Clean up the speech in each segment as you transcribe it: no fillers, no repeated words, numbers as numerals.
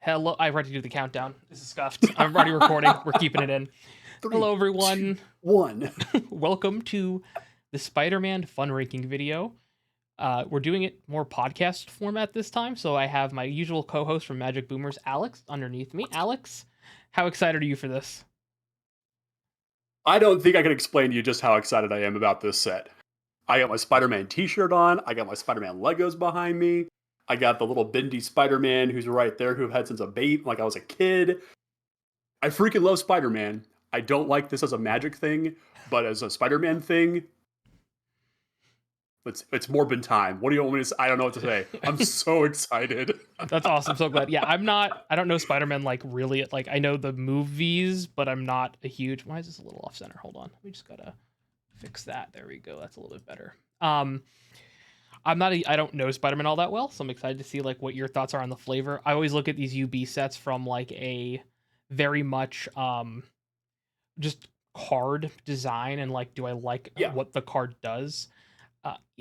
Hello, I've already do the countdown. This is scuffed. I'm already recording. We're keeping it in. 3, Hello, everyone. 2, 1. Welcome to the Spider-Man fun ranking video. We're doing it more podcast format this time, so I have my usual co-host from Magic Boomers, Alex, underneath me. Alex, how excited are you for this? I don't think I can explain to you just how excited I am about this set. I got my Spider-Man t-shirt on. I got my Spider-Man Legos behind me. I got the little bendy Spider-Man who's right there who I've had since a babe, like I was a kid. I freaking love Spider-Man. I don't like this as a Magic thing, but as a Spider-Man thing, it's Morbin time. What do you want me to say? I don't know what to say. I'm so excited. That's awesome. So glad. Yeah, I don't know Spider-Man like really. Like I know the movies, but I'm not a huge. Why is this a little off center? Hold on. We just gotta fix that. There we go. That's a little bit better. I don't know Spider-Man all that well, so I'm excited to see like what your thoughts are on the flavor. I always look at these UB sets from like a very much just card design and like do I like Yeah. what the card does.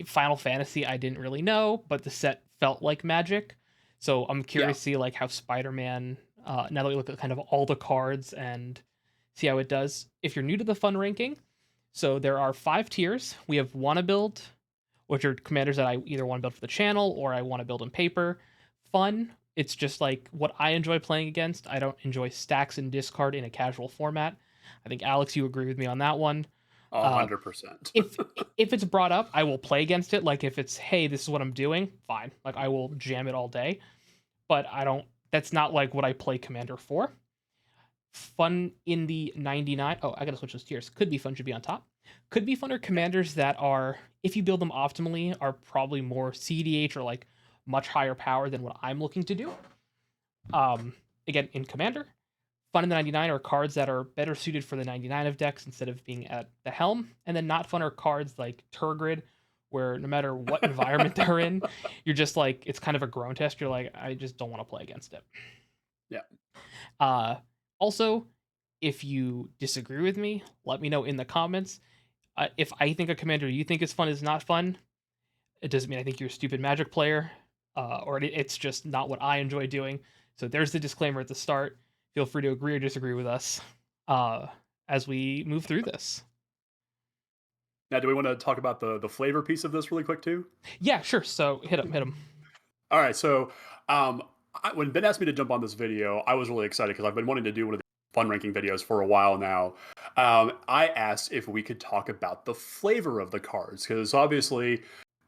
Final Fantasy I didn't really know, but the set felt like Magic. So I'm curious to see like how Spider-Man now that we look at kind of all the cards and see how it does. If you're new to the fun ranking, so there are 5 tiers. We have wanna build, which are commanders that I either want to build for the channel or I want to build on paper. Fun, it's just like what I enjoy playing against. I don't enjoy stacks and discard in a casual format. I think Alex, you agree with me on that one. 100%. If it's brought up, I will play against it. Like if it's, hey, this is what I'm doing, fine. Like I will jam it all day. But I don't. That's not like what I play Commander for. Fun in the 99. Oh, I gotta switch those tiers. Could be fun should be on top. Could be fun are commanders that are, if you build them optimally, are probably more CDH or like much higher power than what I'm looking to do. Again, in Commander, fun in the 99 are cards that are better suited for the 99 of decks instead of being at the helm. And then not fun are cards like Turgid, where no matter what environment they're in, you're just like, it's kind of a groan test. You're like, I just don't want to play against it. Yeah. Also, if you disagree with me, let me know in the comments. If I think a commander you think is fun is not fun, it doesn't mean I think you're a stupid Magic player, or it's just not what I enjoy doing. So there's the disclaimer at the start. Feel free to agree or disagree with us as we move through this. Now, do we want to talk about the flavor piece of this really quick too? Yeah, sure. So hit him. All right. So when Ben asked me to jump on this video, I was really excited because I've been wanting to do one of the fun ranking videos for a while now. I asked if we could talk about the flavor of the cards because obviously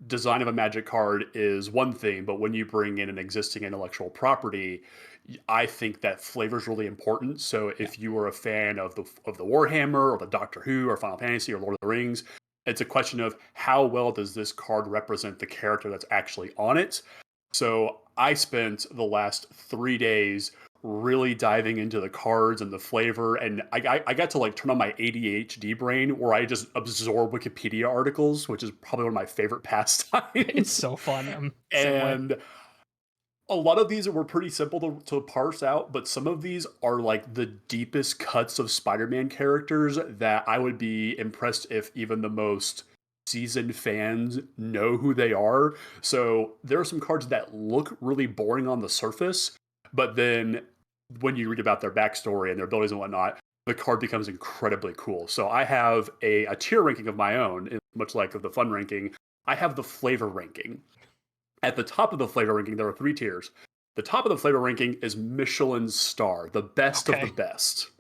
design of a Magic card is one thing, but when you bring in an existing intellectual property, I think that flavor is really important. So if you are a fan of the Warhammer or the Doctor Who or Final Fantasy or Lord of the Rings, it's a question of how well does this card represent the character that's actually on it. So I spent the last 3 days really diving into the cards and the flavor, and I got to like turn on my ADHD brain where I just absorb Wikipedia articles, which is probably one of my favorite pastimes. It's so fun. And a lot of these were pretty simple to parse out, but some of these are like the deepest cuts of Spider-Man characters that I would be impressed if even the most seasoned fans know who they are. So there are some cards that look really boring on the surface, but then when you read about their backstory and their abilities and whatnot, the card becomes incredibly cool. So I have a tier ranking of my own, much like the fun ranking. I have the flavor ranking. At the top of the flavor ranking, there are 3 tiers. The top of the flavor ranking is Michelin's star, the best of the best.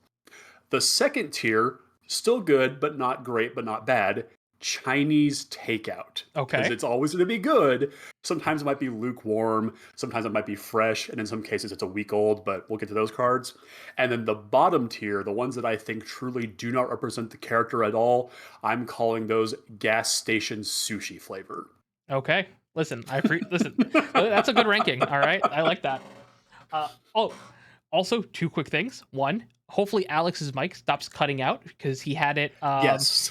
The second tier, still good, but not great, but not bad, Chinese takeout. Okay. Because it's always going to be good. Sometimes it might be lukewarm. Sometimes it might be fresh. And in some cases, it's a week old, but we'll get to those cards. And then the bottom tier, the ones that I think truly do not represent the character at all, I'm calling those gas station sushi flavor. Okay. Listen, listen. That's a good ranking. All right, I like that. Also 2 quick things. One, hopefully Alex's mic stops cutting out because he had it Yes.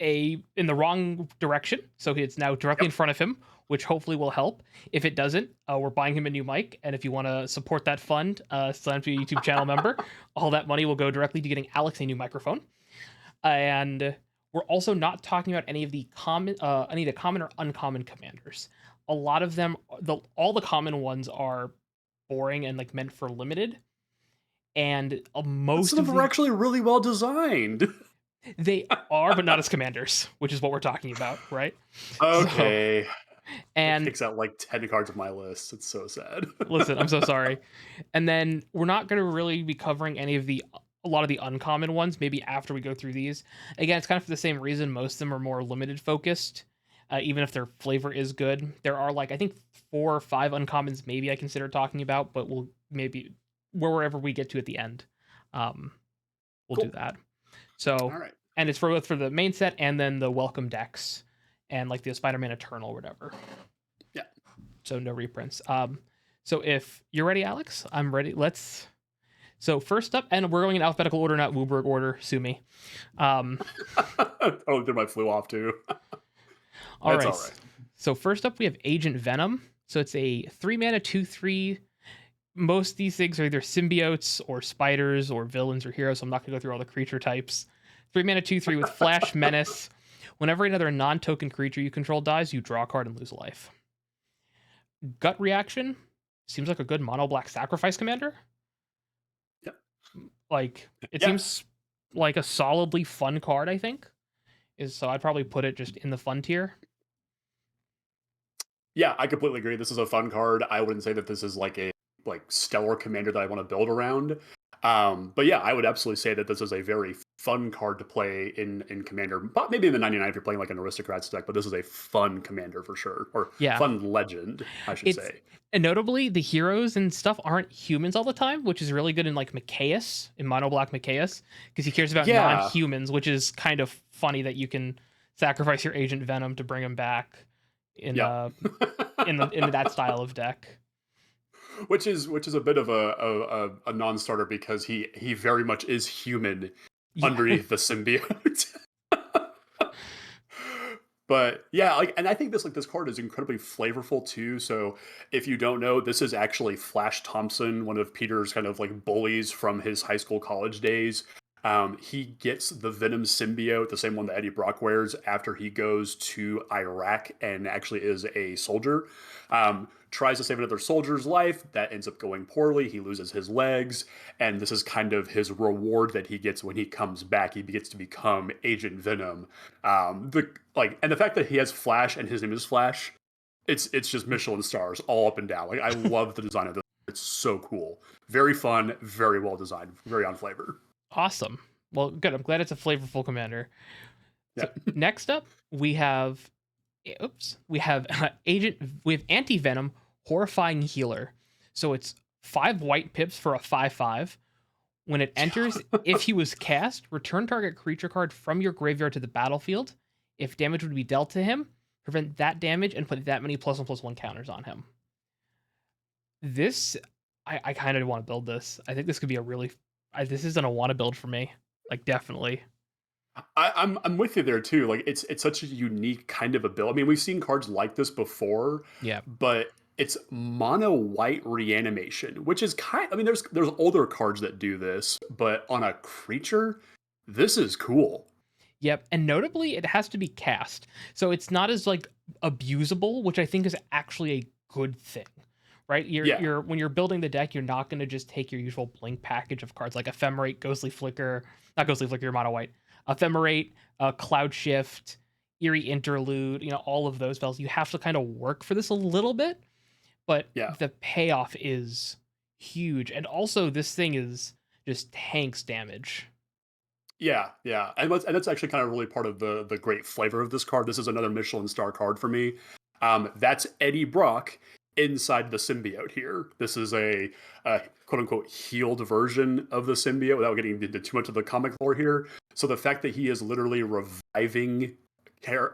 in the wrong direction, so it's now directly in front of him, which hopefully will help. If it doesn't, we're buying him a new mic, and if you want to support that fund, sign up to a YouTube channel member. All that money will go directly to getting Alex a new microphone. And we're also not talking about any of the common or uncommon commanders. A lot of them, all the common ones are boring and like meant for limited. And Most of them are actually really well designed. they are, but not as commanders, which is what we're talking about, right? Okay. So, That and takes out like 10 cards of my list. It's so sad. listen, I'm so sorry. And then we're not going to really be covering a lot of the uncommon ones, maybe after we go through these. Again, it's kind of for the same reason. Most of them are more limited focused, even if their flavor is good. There are like, I think 4 or 5 uncommons maybe I consider talking about, but we'll maybe wherever we get to at the end, um, we'll do Cool. that. So, All right. and it's for both for the main set and then the welcome decks and like the Spider-Man Eternal or whatever. Yeah. So no reprints. So if you're ready, Alex, I'm ready. So first up, and we're going in alphabetical order, not Wooburg order. Sue me. Oh, there my flew off too. All That's right. all right. So first up, we have Agent Venom. So it's a 3-mana 2/3. Most of these things are either symbiotes or spiders or villains or heroes. So I'm not going to go through all the creature types. 3-mana 2/3 with Flash Menace. Whenever another non-token creature you control dies, you draw a card and lose a life. Gut Reaction seems like a good mono black sacrifice commander. Yep. Like it seems like a solidly fun card, I think. So I'd probably put it just in the fun tier. Yeah, I completely agree. This is a fun card. I wouldn't say that this is like a stellar commander that I want to build around. But yeah, I would absolutely say that this is a very fun card to play in Commander. But maybe in the 99 if you're playing like an Aristocrats deck, but this is a fun commander for sure. Or Yeah. fun legend, I should say. And notably, the heroes and stuff aren't humans all the time, which is really good in like Mikaeus, in Mono Black Mikaeus, because he cares about non-humans, which is kind of funny that you can sacrifice your Agent Venom to bring him back in in that style of deck. Which is a bit of a non-starter because he very much is human underneath the symbiote. But yeah, like, and I think this card is incredibly flavorful too. So if you don't know, this is actually Flash Thompson, one of Peter's kind of like bullies from his high school college days. He gets the Venom symbiote, the same one that Eddie Brock wears, after he goes to Iraq and actually is a soldier. Tries to save another soldier's life. That ends up going poorly. He loses his legs. And this is kind of his reward that he gets when he comes back. He gets to become Agent Venom. And the fact that he has Flash and his name is Flash, it's just Michelin stars all up and down. Like I love the design of this. It's so cool. Very fun, very well designed, very on flavor. Awesome. Well, good. I'm glad it's a flavorful commander. So next up, we have Anti-venom, Horrifying Healer. So it's 5 white pips for a 5/5. When it enters, if he was cast, return target creature card from your graveyard to the battlefield. If damage would be dealt to him, prevent that damage and put that many +1/+1 counters on him. This, I kind of want to build this. I think this could be this isn't a want to build for me. Like definitely. I'm with you there too. Like it's such a unique kind of a build. I mean, we've seen cards like this before. Yeah. But it's mono white reanimation, which is I mean, there's older cards that do this, but on a creature, this is cool. Yep, and notably, it has to be cast, so it's not as like abusable, which I think is actually a good thing, right? You're when you're building the deck, you're not going to just take your usual blink package of cards like Ephemerate, not Ghostly Flicker, mono white, Ephemerate, Cloud Shift, Eerie Interlude, all of those spells. You have to kind of work for this a little bit, but the payoff is huge, and also this thing is just tanks damage. Yeah, and that's actually kind of really part of the great flavor of this card. This is another Michelin star card for me. That's Eddie Brock inside the symbiote here. This is a quote unquote healed version of the symbiote without getting into too much of the comic lore here. So the fact that he is literally reviving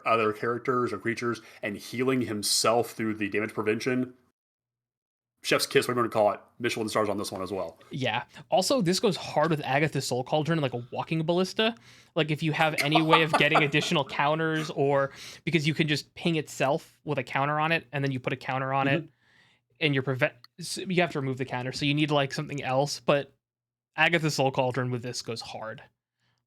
other characters or creatures and healing himself through the damage prevention. Chef's kiss, whatever you want to call it. Michelin stars on this one as well. Yeah. Also, this goes hard with Agatha's Soul Cauldron, like a walking ballista. Like if you have any way of getting additional counters, or because you can just ping itself with a counter on it, and then you put a counter on it, and you have to remove the counter. So you need like something else. But Agatha's Soul Cauldron with this goes hard.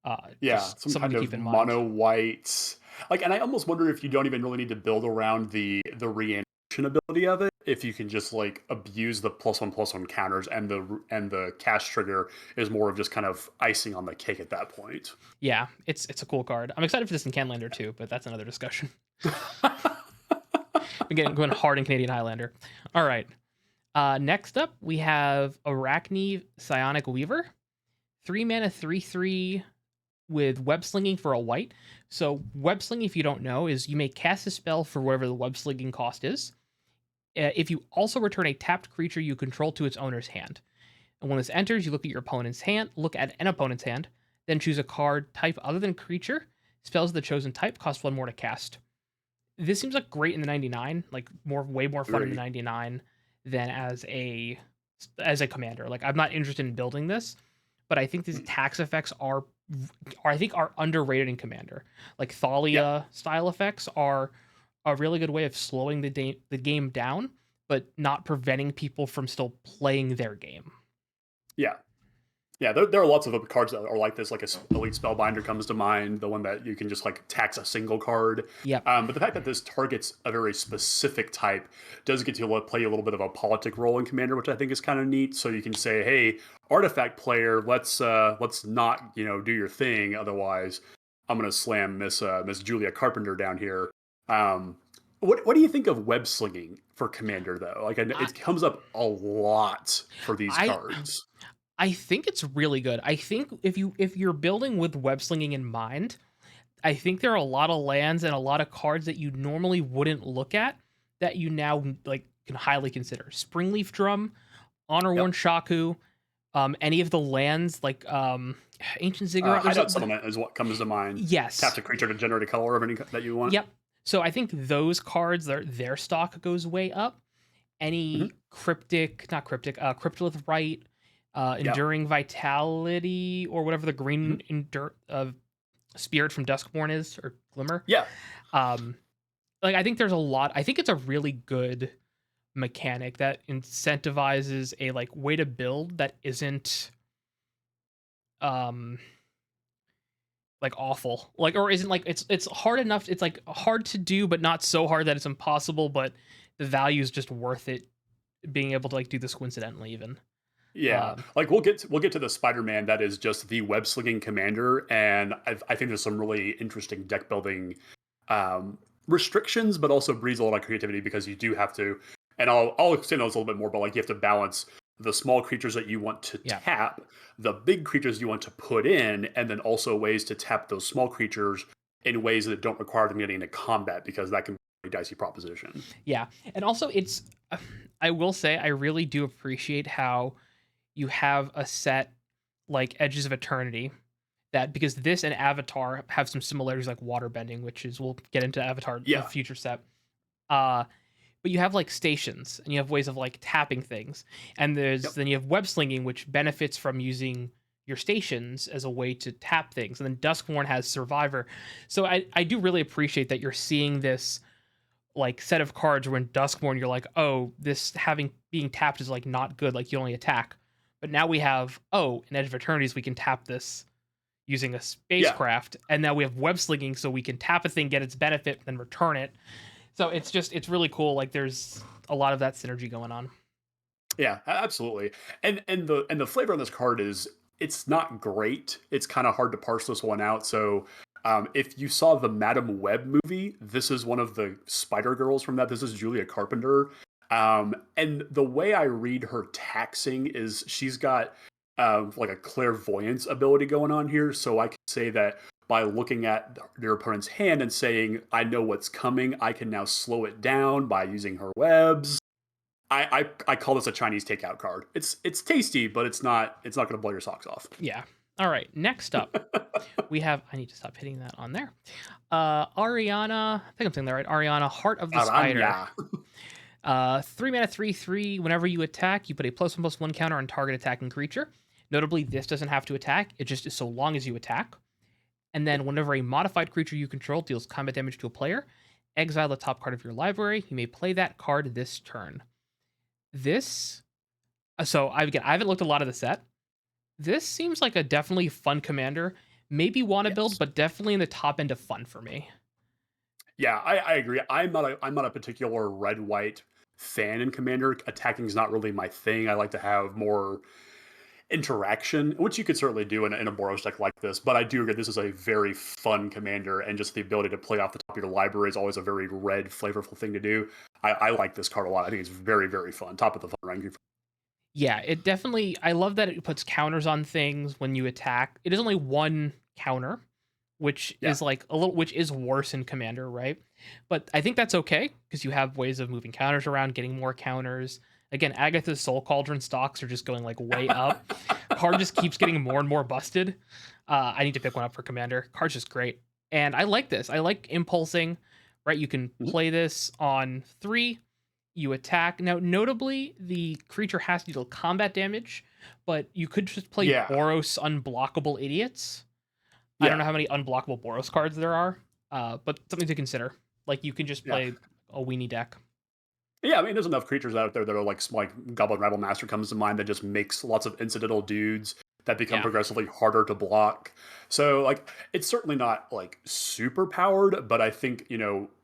Some kind of mono white. And I almost wonder if you don't even really need to build around the reanimation ability of it. If you can just like abuse the +1/+1 counters, and the cast trigger is more of just kind of icing on the cake at that point. Yeah, it's a cool card. I'm excited for this in Canlander too, but that's another discussion. I'm going hard in Canadian Highlander. All right. Next up, we have Arachne Psionic Weaver. 3 mana, 3/3 with web slinging for a white. So web slinging, if you don't know, is you may cast a spell for whatever the web slinging cost is. If you also return a tapped creature you control to its owner's hand. And when this enters, you look at your opponent's hand, look at an opponent's hand, then choose a card type other than creature. Spells of the chosen type cost 1 more to cast. This seems like great in the 99, like way more fun in the 99 than as a commander. Like I'm not interested in building this, but I think these tax effects are underrated in commander. Like Thalia style effects are a really good way of slowing the game down, but not preventing people from still playing their game. Yeah. Yeah, there are lots of cards that are like this, like a Elite Spellbinder comes to mind, the one that you can just like tax a single card. Yeah. But the fact that this targets a very specific type does get to play a little bit of a politic role in Commander, which I think is kind of neat. So you can say, hey, artifact player, let's not do your thing, otherwise I'm gonna slam Miss Julia Carpenter down here. What do you think of web slinging for Commander though? Like it comes up a lot for these cards. I think it's really good. I think if you're building with web slinging in mind, I think there are a lot of lands and a lot of cards that you normally wouldn't look at that you now like can highly consider. Springleaf Drum, Honor-Worn Shaku, any of the lands like Ancient Ziggurat. Hideout Settlement is what comes to mind. Yes. Tap a creature to generate a color of any that you want. Yep. So I think those cards, their stock goes way up. Any Cryptolith Rite, Enduring Vitality, or whatever the green Spirit from Duskborn is, or Glimmer. Yeah. I think there's a lot. I think it's a really good mechanic that incentivizes a way to build that isn't awful, or isn't it's hard enough. It's hard to do, but not so hard that it's impossible. But the value is just worth it. Being able to do this coincidentally, even. Yeah, we'll get to the Spider-Man that is just the web slinging commander, and I think there's some really interesting deck building restrictions, but also breeds a lot of creativity because you do have to. And I'll extend those a little bit more, but you have to balance the small creatures that you want to tap, the big creatures you want to put in, and then also ways to tap those small creatures in ways that don't require them getting into combat, because that can be a dicey proposition. Yeah, and also I will say I really do appreciate how you have a set like Edges of Eternity, that because this and Avatar have some similarities like waterbending, which is we'll get into Avatar in the future set. But you have stations, and you have ways of tapping things, and then you have web slinging, which benefits from using your stations as a way to tap things, and then Duskborn has Survivor. So I do really appreciate that you're seeing this set of cards where in Duskborn you're oh, this being tapped is not good, you only attack. But now we have in Edge of Eternities we can tap this using a spacecraft, and now we have web slinging, so we can tap a thing, get its benefit, then return it. So it's really cool. There's a lot of that synergy going on. Yeah, absolutely. And the flavor on this card is it's not great. It's kind of hard to parse this one out. So if you saw the Madam Web movie, this is one of the Spider Girls from that. This is Julia Carpenter. And the way I read her taxing is she's got a clairvoyance ability going on here. So I can say that by looking at their opponent's hand and saying, I know what's coming, I can now slow it down by using her webs. I call this a Chinese takeout card. It's tasty, but it's not going to blow your socks off. Yeah. All right. Next up, we have. I need to stop hitting that on there. Ariana. I think I'm saying that right. Ariana, Heart of the Araña. Spider. 3 mana, 3/3. Whenever you attack, you put a +1/+1 counter on target attacking creature. Notably, this doesn't have to attack. It just is so long as you attack. And then whenever a modified creature you control deals combat damage to a player, exile the top card of your library. You may play that card this turn. So I haven't looked at a lot of the set. This seems like a definitely fun commander. Maybe want to build, but definitely in the top end of fun for me. Yeah, I agree. I'm not a particular red white fan in Commander. Attacking is not really my thing. I like to have more interaction, which you could certainly do in a Boros deck like this. But I do agree this is a very fun commander, and just the ability to play off the top of your library is always a very red, flavorful thing to do. I like this card a lot. I think it's very, very fun. Top of the fun ranking. Yeah, it definitely. I love that it puts counters on things when you attack. It is only one counter, which Yeah, is like a little, which is worse in Commander, right? But I think that's okay because you have ways of moving counters around, getting more counters. Again, Agatha's Soul Cauldron stocks are just going like way up. Card just keeps getting more and more busted. I need to pick one up for Commander. Card's just great, and I like this. I like impulsing. Right, you can Mhm. play this on 3. You attack. Now, notably, the creature has to deal combat damage, but you could just play Yeah, Boros Unblockable Idiots. I don't yeah, know how many unblockable Boros cards there are, but something to consider. Like you can just yeah. play a weenie deck. Yeah, I mean, there's enough creatures out there that are like Goblin Rival Master comes to mind that just makes lots of incidental dudes that become Yeah, progressively harder to block. So like, it's certainly not like super powered, but I think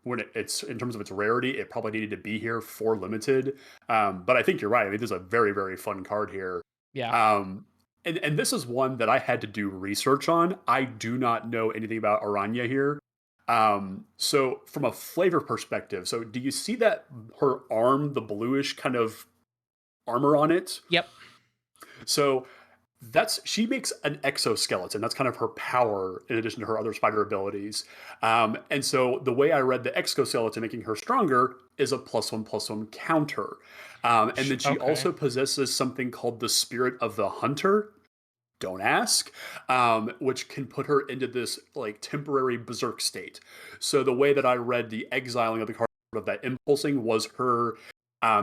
when it's in terms of its rarity, it probably needed to be here for limited. But I think you're right. I mean, this is a very very fun card here. yeah. Um, and this is one that I had to do research on. I do not know anything about Araña here. So from a flavor perspective, so do you see that her arm, the bluish kind of armor on it? Yep. So that's she makes an exoskeleton. That's kind of her power in addition to her other spider abilities. And so the way I read the exoskeleton making her stronger is a +1/+1 counter. And then she Okay. also possesses something called the spirit of the hunter. Don't ask, which can put her into this like temporary berserk state. So the way that I read the exiling of the card of that impulsing was her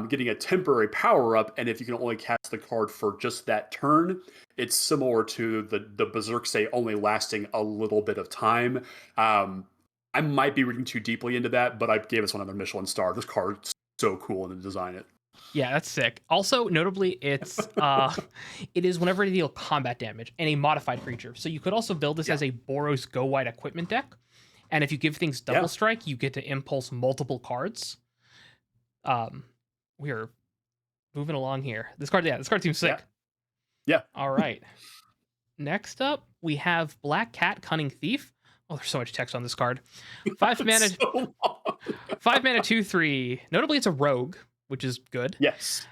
getting a temporary power up, and if you can only cast the card for just that turn, it's similar to the berserk state only lasting a little bit of time. I might be reading too deeply into that, but I gave this one another Michelin star. This card's so cool in the design. It. Yeah, that's sick. Also, notably, it's it is whenever you deal combat damage and a modified creature. So you could also build this Yeah, as a Boros Go Wide equipment deck. And if you give things double yeah, strike, you get to impulse multiple cards. Um, we are moving along here. This card seems yeah, sick. yeah. All right. Next up, we have Black Cat Cunning Thief. Oh, there's so much text on this card. Five mana, It's so long. 5 mana, 2/3. Notably, it's a rogue, which is good. Yes.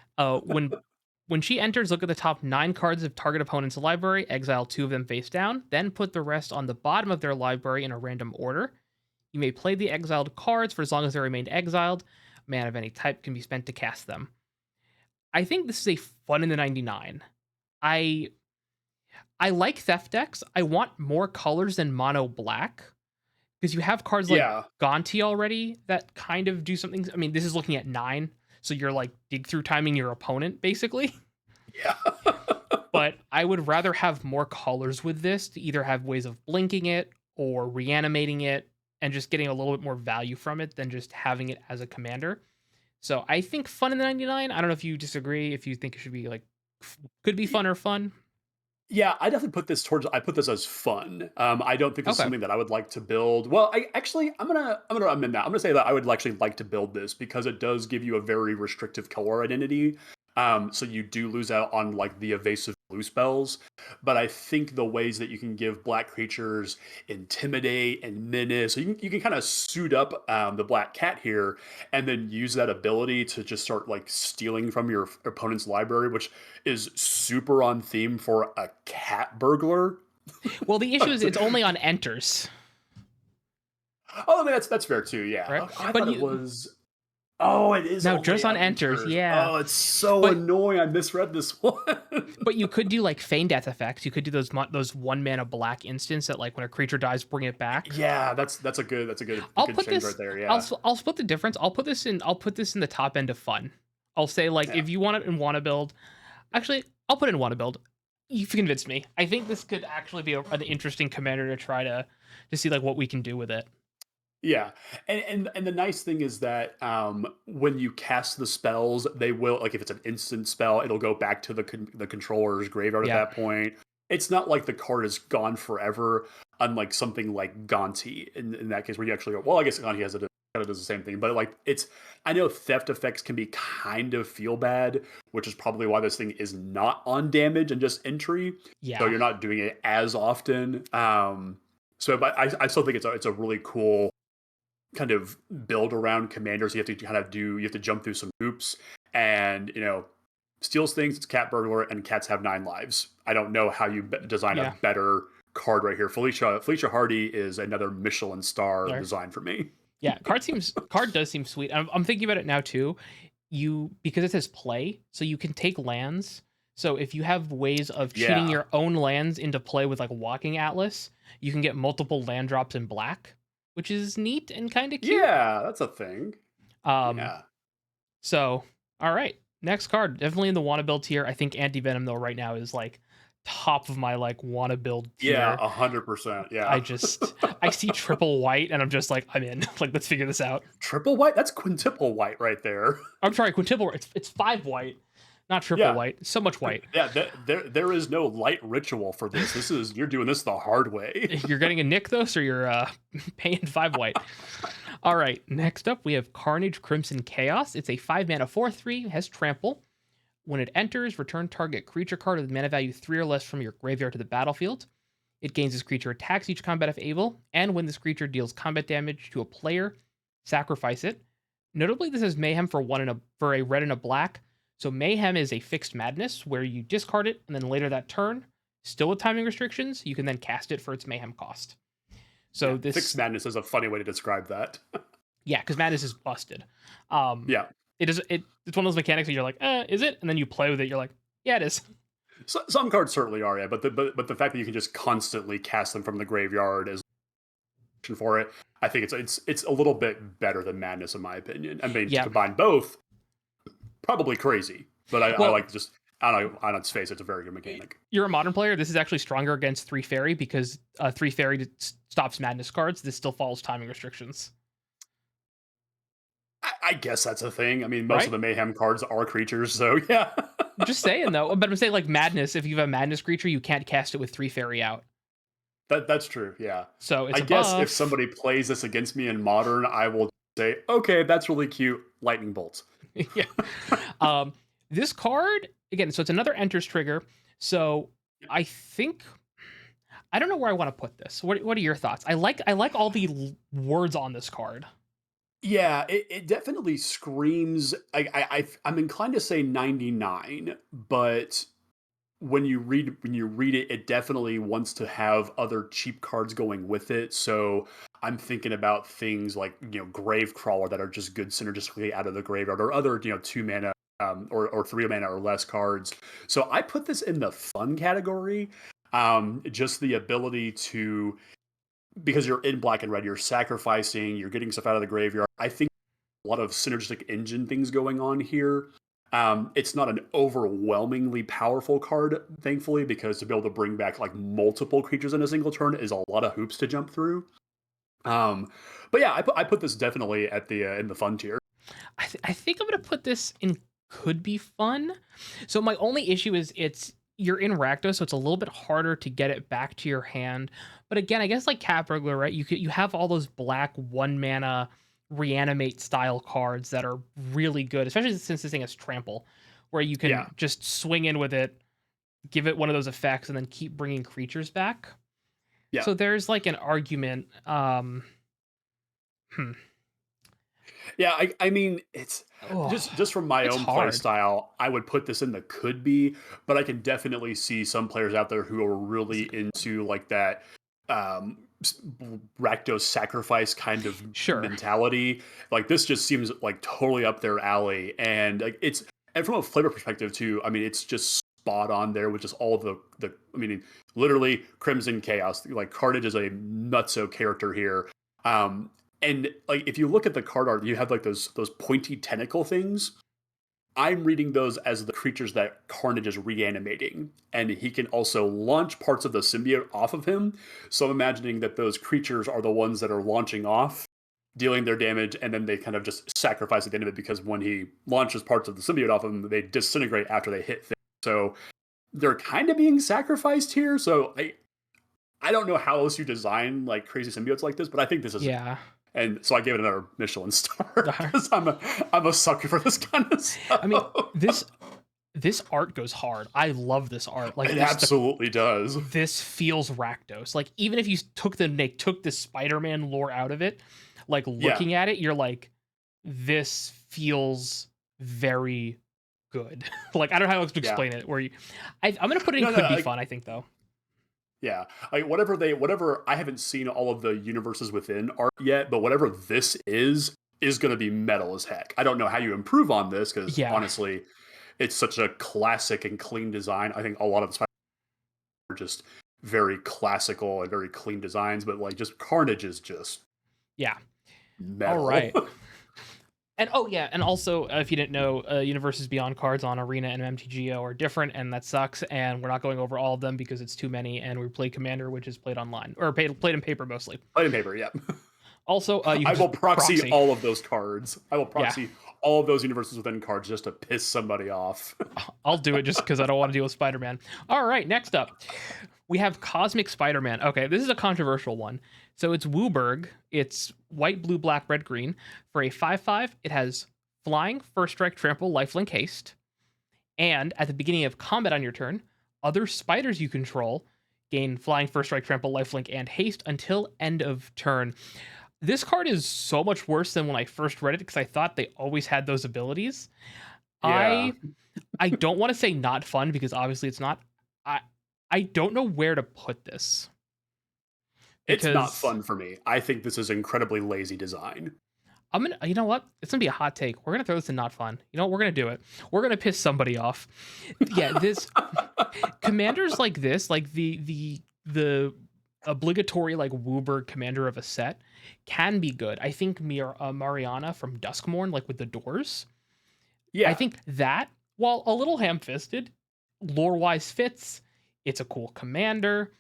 When she enters, look at the top 9 cards of target opponent's library, exile 2 of them face down, then put the rest on the bottom of their library in a random order. You may play the exiled cards for as long as they remain exiled. Mana of any type can be spent to cast them. I think this is a fun in the 99. I I like theft decks. I want more colors than mono black because you have cards like Yeah. Gonti already that kind of do something. I mean, this is looking at 9, so you're like dig through timing your opponent basically. Yeah. But I would rather have more colors with this to either have ways of blinking it or reanimating it and just getting a little bit more value from it than just having it as a commander. So I think fun in the 99. I don't know if you disagree, if you think it should be like could be fun or fun. Yeah, I definitely I put this as fun. I don't think this is Okay. something that I would like to build. Well, I'm gonna amend that. I'm gonna say that I would actually like to build this because it does give you a very restrictive color identity. So you do lose out on like the evasive blue spells. But I think the ways that you can give black creatures intimidate and menace, so you can kind of suit up the black cat here and then use that ability to just start like stealing from your opponent's library, which is super on theme for a cat burglar. Well, the issue is it's only on enters, Oh, I mean that's fair too. Yeah, right? I But thought it you was. Oh, it is now only just on on enters, enters. yeah. Oh, it's so But annoying. I misread this one. but you could do like feign death effects. You could do those 1 mana black instants that like when a creature dies, bring it back. Yeah, that's a I'll good put change this. right there. Yeah, I'll split the difference. I'll put this in the top end of fun. I'll say like yeah. if you want it and want to build, actually I'll put it in want to build. You've convinced me. I think this could actually be an interesting commander to try to see like what we can do with it. Yeah, and the nice thing is that when you cast the spells, they will like if it's an instant spell, it'll go back to the controller's graveyard at Yeah. that point. It's not like the card is gone forever, unlike something like Gonti in that case, where you actually go. Well, I guess Gonti has a kind of does the same thing. But like I know theft effects can be kind of feel bad, which is probably why this thing is not on damage and just entry. So Yeah. you're not doing it as often. But I still think it's a really cool kind of build around commanders. You have to you have to jump through some hoops, and steals things. It's cat burglar, and cats have 9 lives. I don't know how you design a Yeah. better card right here. Felicia Hardy is another Michelin star There. design for me. Yeah. Card does seem sweet. I'm thinking about it now too. Because it says play, so you can take lands. So if you have ways of cheating Yeah, your own lands into play with like Walking Atlas, you can get multiple land drops in black, which is neat and kind of cute. yeah, that's a thing. Um, Yeah, so all right, next card, definitely in the wanna build tier. I think Anti-venom though right now is like top of my like wanna build yeah, tier. 100%. I Yeah, just I see triple white and I'm just like I'm in. Like let's figure this out. triple white. That's quintuple white right there. I'm sorry, quintuple. It's 5 white, not triple Yeah, white. So much white. yeah. There is no light ritual for this. You're doing this the hard way. You're getting a nick though, so you're paying 5 white. All right, next up we have Carnage Crimson Chaos. It's a 5 mana 4/3, has trample. When it enters, return target creature card with mana value 3 or less from your graveyard to the battlefield. It gains this creature attacks each combat if able, and when this creature deals combat damage to a player, sacrifice it. Notably, this is Mayhem for a red and a black. So Mayhem is a fixed madness where you discard it, and then later that turn, still with timing restrictions, you can then cast it for its Mayhem cost. So Yeah, fixed this, madness is a funny way to describe that. yeah, because madness is busted. Um, Yeah. it's one of those mechanics where you're like, is it? And then you play with it, you're like, yeah, it is. So, some cards certainly are, yeah, but the fact that you can just constantly cast them from the graveyard is for it. I think it's a little bit better than madness in my opinion. I mean, to Yeah. combine both, probably crazy, but I Well, like just I don't know, on its face, it's a very good mechanic. you're a modern player. This is actually stronger against 3 fairy because 3 fairy stops madness cards. This still follows timing restrictions, I guess that's a thing. I mean, most of right? the mayhem cards are creatures, so yeah. Just saying though. But I'm saying like madness. If you have a madness creature, you can't cast it with 3 fairy out. That's true, yeah. So it's I a guess if buff. somebody plays this against me in modern, I will say, okay, that's really cute. Lightning bolts. Yeah. Um, this card again. So it's another enters trigger. So I think I don't know where I want to put this. What are your thoughts? I like all the words on this card. Yeah, it definitely screams. I'm inclined to say 99, but when you read it, it definitely wants to have other cheap cards going with it. So I'm thinking about things like Grave Crawler that are just good synergistically out of the graveyard, or other 2 mana or 3 mana or less cards. So I put this in the fun category. Just the ability to, because you're in black and red, you're sacrificing, you're getting stuff out of the graveyard. I think a lot of synergistic engine things going on here. It's not an overwhelmingly powerful card, thankfully, because to be able to bring back like multiple creatures in a single turn is a lot of hoops to jump through. Um, but yeah, I put this definitely at the in the fun tier. I think I'm gonna put this in could be fun. So my only issue is you're in Rakdos, so it's a little bit harder to get it back to your hand. But again, I guess like Cat Burglar, right? You have all those black 1 mana reanimate style cards that are really good, especially since this thing has trample, where you can Yeah, just swing in with it, give it one of those effects, and then keep bringing creatures back. yeah, So there's like an argument. Hmm. yeah. I mean, it's Oh, just from my it's own play hard. style, I would put this in the could be, but I can definitely see some players out there who are really into like that Rakdos sacrifice kind of Sure. mentality. Like this just seems like totally up their alley, and like and from a flavor perspective too. I mean, it's just spot on there with just all the. I mean, literally Crimson Chaos. Like Carnage is a nutso character here. And like if you look at the card art, you have like those pointy tentacle things. I'm reading those as the creatures that Carnage is reanimating, and he can also launch parts of the symbiote off of him. So I'm imagining that those creatures are the ones that are launching off, dealing their damage, and then they kind of just sacrifice at the end of it, because when he launches parts of the symbiote off of them, they disintegrate after they hit things. So they're kind of being sacrificed here. So I don't know how else you design like crazy symbiotes like this, but I think this is Yeah. And so I gave it another Michelin star because I'm a sucker for this kind of stuff. I mean, this art goes hard. I love this art. Like It this, absolutely does. this feels Rakdos. Like even if you took the Spider-Man lore out of it, like looking at it, you're like, this feels very good. Like I don't know how else to explain it. I'm gonna put it in could be fun. I think though. Yeah, like whatever. I haven't seen all of the universes within art yet, but whatever this is going to be metal as heck. I don't know how you improve on this because honestly, it's such a classic and clean design. I think a lot of the are just very classical and very clean designs, but like just Carnage is just metal. All right. And and also if you didn't know, universes beyond cards on Arena and MTGO are different, and that sucks. And we're not going over all of them because it's too many. And we play Commander, which is played online or played in paper mostly. Played in paper, yeah. Also, I will proxy all of those cards. I will proxy all of those universes within cards just to piss somebody off. I'll do it just because I don't want to deal with Spider-Man. All right, next up, we have Cosmic Spider-Man. Okay, this is a controversial one. So it's Wooburg. It's white, blue, black, red, green. For a 5/5, it has flying, first strike, trample, lifelink, haste. And at the beginning of combat on your turn, other spiders you control gain flying, first strike, trample, lifelink, and haste until end of turn. This card is so much worse than when I first read it because I thought they always had those abilities. I don't want to say not fun because obviously it's not. I don't know where to put this. It's not fun for me. I think this is incredibly lazy design. You know what? It's gonna be a hot take. We're gonna throw this in not fun. You know what? We're gonna do it. We're gonna piss somebody off. Yeah, this commanders like this, like the obligatory like Wooburg commander of a set can be good. I think Mariana from Duskmourn, like with the doors. Yeah, I think that, while a little ham-fisted, lore-wise fits. It's a cool commander.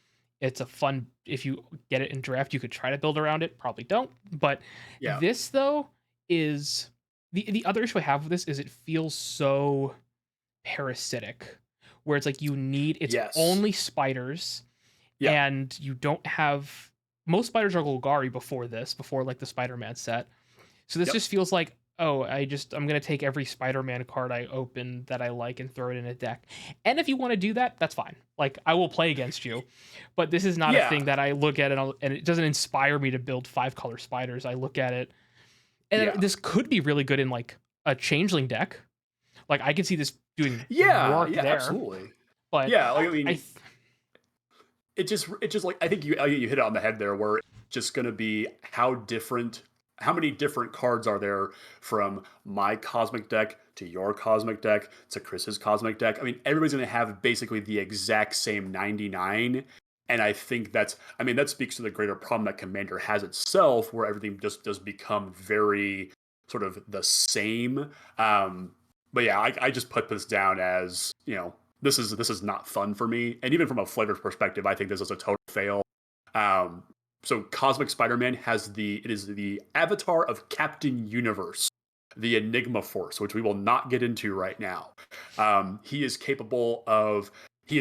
It's a fun, if you get it in draft, you could try to build around it. Probably don't. But this, though, is... The other issue I have with this is it feels so parasitic. Where it's like you need... It's only spiders. And you don't have... Most spiders are Golgari before like the Spider-Man set. So this just feels like, I'm going to take every Spider-Man card I open that I like and throw it in a deck. And if you want to do that, that's fine. Like, I will play against you. But this is not a thing that I look at and it doesn't inspire me to build 5-color spiders. I look at it, and this could be really good in, like, a Changeling deck. Like, I could see this doing work there. Absolutely. But I mean... It just like, I think you hit it on the head there, where it's just going to be how many different cards are there from my Cosmic deck to your Cosmic deck to Chris's Cosmic deck. I mean, everybody's going to have basically the exact same 99. And I think that speaks to the greater problem that Commander has itself, where everything just does become very sort of the same. But yeah, I just put this down as, this is not fun for me. And even from a flavor perspective, I think this is a total fail. So Cosmic Spider-Man is the avatar of Captain Universe, the Enigma Force, which we will not get into right now. He is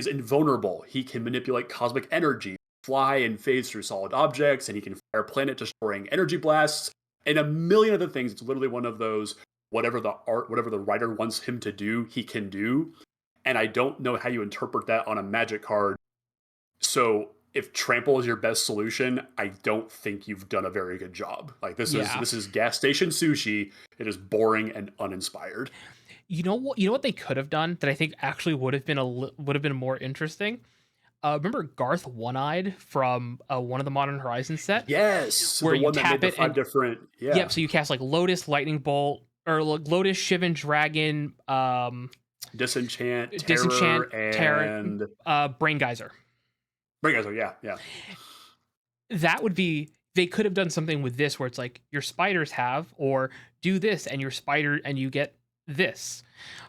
invulnerable. He can manipulate cosmic energy, fly and phase through solid objects, and he can fire planet destroying energy blasts, and a million other things. It's literally one of those, whatever the writer wants him to do, he can do. And I don't know how you interpret that on a Magic card. So if trample is your best solution, I don't think you've done a very good job. Like, this is gas station sushi. It is boring and uninspired. You know what they could have done that I think actually would have been more interesting? Remember Garth One-Eyed from one of the Modern Horizons set? Yes, where you tap it and different. Yep. So you cast like Lotus, Lightning Bolt, or Lotus, Shivan, Dragon, Disenchant, Terror, and Brain Geyser. Yeah. That would be, they could have done something with this where it's like your spiders have, or do this and your spider and you get this,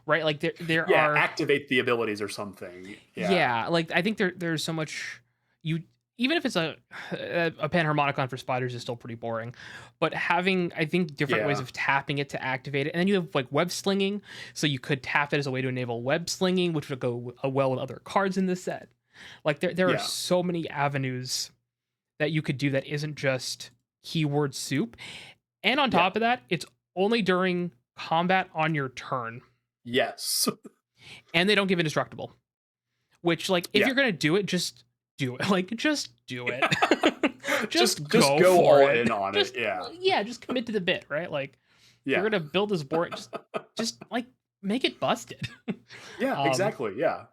right? Like there are activate the abilities or something. Yeah, like I think there's so much, even if it's a Panharmonicon for spiders is still pretty boring, but having, I think, different ways of tapping it to activate it. And then you have like web slinging, so you could tap it as a way to enable web slinging, which would go well with other cards in the set. Like there are so many avenues that you could do that isn't just keyword soup. And on top of that, it's only during combat on your turn. Yes. And they don't give indestructible. Which, like, if you're gonna do it, just do it. Like, just do it. just go for all it. in on just, it. Yeah. Yeah, just commit to the bit, right? Like, you're gonna build this board, just like make it busted. Yeah, exactly. Yeah.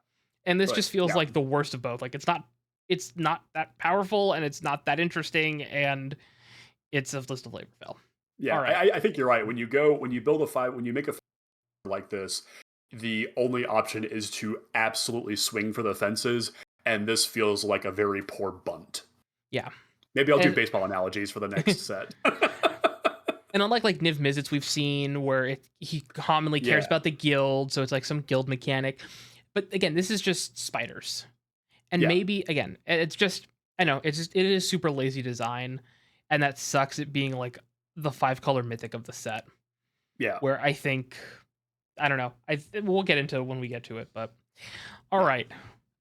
And this just feels like the worst of both. Like, it's not that powerful, and it's not that interesting, and it's a list of flavor fail. Yeah, I think you're right. When you make a 5 like this, the only option is to absolutely swing for the fences, and this feels like a very poor bunt. Yeah. Maybe I'll do baseball analogies for the next set. And unlike like Niv Mizzets we've seen where he commonly cares about the guild, so it's like some guild mechanic. But again, this is just spiders. And maybe, again, it's just, I know, it is super lazy design, and that sucks it being like the 5-color mythic of the set. Yeah. Where I think, I don't know, we'll get into when we get to it, but all right.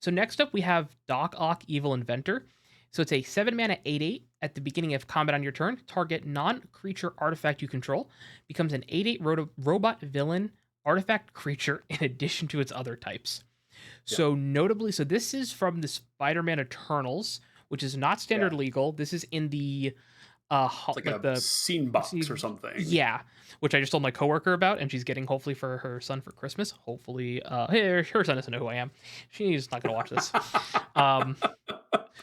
So next up we have Doc Ock, Evil Inventor. So it's a 7-mana 8/8 at the beginning of combat on your turn. Target non-creature artifact you control becomes an 8/8 robot villain artifact creature in addition to its other types. So notably, so this is from the Spider-Man Eternals, which is not standard legal. This is in the it's like the scene box or something. Yeah, which I just told my coworker about, and she's getting hopefully for her son for Christmas. Hopefully, her son doesn't know who I am. She's not gonna watch this.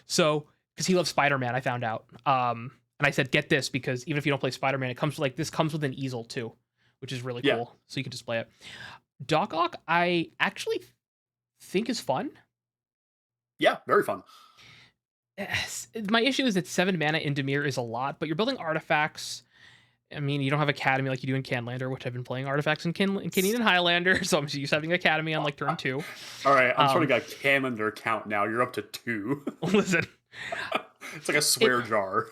So because he loves Spider-Man, I found out. And I said, get this, because even if you don't play Spider-Man, it comes with an easel too, which is really cool. So you can display it. Doc Ock, I actually think is fun. Yeah, very fun. My issue is that 7 mana in Dimir is a lot, but you're building artifacts. I mean, you don't have Academy like you do in Canlander, which I've been playing artifacts in Canadian and Highlander, so I'm used to having Academy on like turn 2. All right, I'm starting to get a Canlander count now. You're up to 2. Listen. It's like a swear jar.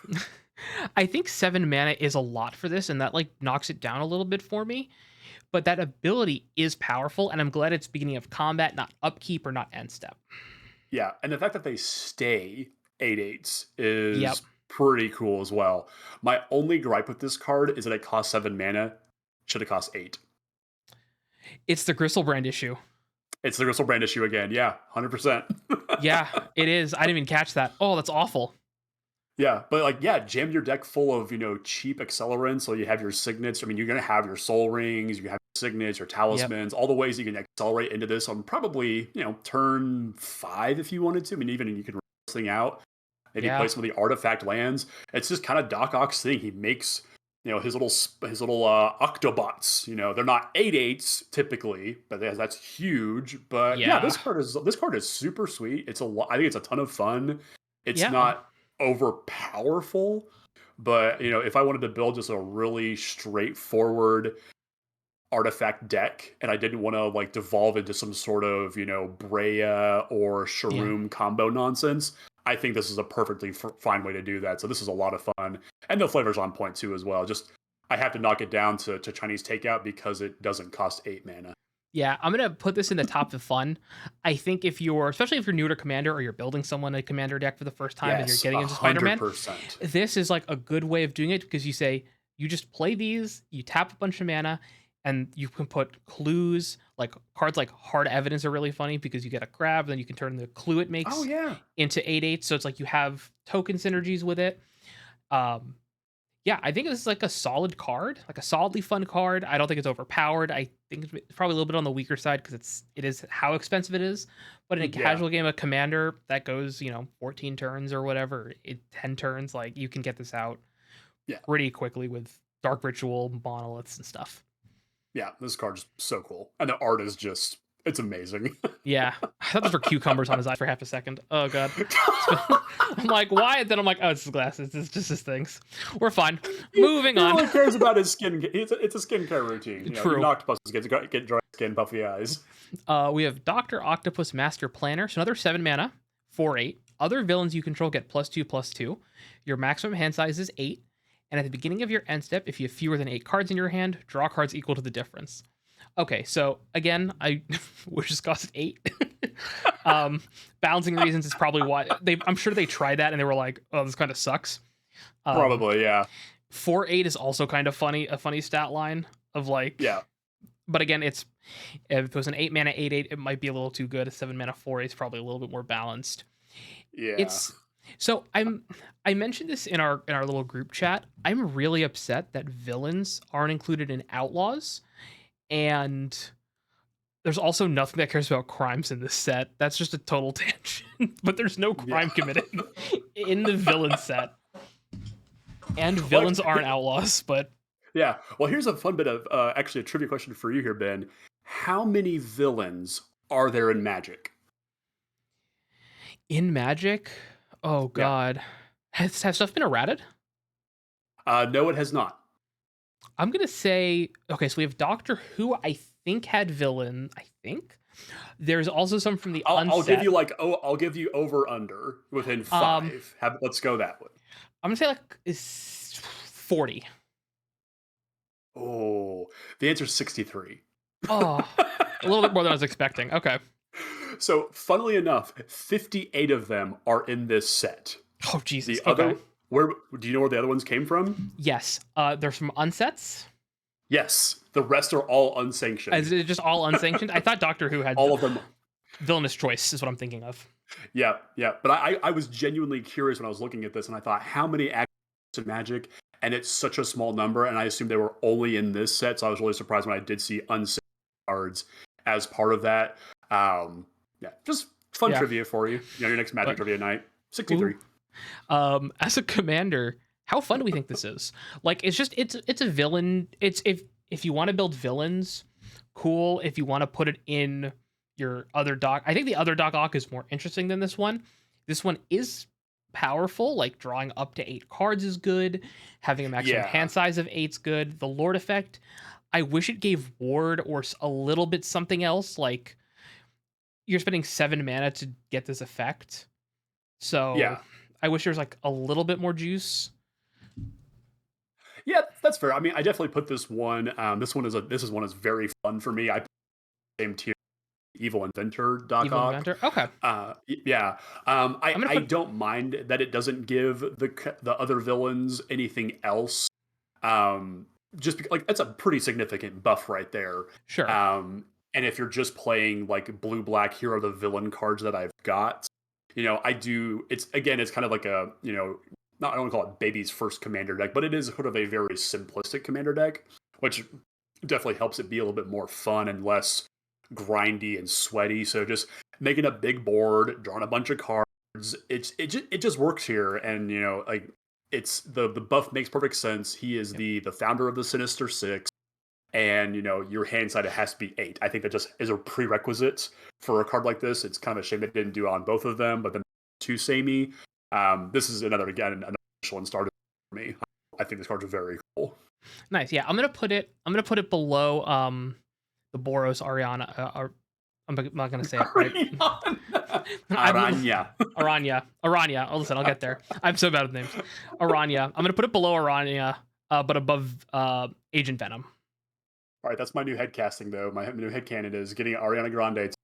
I think 7 mana is a lot for this, and that like knocks it down a little bit for me. But that ability is powerful, and I'm glad it's beginning of combat, not upkeep or not end step. Yeah, and the fact that they stay 8/8s is pretty cool as well. My only gripe with this card is that it costs 7 mana. Should have cost 8. It's the Gristlebrand issue. It's the Gristlebrand issue again. Yeah, 100%. Yeah, it is. I didn't even catch that. Oh, that's awful. Yeah, but like, jam your deck full of, cheap accelerants. So you have your signets. I mean, you're going to have your soul rings, you have signets, your talismans, all the ways you can accelerate into this on probably, turn 5 if you wanted to. I mean, even you could run this thing out. Maybe play some of the artifact lands. It's just kind of Doc Ock's thing. He makes, his little octobots. They're not 8/8s typically, but that's huge. But this card is super sweet. It's I think it's a ton of fun. It's not overpowerful, but if I wanted to build just a really straightforward artifact deck, and I didn't want to like devolve into some sort of Breya or Shroom combo nonsense, I think this is a perfectly fine way to do that. So this is a lot of fun, and the flavor's on point too as well. Just I have to knock it down to Chinese takeout because it doesn't cost 8 mana. Yeah, I'm gonna put this in the top of fun. I think especially if you're new to Commander or you're building someone a Commander deck for the first time and you're getting into Spider-Man, this is like a good way of doing it, because you just play these, you tap a bunch of mana, and you can put clues, like cards like Hard Evidence are really funny because you get a grab, then you can turn the clue it makes into 8/8. So it's like you have token synergies with it. I think this is like a solid card, like a solidly fun card. I don't think it's overpowered. I think it's probably a little bit on the weaker side because it is how expensive it is. But in a casual game of Commander that goes, 14 turns or whatever, 10 turns, like you can get this out pretty quickly with Dark Ritual, monoliths, and stuff. Yeah, this card is so cool. And the art is it's amazing. Yeah. I thought those were cucumbers on his eyes for half a second. Oh, God. I'm like, why? And then I'm like, oh, it's his glasses. It's just his things. We're fine. Moving on. No one cares about his skin. It's a skincare routine. True. Octopuses get dry skin, puffy eyes. We have Dr. Octopus Master Planner. So another 7 mana, 4/8. Other villains you control get +2/+2. Your maximum hand size is 8. And at the beginning of your end step, if you have fewer than 8 cards in your hand, draw cards equal to the difference. Okay, so again, I wish this cost 8. Balancing reasons is probably why I'm sure they tried that and they were like, oh, this kind of sucks. Um, Probably, yeah. 4-8 is also kind of funny, a funny stat line of like, Yeah. but again, it's if it was an 8 mana 8/8, it might be a little too good. A 7 mana 4/8 is probably a little bit more balanced. Yeah. It's so I mentioned this in our little group chat. I'm really upset that villains aren't included in outlaws, and there's also nothing that cares about crimes in this set. That's just a total tangent. But there's no Yeah. crime committed in the villain set, and Like, villains aren't outlaws. But yeah. Well, here's a fun bit of actually a trivia question for you here, Ben. How many villains are there in Magic? in Magic, oh Yeah. god, has stuff been errated? No, it has not. I'm gonna say okay. So we have Doctor Who. I think had villain. I think there's also some from the I'll give unset. you like I'll give you over under within Um, 5. Let's go that one. I'm gonna say like is 40. Oh, the answer is 63. Oh, a little bit more than I was expecting. Okay. So, funnily enough, 58 of them are in this set. Oh Jesus. The Okay. other, where do you know where the other ones came from? Yes. There's some unsets. Yes, the rest are all unsanctioned. Is it just all unsanctioned? I thought Doctor Who had All of them. villainous choice is what I'm thinking of. Yeah, yeah. But I was genuinely curious when I was looking at this, and I thought, how many actions of Magic? And it's such a small number, and I assumed they were only in this set. So I was really surprised when I did see unsanctioned cards as part of that. Yeah, just fun Yeah. trivia for you. You know, your next Magic trivia night. 63. As a commander, how fun do we think this is? Like, it's a villain. It's if you want to build villains, cool. If you want to put it in your other dock, I think the other dock is more interesting than this one. This one is powerful. Like drawing up to 8 cards is good. Having a maximum Yeah. hand size of 8's good. The Lord effect, I wish it gave ward or a little bit something else. Like you're spending 7 mana to get this effect. So Yeah. I wish there was like a little bit more juice. Yeah, that's fair. I mean, I definitely put this one. This one is very fun for me. I put the same tier, Evil Inventor Doc Evil Ock. Inventor. Okay. Yeah. I put don't mind that it doesn't give the other villains anything else. Just because, like, that's a pretty significant buff right there. Sure. And if you're just playing like blue black, here are the villain cards that I've got. You know, I do. It's kind of like a, not, I don't want to call it baby's first commander deck, but it is sort of a very simplistic commander deck, which definitely helps it be a little bit more fun and less grindy and sweaty. So just making a big board, drawing a bunch of cards, it just works here. And like, it's the buff makes perfect sense. He is the founder of the Sinister Six, and your hand side, it has to be 8. I think that just is a prerequisite for a card like this. It's kind of a shame that it didn't do it on both of them, but then 2 samey. This is another one started for me. I think this card's very cool. Nice. Yeah, I'm gonna put it below the Boros Ariana. I'm not gonna say it right. Araña. Araña. Oh, listen, I'll get there. I'm so bad with names. Araña. I'm gonna put it below Araña, but above Agent Venom. All right, that's my new head casting though. My new head canon is getting Ariana Grande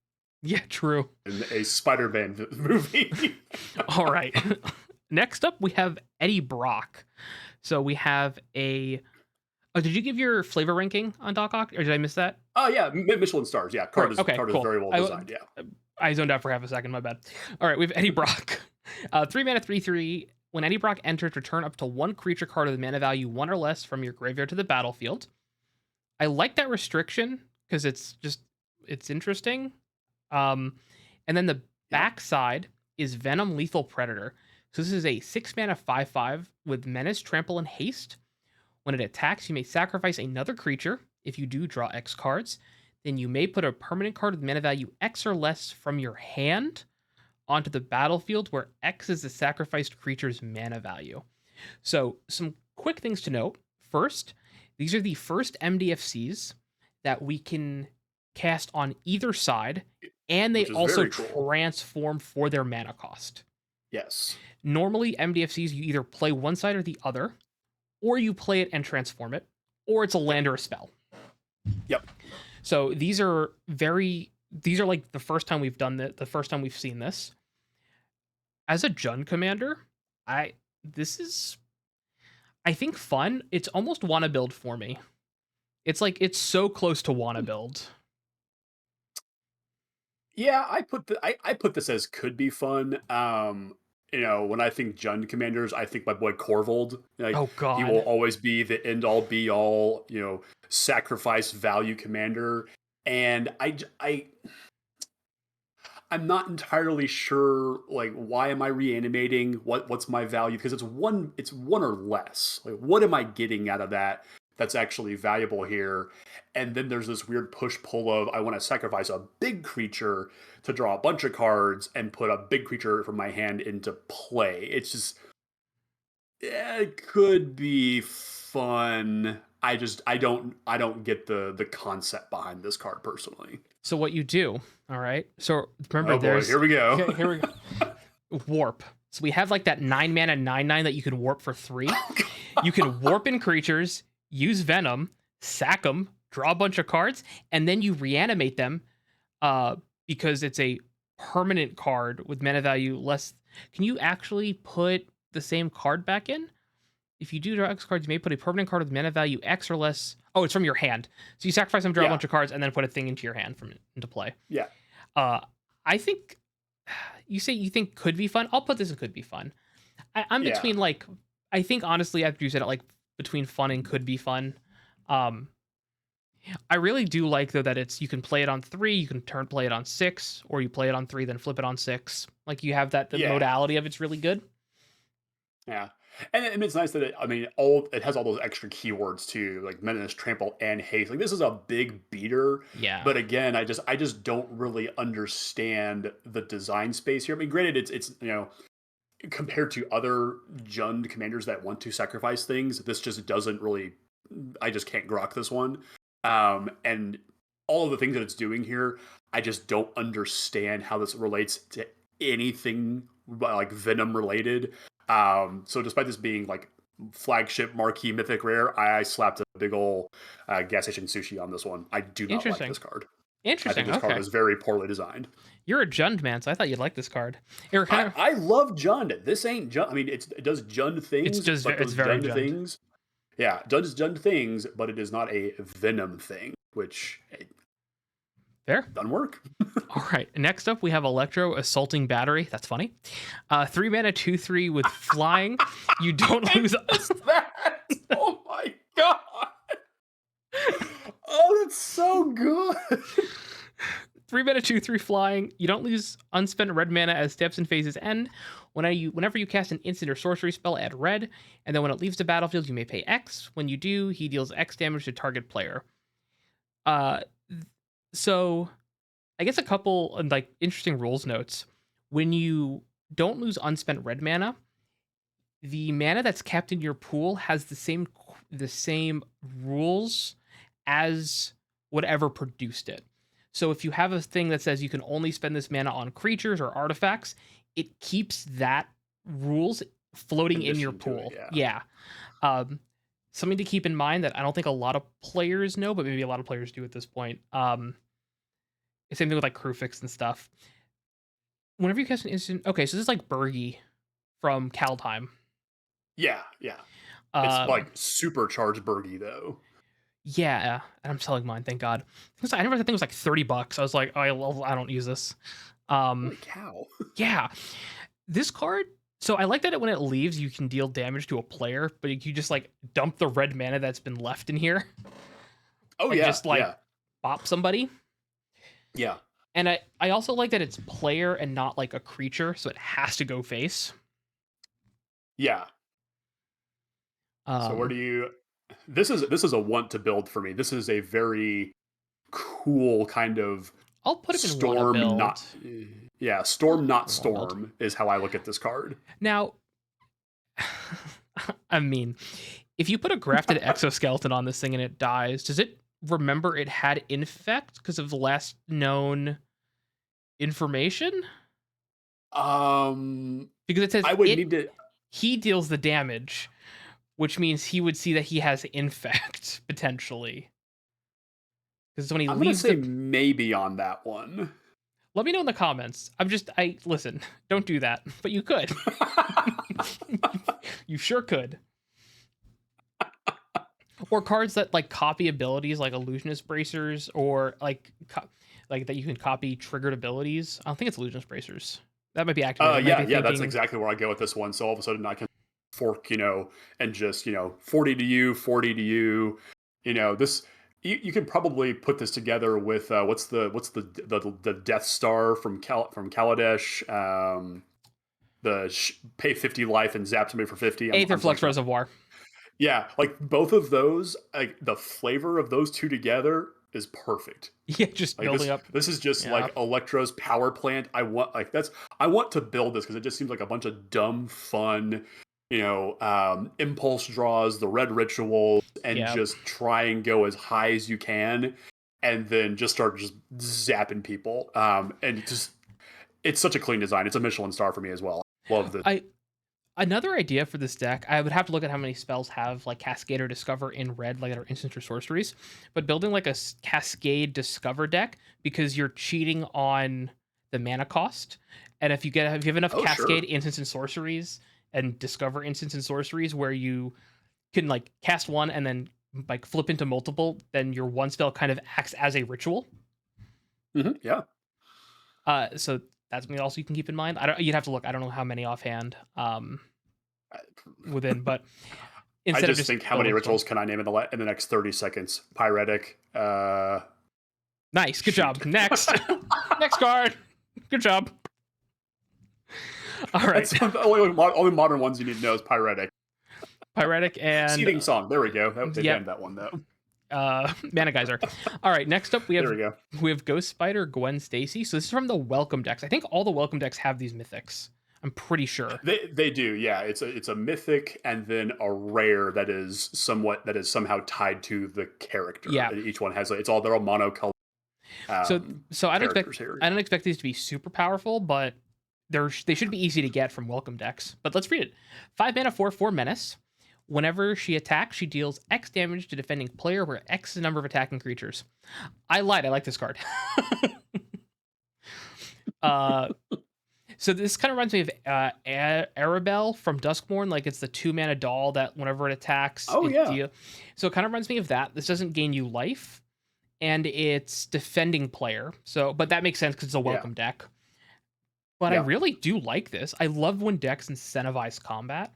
Yeah, true. in a Spider-Man movie. All right. Next up, we have Eddie Brock. So we have a. Oh, did you give your flavor ranking on Doc Ock, or did I miss that? Oh yeah, Michelin stars. Yeah, card is cool. very well designed. Yeah. I zoned out for half a second. My bad. All right, we have Eddie Brock. 3 mana, 3/3. When Eddie Brock enters, return up to 1 creature card with mana value 1 or less from your graveyard to the battlefield. I like that restriction because it's interesting. And then the backside is Venom Lethal Predator. So this is a 6 mana 5/5 with Menace, Trample, and Haste. When it attacks, you may sacrifice another creature. If you do, draw X cards. Then you may put a permanent card with mana value X or less from your hand onto the battlefield, where X is the sacrificed creature's mana value. So some quick things to note. First, these are the first MDFCs that we can cast on either side, and they also transform for their mana cost. Yes. Normally, MDFCs, you either play one side or the other, or you play it and transform it, or it's a land or a spell. Yep. So these are like the first time we've done that, the first time we've seen this. As a Jund commander, this is I think fun. It's almost wanna build for me. It's like it's so close to wanna build. Yeah, I put this as could be fun. When I think Jund commanders, I think my boy Corvold. Like Oh he will god. always be the end all be all, sacrifice value commander. And I'm not entirely sure like why am I reanimating? What's my value? Because it's one or less. Like what am I getting out of that that's actually valuable here? And then there's this weird push pull of I want to sacrifice a big creature to draw a bunch of cards and put a big creature from my hand into play. It's just yeah, it could be fun. I don't get the concept behind this card personally. So what you do, all right? So remember Oh boy, there's here we go. here we go. Warp. So we have like that 9 mana 9/9 that you can warp for 3. You can warp in creatures, use venom, sack them, draw a bunch of cards, and then you reanimate them because it's a permanent card with mana value less. Can you actually put the same card back in? If you do draw X cards, you may put a permanent card with mana value X or less. Oh, it's from your hand. So you sacrifice them, draw a Yeah, bunch of cards, and then put a thing into your hand into play. yeah. Uh, I think you say you think could be fun. I'll put this in could be fun. I'm Yeah. between like I think honestly after you said it like between fun and could be fun. Um, I really do like though that it's you can play it on 3, you can play it on 6, or you play it on 3 then flip it on 6. Like you have that the Yeah. modality of it's really good. Yeah. And it's nice that it has all those extra keywords too, like menace, trample, and haste. Like this is a big beater, Yeah. but again, I just don't really understand the design space here. I mean, granted, it's compared to other Jund commanders that want to sacrifice things, this just doesn't really. I just can't grok this one, and all of the things that it's doing here, I just don't understand how this relates to anything like Venom related. So despite this being like flagship marquee mythic rare, I slapped a big ol' gas station sushi on this one. I do not like Interesting. this card. I think Interesting. this card Okay. is very poorly designed. You're a Jund man, so I thought you'd like this card. You're kind of I love Jund. This ain't Jund. I mean, it does Jund it's things, just but it's those very Jund Jund. things, yeah, does Jund things, but it is not a Venom thing, which Fair. doesn't work. All right. Next up, we have Electro Assaulting Battery. That's funny. 3 mana 2/3 with flying. You don't I lose. missed that. Oh my god. Oh, that's so good. 3 mana 2/3 flying. You don't lose unspent red mana as steps and phases end. Whenever you cast an instant or sorcery spell, add red, and then when it leaves the battlefield, you may pay X. When you do, he deals X damage to target player. Uh, so I guess a couple like interesting rules notes. When you don't lose unspent red mana, the mana that's kept in your pool has the same rules as whatever produced it. So if you have a thing that says you can only spend this mana on creatures or artifacts, it keeps that rules floating in your Addition to it, pool. yeah. Yeah. Something to keep in mind that I don't think a lot of players know, but maybe a lot of players do at this point. Same thing with like Crewfix and stuff. Whenever you cast an instant, okay, so this is like Bergie from Kaldheim. Yeah, yeah. It's Um, like supercharged Bergie though. yeah, and I'm selling mine, thank God. I remember that thing was like $30. I was like, oh, I don't use this. Holy cow. Yeah, this card. So I like that when it leaves, you can deal damage to a player, but you just like dump the red mana that's been left in here Oh and yeah, just like yeah. bop somebody. Yeah. And I also like that it's player and not like a creature, so it has to go face. Yeah. So where do Um, you this is a want to build for me. This is a very cool kind of I'll put him in wanna storm build. not yeah, storm not Wanna build. storm is how I look at this card. Now, I mean, if you put a grafted exoskeleton on this thing and it dies, does it remember it had infect because of the last known information? Because it says I would need to he deals the damage, which means he would see that he has infect potentially. Because when he I'm gonna leaves say the maybe on that one. let me know in the comments. I listen, don't do that, but you could. You sure could. Or cards that like copy abilities like illusionist bracers, or like like that you can copy triggered abilities. I don't think it's illusionist bracers. That might be activated. I might be Yeah, that's thinking exactly where I go with this one. So all of a sudden I can fork, and just, 40 to you, 40 to you. This you can probably put this together with what's the Death Star from Kaladesh, pay 50 life and zap somebody for 50. Aether I'm Flux blanking on. Reservoir. Yeah, like both of those, like the flavor of those two together is perfect. Yeah, just Like building up. this is just Yeah. like Electro's power plant. I want to build this because it just seems like a bunch of dumb fun, impulse draws, the red ritual, and Yeah. just try and go as high as you can, and then just start just zapping people. And just it's such a clean design. It's a Michelin star for me as well. Love the. Another idea for this deck, I would have to look at how many spells have like Cascade or Discover in red, like our instants or sorceries, but building like a Cascade Discover deck, because you're cheating on the mana cost. And if you have enough Oh, Cascade sure. instants and sorceries and Discover instants and sorceries where you can like cast one and then like flip into multiple, then your one spell kind of acts as a ritual. Yeah. So that's something also you can keep in mind. You'd have to look. I don't know how many offhand. Within, but instead I of just think how many building rituals can I name in the next 30 seconds? Pyretic. Nice, good Shoot. job. Next, next card. Good job. All right, That's the only modern ones you need to know is Pyretic. Pyretic and Seething Song. There we go. They yep. banned that one though. Mana Geyser. All right, next up we There we go. have Ghost Spider, Gwen, Stacy. So this is from the Welcome decks. I think all the Welcome decks have these mythics. I'm pretty sure. They do, yeah. It's a mythic and then a rare that is somehow tied to the character. Yeah. Each one has they're all monocolored. So I don't expect these to be super powerful, but they should be easy to get from Welcome decks. But let's read it. 5 mana, 4/4 menace. Whenever she attacks, she deals X damage to defending player, where X is the number of attacking creatures. I lied. I like this card. So this kind of reminds me of Arabelle from Duskmourn. Like it's the 2 mana doll that whenever it attacks, so it kind of reminds me of that. This doesn't gain you life, and it's defending player. So, but that makes sense because it's a welcome deck. But I really do like this. I love when decks incentivize combat.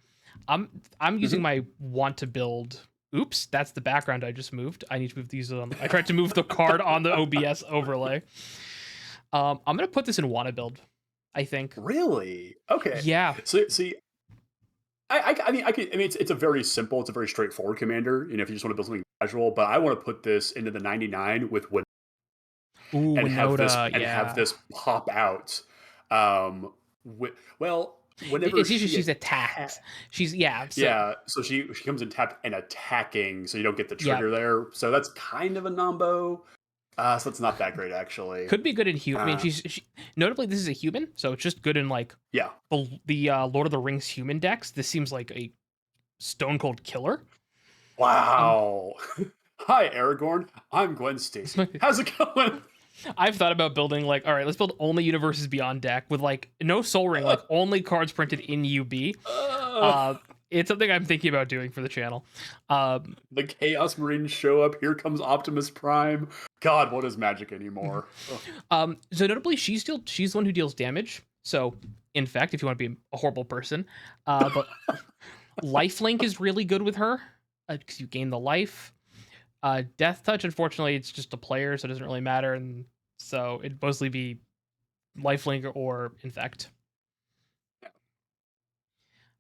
I'm using my want to build. Oops, that's the background I just moved. I need to move these on. I tried to move the card on the OBS overlay. I'm gonna put this in wanna build, I think. Really? Okay. Yeah. So see, I mean, it's a very simple, it's a very straightforward commander. If you just want to build something casual, but I want to put this into the 99 with Wood and have this pop out. Whenever she's attacked, so she comes in tapped and attacking, so you don't get the trigger there. So that's kind of a nombo. So it's not that great actually. Could be good in human. I mean, she notably this is a human, so it's just good in like the Lord of the Rings human decks. This seems like a stone cold killer. Wow. Hi Aragorn, I'm Gwen Stacy. How's it going? I've thought about building like, all right, let's build only Universes Beyond deck with like no Soul Ring, like only cards printed in UB. It's something I'm thinking about doing for the channel. The Chaos Marines show up. Here comes Optimus Prime. God, what is Magic anymore? So notably, she's the one who deals damage. So, in fact, if you want to be a horrible person, but Lifelink is really good with her because you gain the life. Death Touch, unfortunately, it's just a player, so it doesn't really matter, and so it'd mostly be Lifelink or Infect.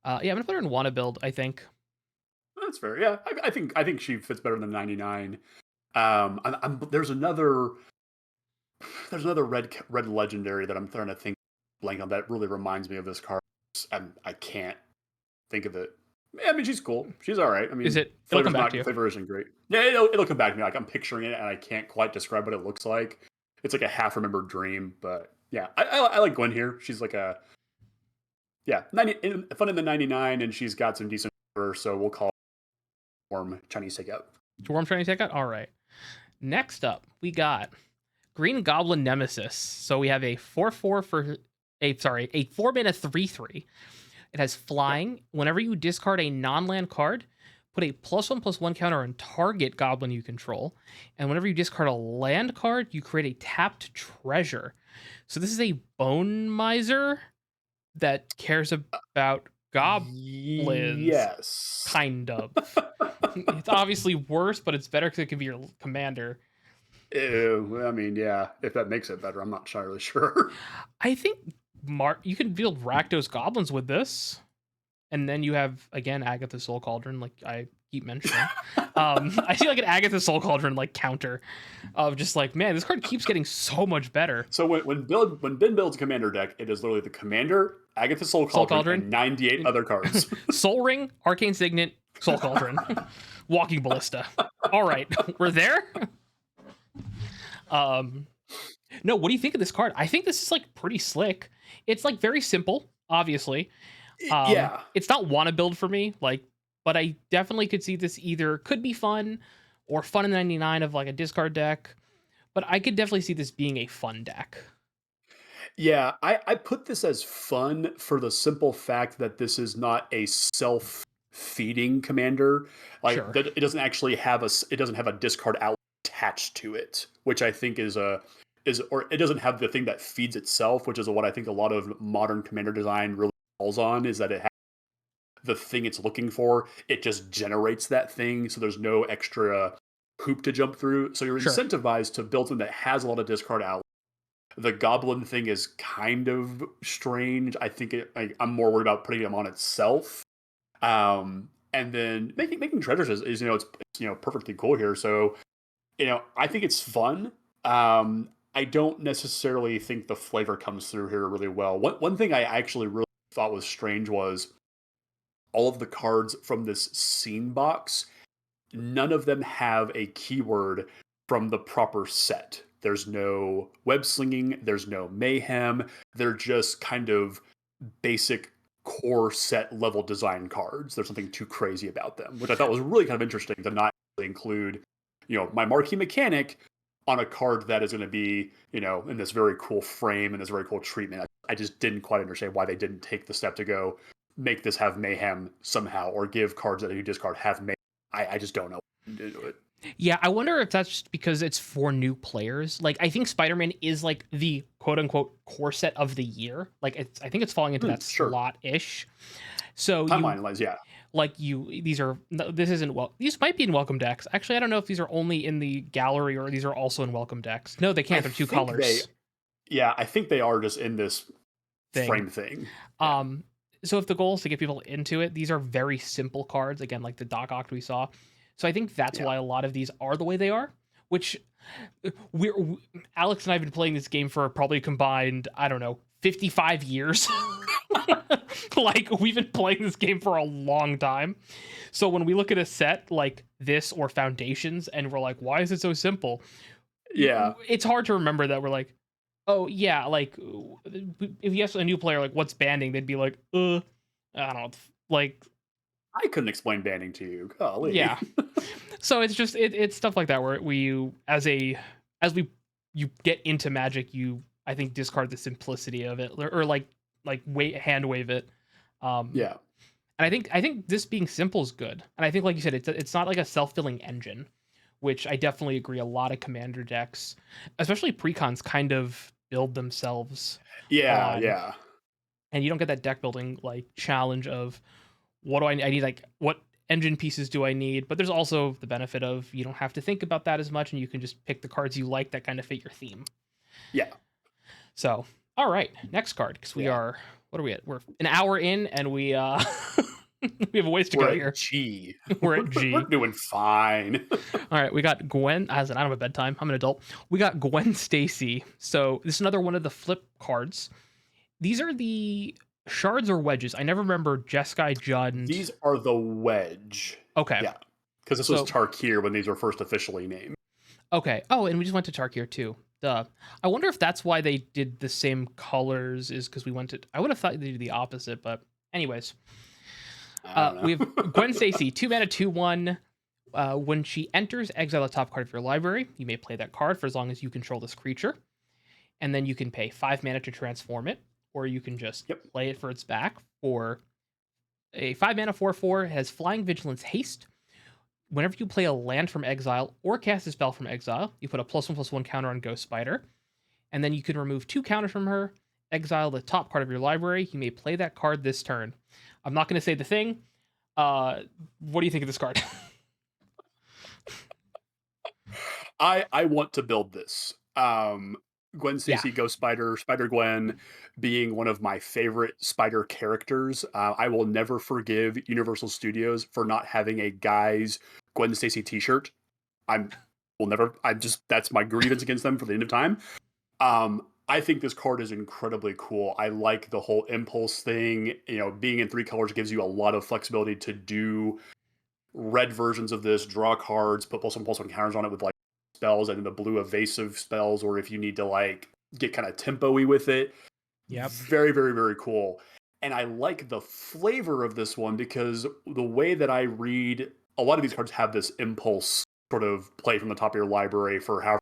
I'm gonna put her in wanna build, I think. That's fair. Yeah, I think she fits better than 99. There's another red legendary that I'm trying to think blank on that really reminds me of this card. I can't think of it. I mean, she's cool. She's all right. I mean, it'll come back to you. Flavor isn't great. Yeah, it'll come back to me. Like I'm picturing it, and I can't quite describe what it looks like. It's like a half-remembered dream, but yeah, I like Gwen here. She's like a 90 fun in the 99, and she's got some decent flavor, so we'll call it warm Chinese takeout. Warm Chinese takeout. All right. Next up, we got Green Goblin Nemesis. So we have a 4/4 a 4 mana 3/3. It has flying. Whenever you discard a non-land card, put a +1/+1 counter on target goblin you control, and whenever you discard a land card, you create a tapped treasure. So this is a bone miser that cares about goblins, Yes. kind of. It's obviously worse, but it's better because it can be your commander. Ew, I mean, yeah, if that makes it better, I'm not entirely sure. I think you can build Rakdos goblins with this. And then you have, again, Agatha Soul Cauldron, like I keep mentioning. I see like an Agatha Soul Cauldron like counter of just like, man, this card keeps getting so much better. So when Ben builds a commander deck, it is literally the commander, Agatha Soul Cauldron, and 98 other cards. Soul Ring, Arcane Signet, Soul Cauldron, Walking Ballista. All right, we're there. No, what do you think of this card? I think this is like pretty slick. It's like very simple, obviously. Yeah. It's not wanna build for me, like, but I definitely could see this either could be fun or fun in 99 of like a discard deck. But I could definitely see this being a fun deck. Yeah, I put this as fun for the simple fact that this is not a self-feeding commander. Like Sure. that it doesn't actually have it doesn't have a discard outlet attached to it, which I think or it doesn't have the thing that feeds itself, which is what I think a lot of modern commander design really falls on, is that it has the thing it's looking for. It just generates that thing, so there's no extra hoop to jump through. So you're Sure. incentivized to build something that has a lot of discard out. The goblin thing is kind of strange. I think I'm more worried about putting them on itself. And then making treasures is it's perfectly cool here. So I think it's fun. I don't necessarily think the flavor comes through here really well. One thing I actually really thought was strange was all of the cards from this scene box. None of them have a keyword from the proper set. There's no web slinging, there's no mayhem. They're just kind of basic core set level design cards. There's something too crazy about them, which I thought was really kind of interesting to not include, my marquee mechanic on a card that is going to be, in this very cool frame and this very cool treatment. I just didn't quite understand why they didn't take the step to go make this have mayhem somehow, or give cards that you discard have mayhem. I just don't know what to do it. Yeah, I wonder if that's just because it's for new players. Like, I think Spider-Man is like the quote unquote core set of the year. Like, I think it's falling into that Sure. slot-ish. So Timeline wise, yeah. These might be in welcome decks. Actually, I don't know if these are only in the gallery or these are also in welcome decks. No, they can't. They're two colors. I think they are just in this frame thing. So if the goal is to get people into it, these are very simple cards. Again, like the Doc Oct we saw. So I think that's why a lot of these are the way they are, which Alex and I have been playing this game for probably combined, I don't know, 55 years. Like, we've been playing this game for a long time. So when we look at a set like this or Foundations and we're like, why is it so simple? Yeah. It's hard to remember that we're like, oh yeah, like if you ask a new player like what's banding, they'd be like, I don't know, like I couldn't explain banding to you. Golly. Yeah. So it's just it's stuff like that where you get into Magic, I think discard the simplicity of it or hand wave it. Yeah. And I think this being simple is good. And I think, like you said, it's not like a self-filling engine, which I definitely agree. A lot of commander decks, especially precons, kind of build themselves. Yeah. And you don't get that deck building like challenge of what do I need, like what engine pieces do I need? But there's also the benefit of you don't have to think about that as much, and you can just pick the cards you like that kind of fit your theme. Yeah. So, all right, next card, because we are, what are we at? We're an hour in, and we we have a ways to go here. G. We're at G. We're doing fine. All right, we got Gwen. As an I don't have a bedtime. I'm an adult. We got Gwen Stacy. So this is another one of the flip cards. These are the shards or wedges. I never remember Jeskai Jund. These are the wedge. Okay. Yeah. Because this was Tarkir when these were first officially named. Okay. Oh, and we just went to Tarkir too. Duh. I wonder if that's why they did the same colors, is because we went to. I would have thought they did the opposite, but anyways. We have Gwen Stacy, 2-mana, 2/1. When she enters, exile the top card of your library. You may play that card for as long as you control this creature. And then you can pay 5 mana to transform it, or you can just play it for its back for a 5 mana 4/4. It has Flying Vigilance Haste. Whenever you play a land from exile or cast a spell from exile, you put a +1/+1 counter on Ghost Spider, and then you can remove 2 counters from her, exile the top card of your library. You may play that card this turn. I'm not going to say the thing. What do you think of this card? I want to build this. Gwen Yeah. Stacy, Ghost Spider, Spider Gwen being one of my favorite Spider characters. I will never forgive Universal Studios for not having a guy's Gwen Stacy T-shirt. I'm will never. I just that's my grievance against them for the end of time. I think this card is incredibly cool. I like the whole impulse thing. You know, being in 3 colors gives you a lot of flexibility to do red versions of this, draw cards, put +1/+1 counters on it with like spells, and then the blue evasive spells, or if you need to like get kind of tempo-y with it. Yep. Very, very, very cool. And I like the flavor of this one because the way that I read a lot of these cards have this impulse sort of play from the top of your library for how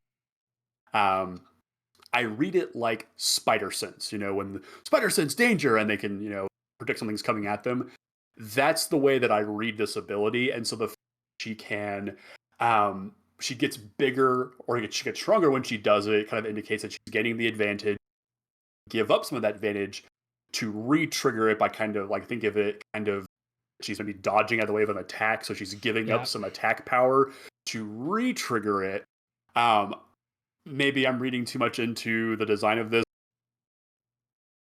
I read it like spider sense, you know, when the spider sense danger and they can, you know, predict something's coming at them. That's the way that I read this ability. And so she can she gets bigger or she gets stronger when she does it. It kind of indicates that she's gaining the advantage. Give up some of that advantage to re-trigger it by kind of like think of it kind of she's going to be dodging out of the way of an attack, so she's giving up some attack power to re-trigger it. Maybe I'm reading too much into the design of this.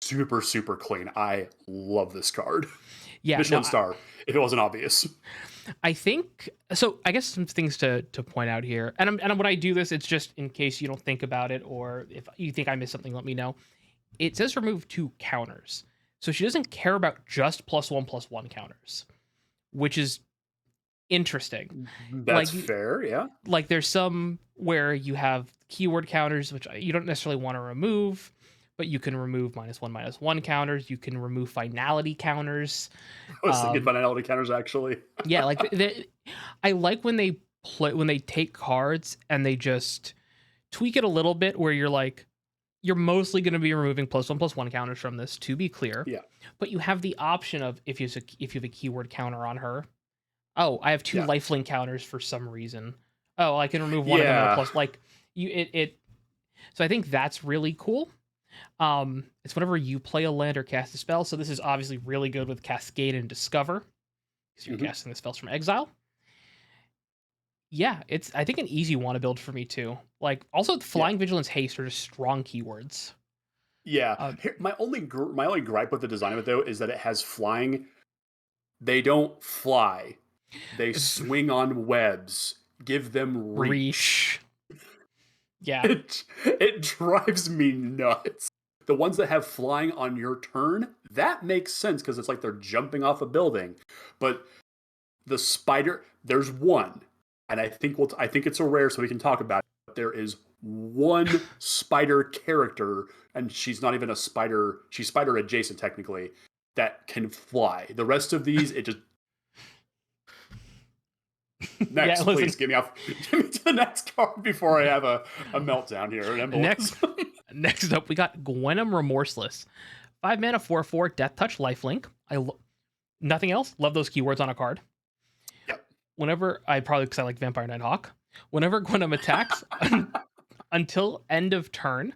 Super, super clean. I love this card. Yeah. Michelin star, if it wasn't obvious. I think so. I guess some things to point out here, and when I do this, it's just in case you don't think about it, or if you think I missed something, let me know. It says remove 2 counters, so she doesn't care about just +1/+1 counters, which is interesting. That's fair, yeah. Like there's some where you have keyword counters, which you don't necessarily want to remove, but you can remove -1/-1 counters. You can remove finality counters. I was thinking finality counters actually. Yeah, like I like when they take cards and they just tweak it a little bit, where you're like, you're mostly going to be removing +1/+1 counters from this, to be clear. Yeah. But you have the option of if you have a keyword counter on her. Oh, I have 2 lifelink counters for some reason. Oh, I can remove one of them at a plus. Like it. So I think that's really cool. It's whenever you play a land or cast a spell. So this is obviously really good with Cascade and Discover, because you're casting the spells from exile. Yeah, it's I think an easy one to build for me too. Like also Flying, Vigilance, Haste are just strong keywords. Yeah. My only gripe with the design of it though is that it has flying. They don't fly. They swing on webs. Give them reach. Yeah. It drives me nuts. The ones that have flying on your turn, that makes sense because it's like they're jumping off a building. But the spider, there's one, and I think it's a rare, so we can talk about it. But there is one spider character, and she's not even a spider. She's spider adjacent technically, that can fly. The rest of these, it just next, please give me to the next card before I have a meltdown here. Next up, we got Gwenom Remorseless. 5 mana, 4/4, Death Touch, Lifelink. Nothing else. Love those keywords on a card. Yep. Whenever because I like Vampire Nighthawk. Whenever Gwenom attacks until end of turn.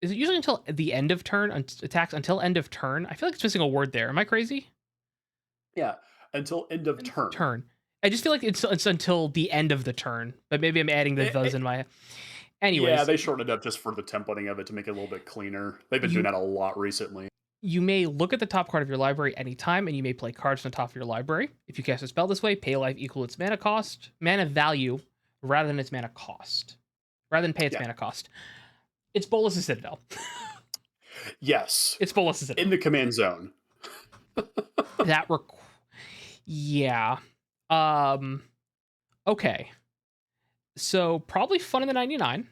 Is it usually until the end of turn? Attacks until end of turn? I feel like it's missing a word there. Am I crazy? Yeah, until end of turn. I just feel like it's until the end of the turn, but maybe I'm adding the "thes" in my. Anyways, yeah, they shortened it up just for the templating of it to make it a little bit cleaner. They've been doing that a lot recently. You may look at the top card of your library anytime, and you may play cards from the top of your library. If you cast a spell this way, pay life equal its mana value, rather than its mana cost. Rather than pay its mana cost. It's Bolas' Citadel. Yes. It's Bolas' Citadel. In the command zone. Yeah. Okay. So probably fun in the 99.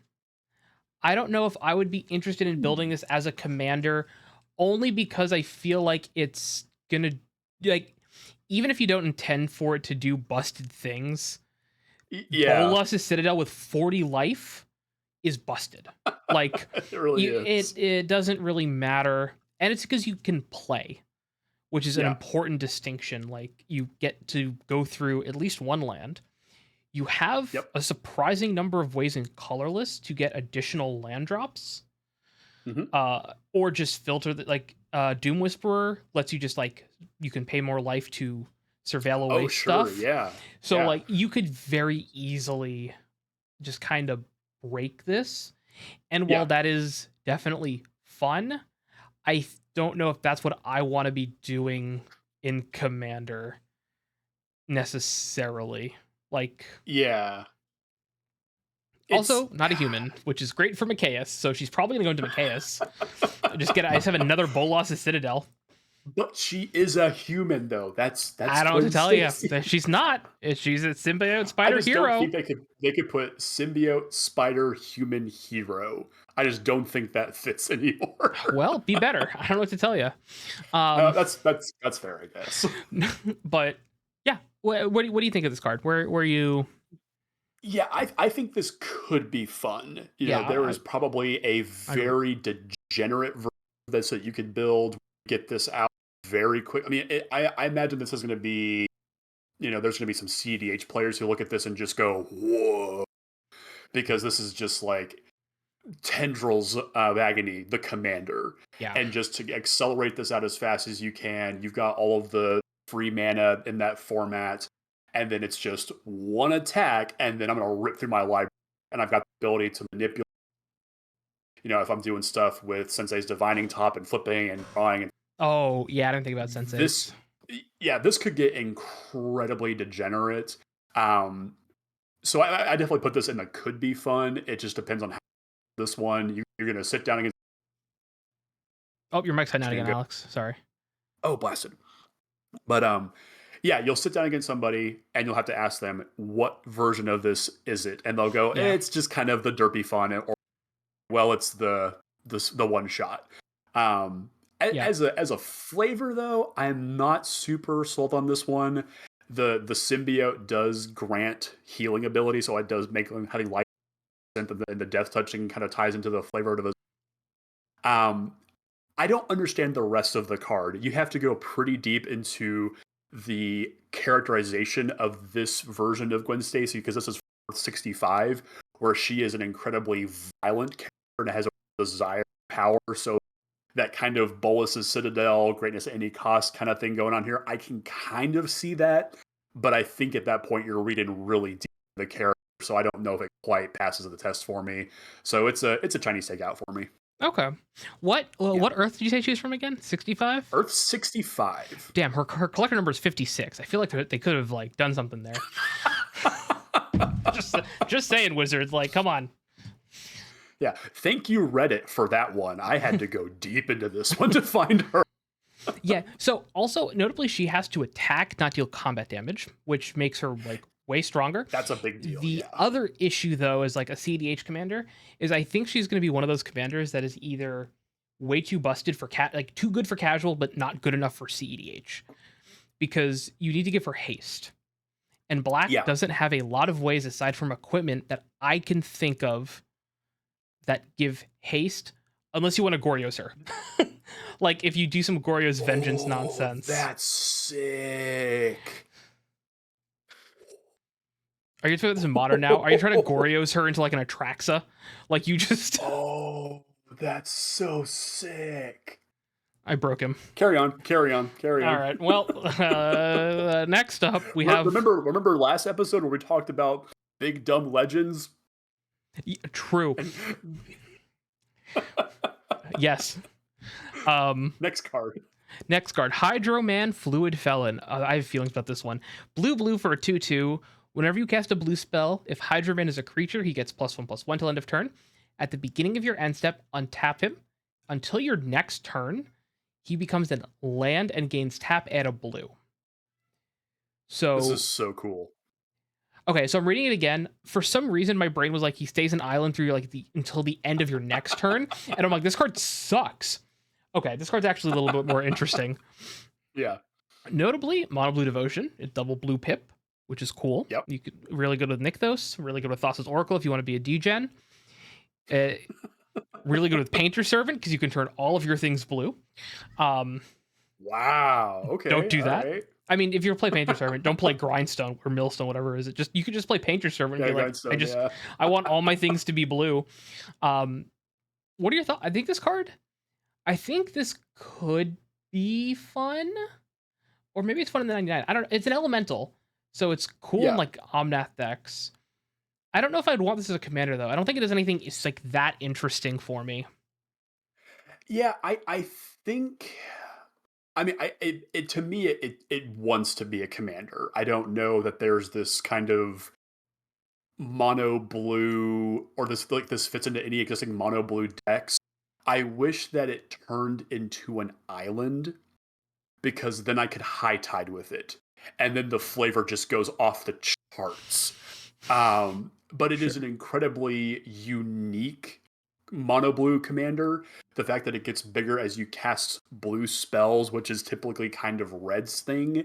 I don't know if I would be interested in building this as a commander, only because I feel like it's gonna, like, even if you don't intend for it to do busted things, Bolas' Citadel with 40 life is busted. Like, it really is. It doesn't really matter, and it's because you can play. which is an Yeah. important distinction. Like, you get to go through at least one land. You have Yep. a surprising number of ways in colorless to get additional land drops, Mhm. or just filter that. Like, Doom Whisperer lets you just like, you can pay more life to surveil away Oh, sure. stuff. Yeah. So Yeah. like, you could very easily just kind of break this. And while Yeah. that is definitely fun, don't know if that's what I want to be doing in Commander necessarily. Like, Yeah. It's also not a human, which is great for Mikaeus, so she's probably gonna go into Mikaeus. I just have another Bolas' Citadel. But she is a human, though. That's I don't know what Gwen to tell you. Stacy. She's not. She's a symbiote I spider just don't hero. think they could put symbiote spider human hero. I just don't think that fits anymore. Well, be better. I don't know what to tell you. Um, That's fair, I guess. but yeah, what do you think of this card? Where you? Yeah, I think this could be fun. Yeah, There is probably a I agree. very degenerate version of this that you could build, get this out very quick. I mean, I imagine this is going to be, there's going to be some CDH players who look at this and just go, whoa, because this is just like tendrils of agony, the commander. Yeah, And just to accelerate this out as fast as you can, you've got all of the free mana in that format. And then it's just one attack, and then I'm going to rip through my library. And I've got the ability to manipulate, if I'm doing stuff with Sensei's divining top and flipping and drawing. And oh yeah, I didn't think about Sensei. this could get incredibly degenerate. So I definitely put this in the could be fun. It just depends on how this one, you're going to sit down against. Oh, your mic's hiding out And again, go, Alex. Sorry. oh, blasted. But yeah, you'll sit down against somebody and you'll have to ask them, what version of this is it? And they'll go, Yeah. it's just kind of the derpy fun, or well, it's the one shot. Yeah. As a flavor though, I'm not super sold on this one. The symbiote does grant healing ability, so it does make them having life, and the death touching kind of ties into the flavor of it. I don't understand the rest of the card. You have to go pretty deep into the characterization of this version of Gwen Stacy, because this is 65, where she is an incredibly violent character and has a desire, power. So that kind of Bolas's Citadel, greatness at any cost kind of thing going on here, I can kind of see that. But I think at that point you're reading really deep into the character, so I don't know if it quite passes the test for me. So it's a Chinese takeout for me. Okay. What Earth did you say she was from again? 65? Earth 65. Damn, her collector number is 56. I feel like they could have like done something there. just saying, Wizards. Like, come on. Yeah. Thank you, Reddit, for that one. I had to go deep into this one to find her. Yeah. So also notably, she has to attack, not deal combat damage, which makes her like way stronger. That's a big deal. The other issue, though, is like a CDH commander, is I think she's going to be one of those commanders that is either way too busted for like too good for casual, but not good enough for CEDH, because you need to give her haste, and black doesn't have a lot of ways aside from equipment that I can think of that give haste, unless you want to Goryo's her. Like if you do some Goryo's vengeance nonsense. That's sick. Are you doing this in modern now? Are you trying to Goryo's her into like an Atraxa? Like you just... Oh, that's so sick. I broke him. Carry on. All right. Well, next up we have... Remember last episode where we talked about big dumb legends? True. Yes. Next card. Hydroman, Fluid Felon. I have feelings about this one. Blue for a 2/2. Whenever you cast a blue spell, if Hydroman is a creature, he gets +1/+1 till end of turn. At the beginning of your end step, untap him. Until your next turn, he becomes a land and gains tap, add a blue. So this is so cool. Okay, so I'm reading it again. For some reason, my brain was like, he stays an island through like until the end of your next turn, and I'm like, this card sucks. Okay, this card's actually a little bit more interesting. Yeah. Notably, Mono Blue Devotion, it's double blue pip, which is cool. Yep. You could really good with Nykthos, really good with Thassa's Oracle if you want to be a degen. Really good with Painter Servant because you can turn all of your things blue. Wow. Don't Okay. do All that. right. I mean, if you're playing Painter Servant, don't play Grindstone or Millstone, whatever it is. You could just play Painter Servant and Yeah, be like, grindstone. Yeah. I want all my things to be blue. Um, what are your thoughts? I think this could be fun, or maybe it's fun in the 99. I don't. It's an elemental, so it's cool in Yeah. like Omnath decks. I don't know if I'd want this as a commander though. I don't think it does anything. It's like that interesting for me. Yeah. I think. I mean, it to me it wants to be a commander. I don't know that there's this kind of mono blue or this fits into any existing mono blue decks. I wish that it turned into an island because then I could high tide with it, and then the flavor just goes off the charts. But it is an Sure. incredibly unique mono blue commander. The fact that it gets bigger as you cast blue spells, which is typically kind of Red's thing.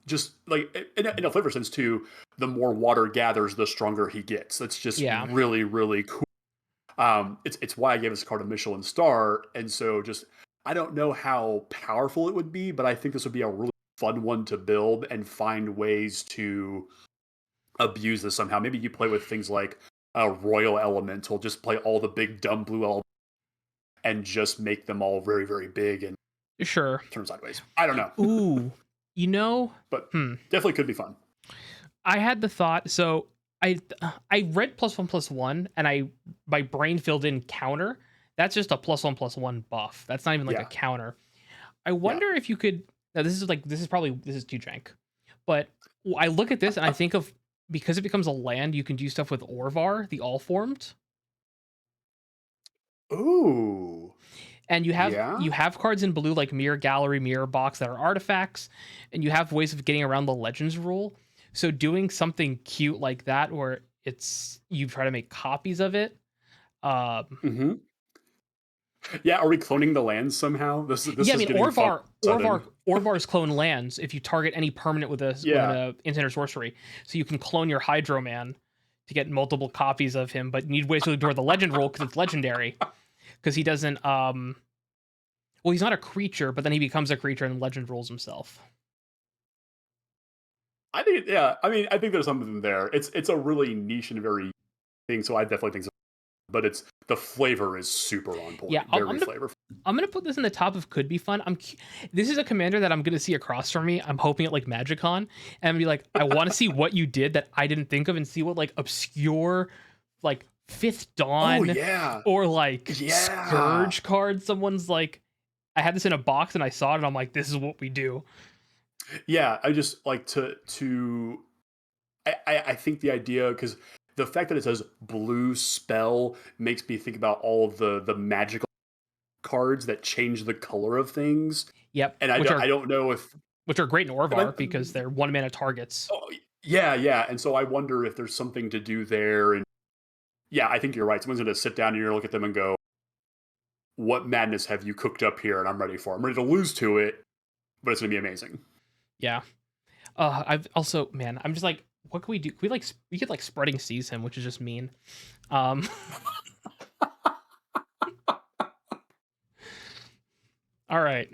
Just like in a flavor sense too, the more water gathers, the stronger he gets. That's just Yeah. really, really cool. It's why I gave this card a Michelin star, and so just I don't know how powerful it would be, but I think this would be a really fun one to build and find ways to abuse this somehow. Maybe you play with things like a Royal Elemental, just play all the big dumb blue elements and just make them all very, very big and Sure. turn sideways. I don't know, Ooh, you know, but hmm. definitely could be fun. I had the thought. So I read +1/+1, and my brain filled in counter. That's just a +1/+1 buff. That's not even like a Yeah, counter. I yeah. wonder if you could. Now this is too jank, but I look at this and I think of, because it becomes a land, you can do stuff with Orvar, the all formed, Ooh, and yeah, you have cards in blue like Mirror Gallery, Mirror Box that are artifacts, and you have ways of getting around the Legends rule. So doing something cute like that, where it's you try to make copies of it. Um, hmm yeah. Are we cloning the lands somehow? This yeah, I is mean getting fun. Sudden, Orvar's clone lands if you target any permanent with yeah. a instant or sorcery. So you can clone your Hydroman to get multiple copies of him, but you need ways to ignore the legend rule because it's legendary. Because he doesn't well, he's not a creature, but then he becomes a creature and legend rules himself. I think, yeah. I mean, I think there's something there. It's a really niche and very thing. So I definitely think so. But it's the flavor is super on Yeah, point. Very flavorful. I'm gonna put this in the top of could be fun. This is a commander that I'm gonna see across from me. I'm hoping at like MagicCon and be like, I want to see what you did that I didn't think of, and see what like obscure, like Fifth Oh Dawn yeah, or like yeah, Scourge card. Someone's like, I had this in a box and I saw it, and I'm like, this is what we do. yeah. I just like to. I think the idea because the fact that it says blue spell makes me think about all of the magical cards that change the color of things, Yep, and I don't know if which are great in Orvar but, because they're 1 mana targets. oh, yeah, yeah, and so I wonder if there's something to do there. And yeah, I think you're right. Someone's going to sit down and you're going to look at them and go, "What madness have you cooked up here?" And I'm ready for. It. I'm ready to lose to it, but it's going to be amazing. Yeah. I've also, man, I'm just like, what can we do? We could like spreading seas him, which is just mean. Um, all right.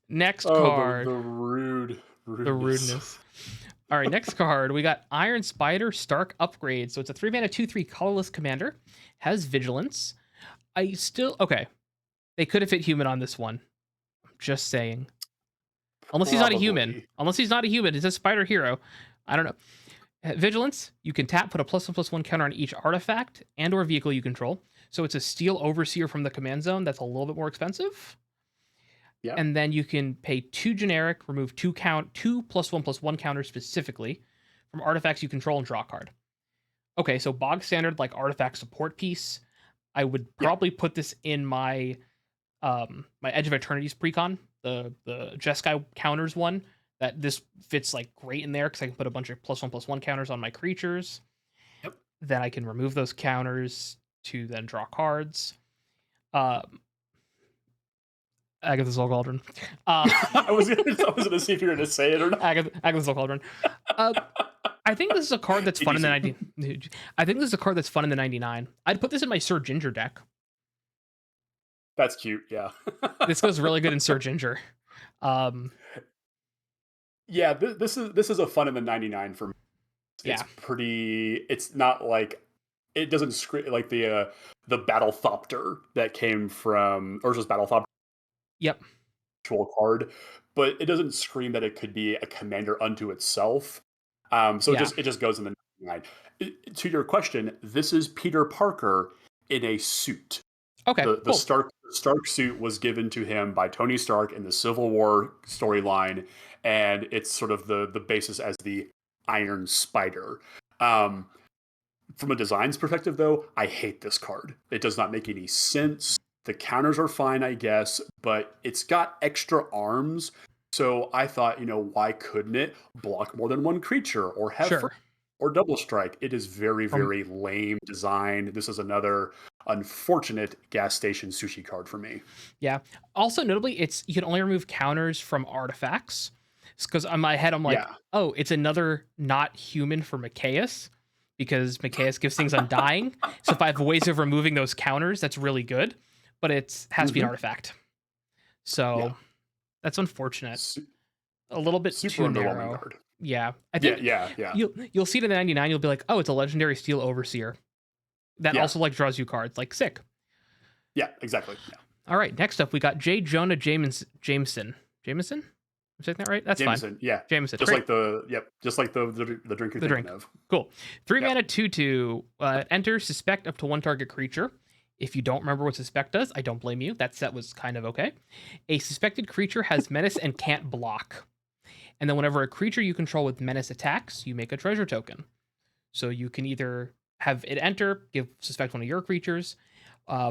Next Oh, the card, the rudeness. rudeness. All right, next card, we got Iron Spider Stark Upgrade. So it's a 3 mana 2/3 colorless commander, has vigilance. Okay. They could have hit human on this one. I'm just saying. Unless he's not a human. Probably. Unless he's not a human, it's a spider hero. I don't know. Vigilance, you can tap, put a +1/+1 counter on each artifact and or vehicle you control. So it's a Steel Overseer from the command zone that's a little bit more expensive. Yeah. And then you can pay 2 generic, remove 2 +1/+1 counters specifically from artifacts you control, and draw a card. Okay, so bog standard like artifact support piece. I would Yeah. probably put this in my my Edge of Eternity's precon, the Jeskai counters one. That this fits like great in there because I can put a bunch of +1/+1 counters on my creatures. Yep. Then I can remove those counters to then draw cards. Um, Agatha's Soul Cauldron. I was gonna see if you were gonna say it or not. Agatha's Soul Cauldron. Uh, I think this is a card that's fun in the EDC. 90. I think this is a card that's fun in the 99. I'd put this in my Sir Ginger deck. That's cute. Yeah. This goes really good in Search Injure. Um, Yeah, this is a fun in the 99 for me. It's yeah. pretty. It's not like it doesn't scream like the Battlethopter that came from Urza's Battlethopter Yep. actual card, but it doesn't scream that it could be a commander unto itself. So Yeah. it just goes in the 99. To your question, this is Peter Parker in a suit. Okay. The Cool. Stark suit was given to him by Tony Stark in the Civil War storyline, and it's sort of the basis as the Iron Spider. Um, from a designs perspective, though, I hate this card. It does not make any sense. The counters are fine, I guess, but it's got extra arms. So I thought, why couldn't it block more than one creature or have Sure. or double strike? It is very, From very lame design. This is another unfortunate gas station sushi card for me. Yeah. Also, notably, it's you can only remove counters from artifacts. Because on my head, I'm like, Yeah. oh, it's another not human for Micaeus, because Micaeus gives things undying. So if I have ways of removing those counters, that's really good. But it has to be an artifact. Yeah. So that's unfortunate. Su- A little bit Super too underwhelming narrow. card. Yeah. I Yeah, think yeah. you'll see it in the 99, you'll be like, oh, it's a legendary steel overseer. That Yeah. also like draws you cards. Like sick. Yeah, exactly. Yeah. All right, next up we got J. Jonah Jameson. Jameson? I'm saying that right? That's Jameson, fine. yeah. Jameson. Just Great. like the drink you're The thinking drink. of. Cool. 3 Yep. mana 2/2. Enter suspect up to one target creature. If you don't remember what suspect does, I don't blame you. That set was kind of okay. A suspected creature has menace and can't block. And then whenever a creature you control with menace attacks, you make a treasure token. So you can either have it enter, give suspect one of your creatures.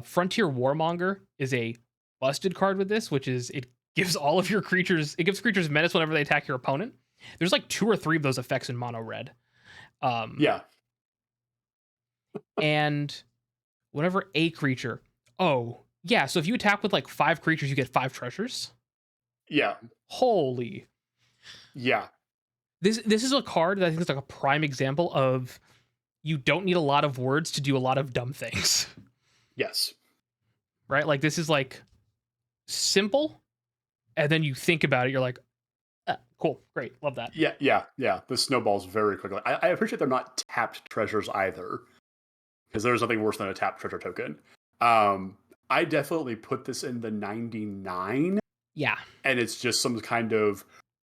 Frontier Warmonger is a busted card with this, which is it gives all of your creatures, it gives creatures menace whenever they attack your opponent. There's like 2 or 3 of those effects in mono red. Yeah. And whenever a creature, oh yeah, so if you attack with like 5 creatures, you get 5 treasures. Yeah. Holy. Yeah. This is a card that I think is like a prime example of you don't need a lot of words to do a lot of dumb things. Yes. Right? Like this is like simple, and then you think about it, you're like, cool, great, love that. Yeah. This snowballs very quickly. I appreciate they're not tapped treasures either, because there's nothing worse than a tapped treasure token. I definitely put this in the 99. Yeah. And it's just some kind of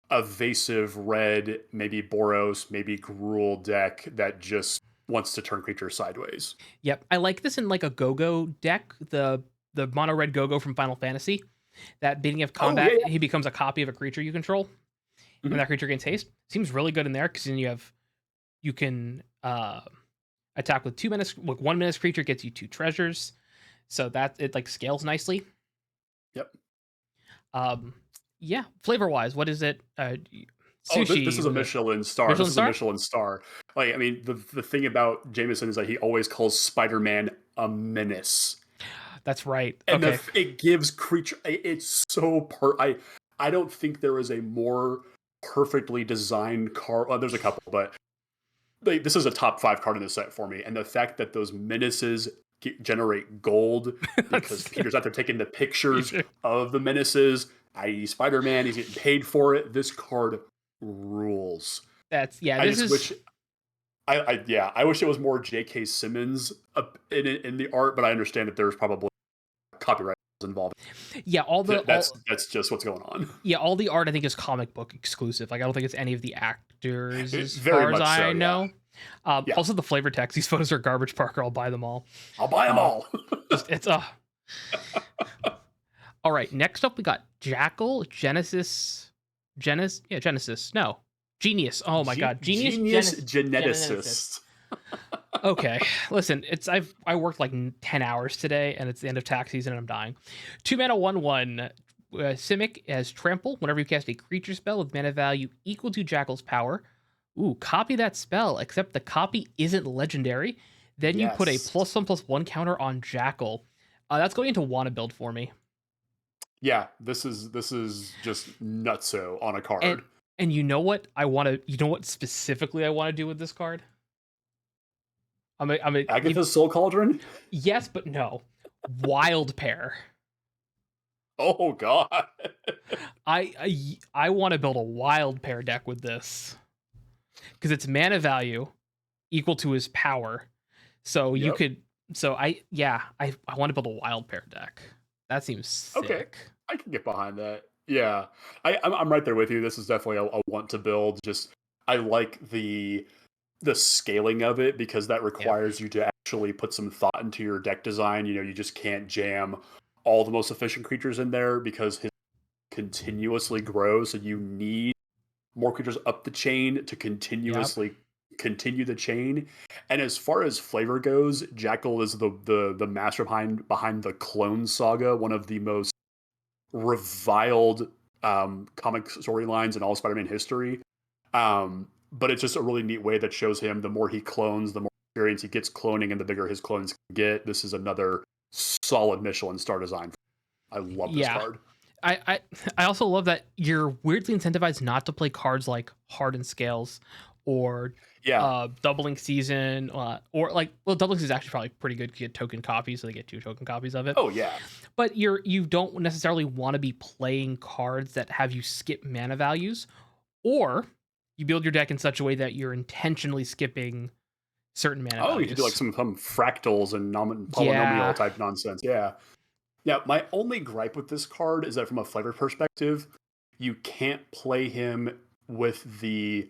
evasive red, maybe Boros, maybe Gruul deck that just wants to turn creatures sideways. Yep. I like this in like a go-go deck, the mono red go-go from Final Fantasy. That beginning of combat, he becomes a copy of a creature you control. And that creature gains haste. Seems really good in there, because then you can attack with 2 menace, with 1 menace creature gets you 2 treasures. So that it like scales nicely. Yep. Yeah, flavor wise, what is it? Sushi. This is a Michelin star. Michelin this star? is a Michelin star. Like, I mean, the thing about Jameson is that he always calls Spider-Man a menace. That's right. And okay. It gives creature. It's so I don't think there is a more perfectly designed card. Well, there's a couple, but this is a top 5 card in the set for me. And the fact that those menaces generate gold because Peter's out there taking the pictures of the menaces, i.e. Spider-Man, he's getting paid for it. This card rules. I wish it was more J.K. Simmons in the art, but I understand that there's probably copyright involved. Yeah, that's just what's going on. Yeah, all the art I think is comic book exclusive. Like I don't think it's any of the actors as very far as I so, know. Yeah. Also the flavor text. These photos are garbage, Parker. I'll buy them all. I'll buy them all. It's All right, next up we got Jackal, Genesis. No. Genius. Oh my god. Genius geneticist. Okay, listen, I worked like 10 hours today, and it's the end of tax season, and I'm dying. 2 mana 1/1. Simic has trample. Whenever you cast a creature spell with mana value equal to Jackal's power, copy that spell, except the copy isn't legendary. Then you put a +1/+1 counter on Jackal. That's going into wanna build for me. Yeah, this is just nutso on a card. And you know what I want to? You know what specifically I want to do with this card? Agatha's Soul Cauldron? Yes, but no. Wild Pair. Oh god. I want to build a wild pair deck with this because it's mana value equal to his power. So you Yep. could. So I want to build a wild pair deck. That seems Okay. sick. I can get behind that. Yeah. I'm right there with you. This is definitely a want to build. Just I like the scaling of it because that Yeah. requires you to actually put some thought into your deck design. You know, you just can't jam all the most efficient creatures in there because his continuously grows. So you need more creatures up the chain to Yep. continuously continue the chain. And as far as flavor goes, Jackal is the master behind the Clone Saga, one of the most reviled comic storylines in all Spider-Man history. But it's just a really neat way that shows him the more he clones, the more experience he gets cloning, and the bigger his clones can get. This is another solid Michelin star design. I love this Yeah. card. I I also love that you're weirdly incentivized not to play cards like Hardened Scales or Yeah. Doubling Season, or like, well, Doubling Season is actually probably pretty good to get token copies, so they get 2 token copies of it. Oh yeah. But you don't necessarily want to be playing cards that have you skip mana values, or you build your deck in such a way that you're intentionally skipping certain mana Oh, you could do like values. some fractals and polynomial Yeah. type nonsense. Yeah. Yeah. My only gripe with this card is that from a flavor perspective, you can't play him with the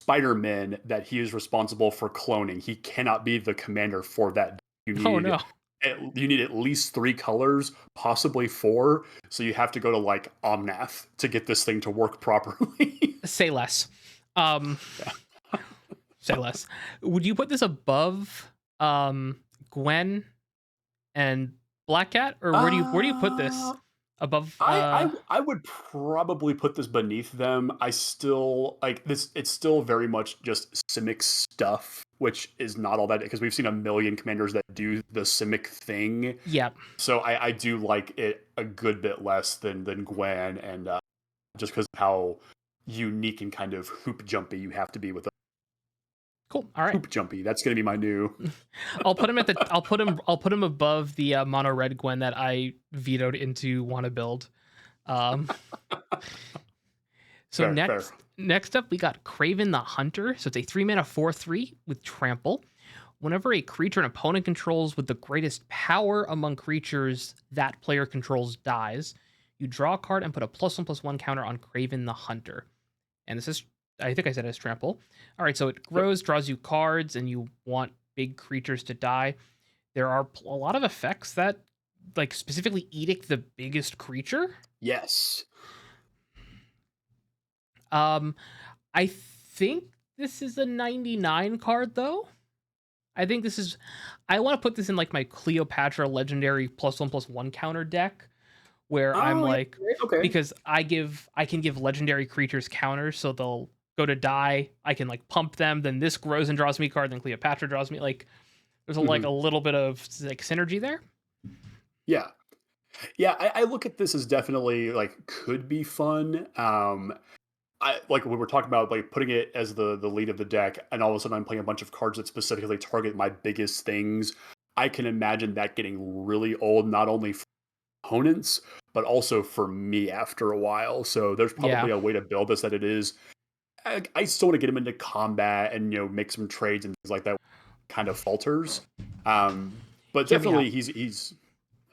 Spider-Man that he is responsible for cloning. He cannot be the commander for that. You Oh need no. you need at least 3 colors, possibly 4. So you have to go to like Omnath to get this thing to work properly. Say less. Um Yeah. say less. Would you put this above Gwen and Black Cat, or where do you put this? Uh, Above I would probably put this beneath them. I still like this. It's still very much just Simic stuff, which is not all that because we've seen a million commanders that do the Simic thing. yeah. So I do like it a good bit less than Gwen, and just because of how unique and kind of hoop jumpy you have to be with a Cool. All right. hoop jumpy. That's gonna be my new. I'll put him above the mono red Gwen that I vetoed into wanna build. Um So Fair, fair. next up, we got Kraven the Hunter. So it's a 3 mana 4/3 with trample. Whenever a creature an opponent controls with the greatest power among creatures that player controls dies, you draw a card and put a +1/+1 counter on Kraven the Hunter. And this is, I think I said, as trample. All right, so it Yep. grows, draws you cards, and you want big creatures to die. There are a lot of effects that like specifically edict the biggest creature. Yes. Um, I think this is a 99 card though. I think this is. I want to put this in like my Cleopatra legendary +1/+1 counter deck, where I'm Oh yeah. like, Okay. because I can give legendary creatures counters, so they'll go to die. I can like pump them, then this grows and draws me a card, then Cleopatra draws me. Like there's like a Mhm. little bit of like synergy there. Yeah. Yeah, I look at this as definitely like could be fun. I like when we're talking about like putting it as the lead of the deck, and all of a sudden I'm playing a bunch of cards that specifically target my biggest things. I can imagine that getting really old, not only for opponents but also for me after a while. So there's Yeah, probably a way to build this that it is. I still want to get him into combat and make some trades and things like that. Kind of falters, but hear me out. definitely he's.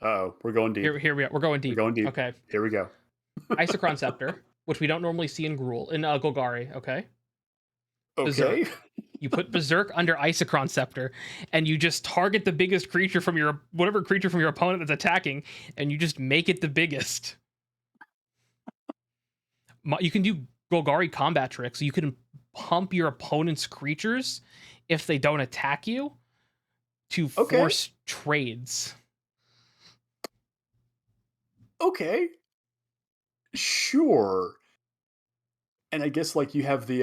Oh, we're going deep. Here we are. We're going We're deep. going deep. Okay, Here we go. Isochron Scepter, which we don't normally see in Golgari. Okay, Okay. Berserk. You put Berserk under Isochron Scepter, and you just target the biggest creature from your whatever creature from your opponent that's attacking, and you just make it the biggest. You can do Golgari combat tricks. You can pump your opponent's creatures if they don't attack you to Okay. force trades. Okay. Sure. And I guess like you have the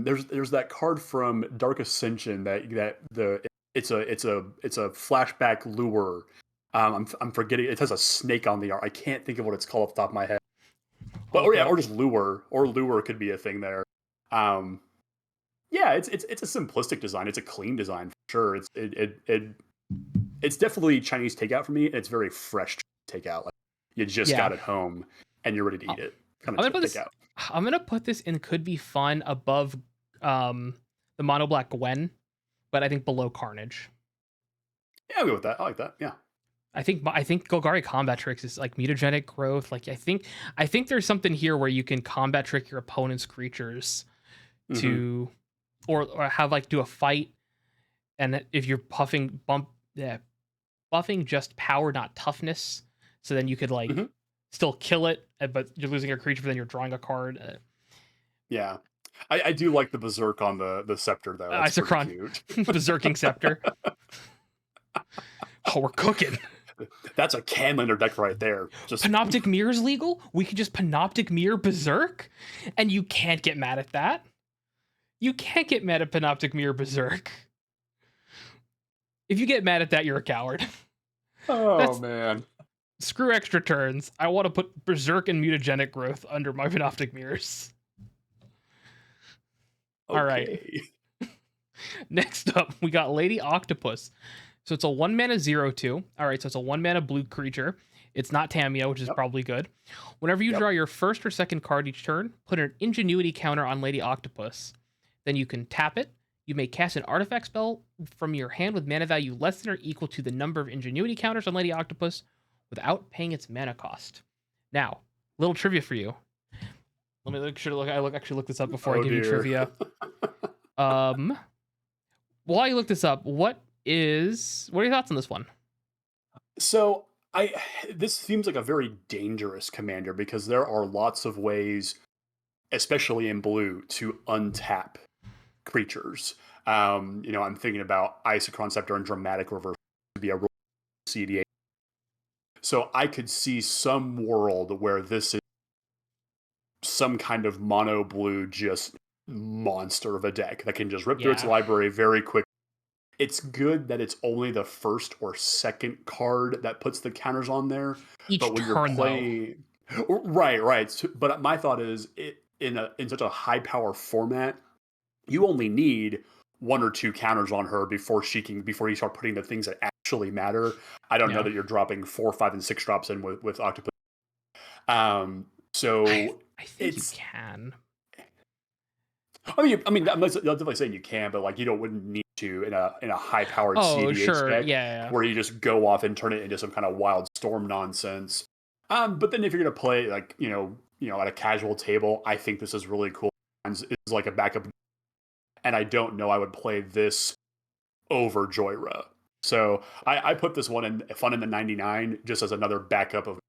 there's that card from Dark Ascension that the it's a flashback lure. I'm forgetting it has a snake on the art. I can't think of what it's called off the top of my head. But or yeah, Okay. or just lure could be a thing there. Um yeah, it's a simplistic design. It's a clean design for sure. It's definitely Chinese takeout for me, and it's very fresh takeout. You just Yeah. got it home and you're ready to eat it. Kind I'm of gonna put pick this. out. I'm gonna put this in could be fun above the mono black Gwen, but I think below Carnage. Yeah, I'll go with that. I like that. Yeah. I think Golgari combat tricks is like mutagenic growth. Like I think there's something here where you can combat trick your opponent's creatures to or have like do a fight, and if you're buffing just power, not toughness, so then you could like still kill it, but you're losing your creature, but then you're drawing a card. Yeah. I do like the berserk on the scepter though. That's pretty cute. Berserking scepter. Oh, we're cooking. That's a Canlander deck right there. Just Panoptic Mirror's legal. We can just Panoptic Mirror Berserk, and you can't get mad at that. You can't get mad at Panoptic Mirror Berserk. If you get mad at that, you're a coward. Oh man. Screw extra turns. I want to put Berserk and Mutagenic Growth under my Panoptic Mirrors. Okay. All right. Next up, we got Lady Octopus. So it's a 1-mana 0/2. All right, so it's a 1-mana blue creature. It's not Tamiya, which is probably good. Whenever you draw your first or second card each turn, put an Ingenuity counter on Lady Octopus. Then you can tap it. You may cast an artifact spell from your hand with mana value less than or equal to the number of Ingenuity counters on Lady Octopus without paying its mana cost. Now, little trivia for you. Let me actually look this up before I give you trivia. While you look this up, what are your thoughts on this one? So this seems like a very dangerous commander because there are lots of ways, especially in blue, to untap creatures. I'm thinking about Isochron Scepter and Dramatic Reverse to be a CDA. So I could see some world where this is some kind of mono blue just monster of a deck that can just rip through its library very quick. It's good that it's only the first or second card that puts the counters on there. But when you're playing, right. But my thought is, in such a high power format, you only need 1 or 2 counters on her before you start putting the things that actually matter. I don't know that you're dropping 4, 5, and 6 drops in with Octopus. So I think you can. I mean, I'm definitely saying you can, but like wouldn't need to in a high powered CDH deck, where you just go off and turn it into some kind of wild storm nonsense. But then if you're gonna play like at a casual table, I think this is really cool. It's like a backup, and I don't know I would play this over Joyra. So I put this one in fun in the 99 just as another backup of,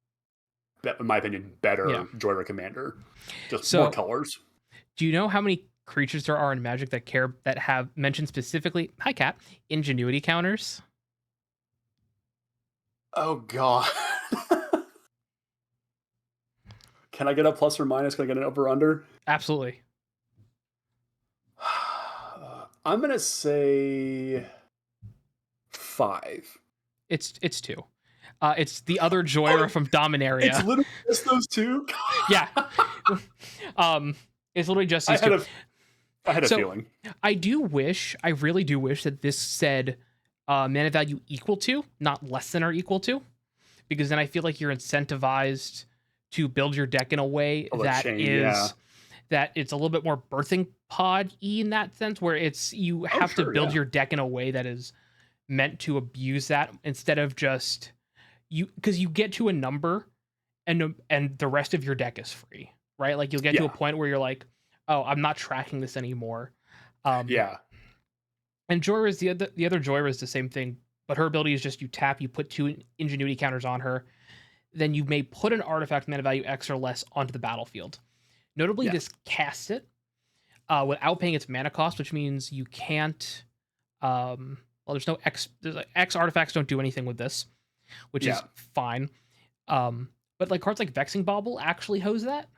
in my opinion, better Joyra commander. Just more colors. Do you know how many creatures there are in Magic that have mentioned specifically, hi Cat, Ingenuity counters? Oh god. Can I get a plus or minus? Can I get an over under? Absolutely. I'm gonna say 5. It's 2. It's the other Joyra from Dominaria. It's literally just those 2. Yeah. It's literally just these 2. I had a feeling. I really do wish that this said mana value equal to, not less than or equal to, because then I feel like you're incentivized to build your deck in a way that it's a little bit more birthing pod-y in that sense, where you have to build your deck in a way that is meant to abuse that instead of just because you get to a number and the rest of your deck is free, right? Like you'll get to a point where you're like, oh, I'm not tracking this anymore. And Joyra is the other Joyra is the same thing, but her ability is just you tap, you put 2 Ingenuity counters on her, then you may put an artifact mana value X or less onto the battlefield. Notably, this casts it without paying its mana cost, which means you can't. There's no X. X artifacts don't do anything with this, which is fine. But like cards like Vexing Bauble actually hose that.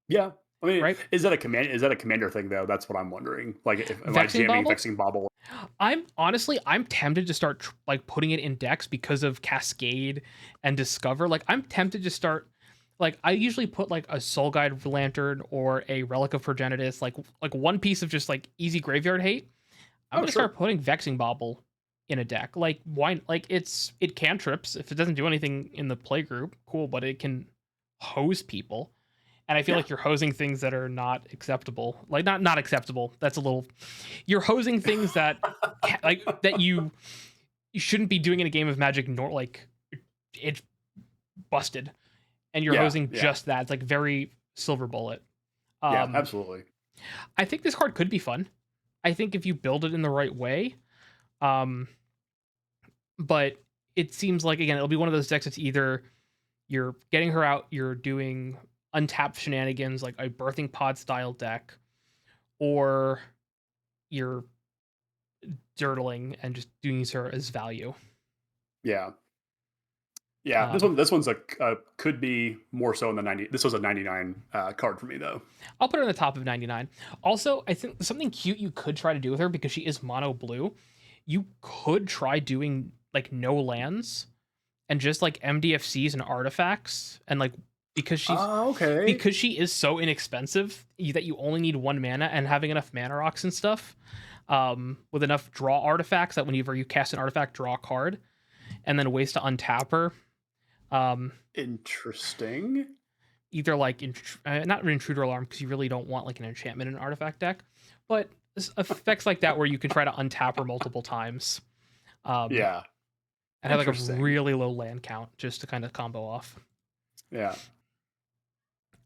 Yeah. I mean, is that a commander thing though? That's what I'm wondering. Like, am I jamming Vexing Bauble? I'm tempted to start like putting it in decks because of Cascade and Discover. Like, I'm tempted to start. Like, I usually put like a Soul Guide Lantern or a Relic of Progenitus, like one piece of just like easy graveyard hate. I'm gonna start putting Vexing Bauble in a deck. Like why? Like it cantrips. If it doesn't do anything in the play group, cool. But it can hose people, and I feel Yeah. like you're hosing things that are not acceptable. Like not acceptable. That's a little. You're hosing things that like that you shouldn't be doing in a game of Magic. Nor like it's busted, and you're Yeah. hosing Yeah. just that. It's like very silver bullet. Yeah. Um, Absolutely. I think this card could be fun. I think if you build it in the right way. Um, but it seems like again it'll be one of those decks that's either you're getting her out, you're doing untapped shenanigans like a birthing pod style deck, or you're dirtling and just doing her as value. Yeah. Yeah. Um, This one's could be more so in the 90. This was a 99 card for me though. I'll put her on the top of 99. Also, I think something cute you could try to do with her because she is mono blue. You could try doing like no lands and just like MDFCs and artifacts and like because Okay. she is so inexpensive that you only need 1 mana and having enough mana rocks and stuff with enough draw artifacts that whenever you cast an artifact, draw a card, and then ways to untap her. Interesting. Either like not intruder alarm because you really don't want like an enchantment in an artifact deck, but effects like that where you can try to untap her multiple times. Yeah. And have like a really low land count just to kind of combo off. Yeah.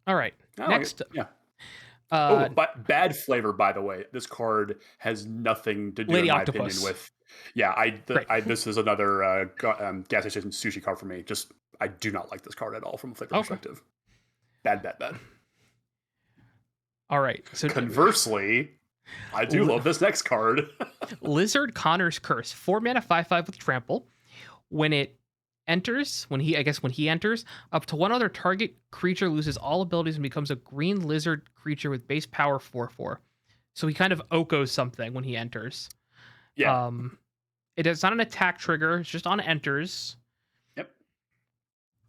All right. Next. Yeah. But bad flavor, by the way. This card has nothing to do, Lady in my Octopus. opinion, with. Yeah, this is another gas station sushi card for me. Just I do not like this card at all from a flavor perspective. Bad. All right. So conversely, I do love this next card. Lizard Connor's Curse. 4 mana, 5/5 with trample. When it enters, when he enters, up to one other target creature loses all abilities and becomes a green lizard creature with base power 4/4. So he kind of Okos something when he enters. Yeah. It is not an attack trigger, it's just on enters. Yep.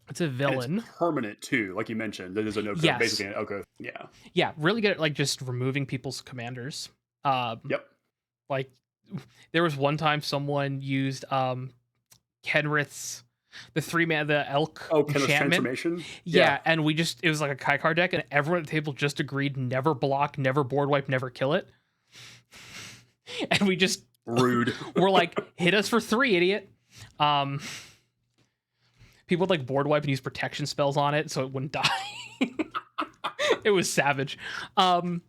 It's a villain. And it's permanent too, like you mentioned. It is a no-code, basically an Oko. Yeah. Yeah, really good at like just removing people's commanders. Yep. Like there was one time someone used Kenrith's the elk Kenrith's enchantment. Transformation? Yeah, and it was like a Kai card deck, and everyone at the table just agreed never block, never board wipe, never kill it. And we just rude. We're like, hit us for 3, idiot. People would like board wipe and use protection spells on it so it wouldn't die. It was savage. Fun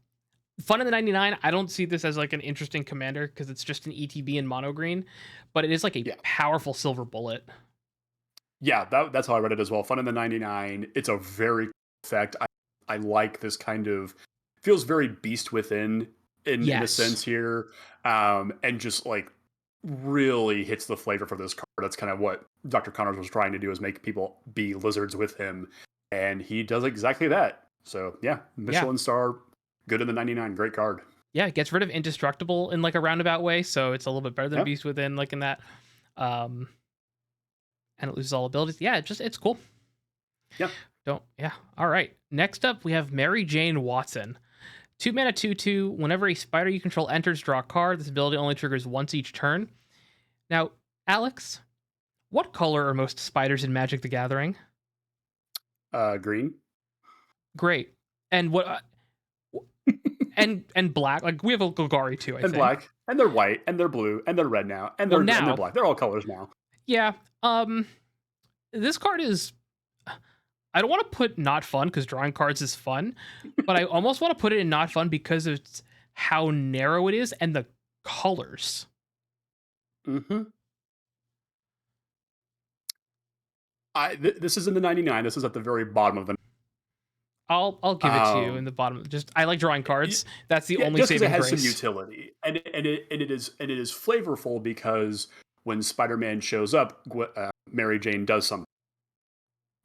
in the 99. I don't see this as like an interesting commander because it's just an ETB in mono green, but it is like a powerful silver bullet. Yeah, that's how I read it as well. Fun in the 99. It's a very cool effect. I like this kind of feels very Beast Within in a sense here, and just like really hits the flavor for this card. That's kind of what Dr. Connors was trying to do, is make people be lizards with him, and he does exactly that. So yeah, Michelin star, good in the 99, great card. Yeah, it gets rid of indestructible in like a roundabout way, so it's a little bit better than Beast Within, like in that. And it loses all abilities. Yeah, it's cool. Yeah. All right. Next up, we have Mary Jane Watson. 2 mana, 2/2. Whenever a spider you control enters, draw a card. This ability only triggers once each turn. Now, Alex, what color are most spiders in Magic the Gathering? Green. Great. And what? and black. Like we have a Golgari too, I think. And black. And they're white. And they're blue. And they're red now. And they're black. They're all colors now. Yeah. This card is. I don't want to put not fun because drawing cards is fun, but I almost want to put it in not fun because of how narrow it is and the colors. Mm-hmm. This is in the 99. This is at the very bottom of the. I'll give it to you in the bottom. Just I like drawing cards. That's the only saving grace. It has some utility, and it is flavorful because when Spider-Man shows up, Mary Jane does something.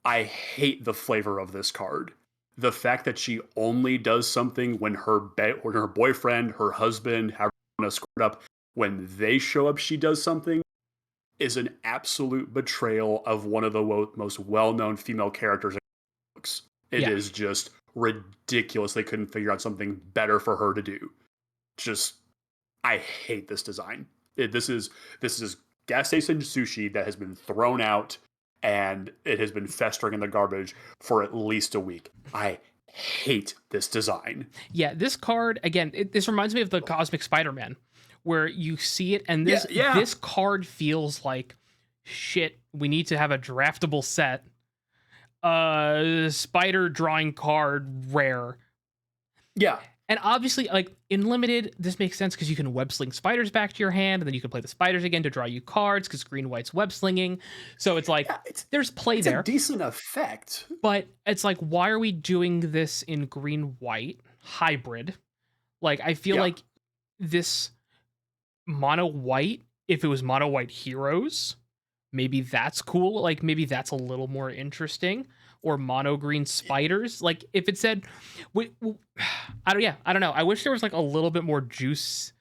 I hate the flavor of this card. The fact that she only does something when her boyfriend, her husband, however you want to score it up, when they show up, she does something, is an absolute betrayal of one of the most well-known female characters in books. It is just ridiculous. They couldn't figure out something better for her to do. I hate this design. This is gas station sushi that has been thrown out and it has been festering in the garbage for at least a week. I hate this design. Yeah, this card again. This reminds me of the Cosmic Spider-Man, where you see it, and Yeah, yeah, this card feels like shit. We need to have a draftable set. Spider drawing card rare. yeah. And obviously, like in limited, this makes sense because you can web sling spiders back to your hand, and then you can play the spiders again to draw you cards because green white's web slinging. So it's like Yeah, there's play it's there. a decent effect. But it's like, why are we doing this in green white hybrid? Like, I feel Yeah. like this mono white, if it was mono white heroes, maybe that's cool. Like, maybe that's a little more interesting. Or mono green spiders. Like, if it said, I don't know. I wish there was like a little bit more juice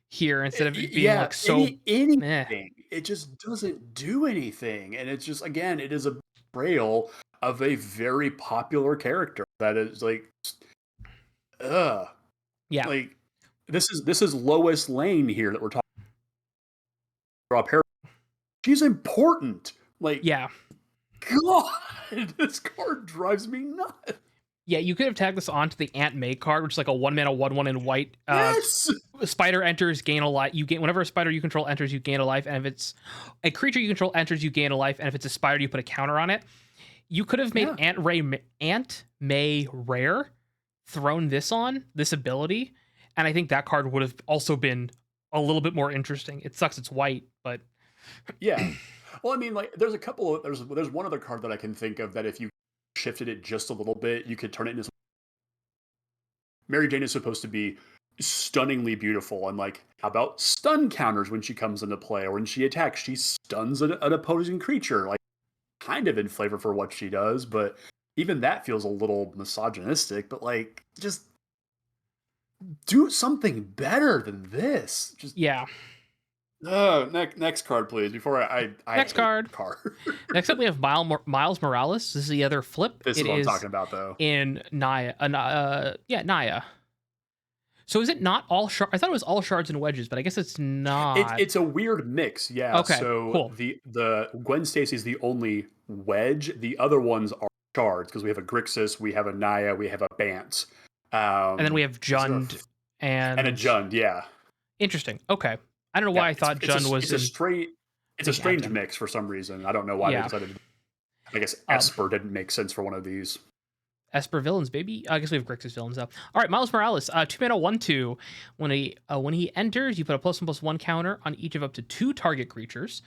here instead of it being like so. Anything. It just doesn't do anything, and it's just, again, it is a betrayal of a very popular character that is like, ugh. Yeah. Like, this is Lois Lane here that we're talking about. She's important. Like, Yeah. God, this card drives me nuts. Yeah, you could have tagged this onto the Aunt May card, which is like a 1-mana 1/1 in white. Yes. Spider enters, gain a life. You gain whenever a spider you control enters, you gain a life, and if it's a creature you control enters, you gain a life, and if it's a spider, you put a counter on it. You could have made Aunt May rare, thrown this on this ability, and I think that card would have also been a little bit more interesting. It sucks it's white, but yeah. Well, I mean, like, there's a couple of there's one other card that I can think of that if you shifted it just a little bit, you could turn it into. Mary Jane is supposed to be stunningly beautiful, and like, how about stun counters when she comes into play, or when she attacks, she stuns an opposing creature, like, kind of in flavor for what she does, but even that feels a little misogynistic. But like, just do something better than this. Just yeah. Next card, please. Before I Next card. Next up, we have Miles Morales. This is the other flip. This is what I'm talking about, though. In Naya, Naya. So is it not all shards? I thought it was all shards and wedges, but I guess it's not. It's a weird mix, yeah. Okay, so cool. The Gwen Stacy is the only wedge. The other ones are shards because we have a Grixis, we have a Naya, we have a Bant, and then we have Jund and a Jund, yeah. Interesting. Okay, I don't know why I thought Jund was. It's a strange mix for some reason. I don't know why they decided. I guess Esper didn't make sense for one of these. Esper villains, baby. I guess we have Grixis villains though. All right, Miles Morales, 2-mana 1/2. When he enters, you put a +1/+1 counter on each of up to 2 target creatures,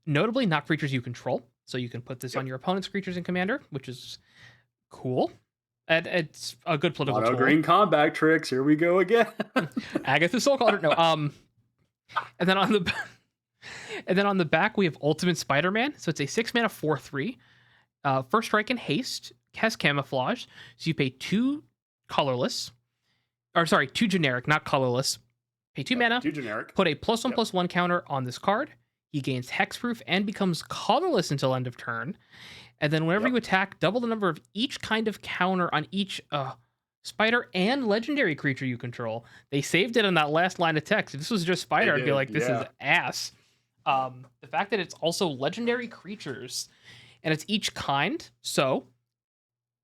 notably not creatures you control. So you can put this on your opponent's creatures in Commander, which is cool. And it's a good political tool. Green combat tricks. Here we go again. Agatha Soul Calder. No. And then on the back we have Ultimate Spider-Man. So it's a 6-mana 4/3. First strike and haste. Has camouflage, so you pay 2 colorless, or sorry, 2 generic, not colorless. Pay 2 mana, 2 generic. Put a +1/+1 counter on this card. He gains hexproof and becomes colorless until end of turn. And then whenever you attack, double the number of each kind of counter on each spider and legendary creature you control. They saved it in that last line of text. If this was just spider, I'd be like, this is ass. The fact that it's also legendary creatures and it's each kind, so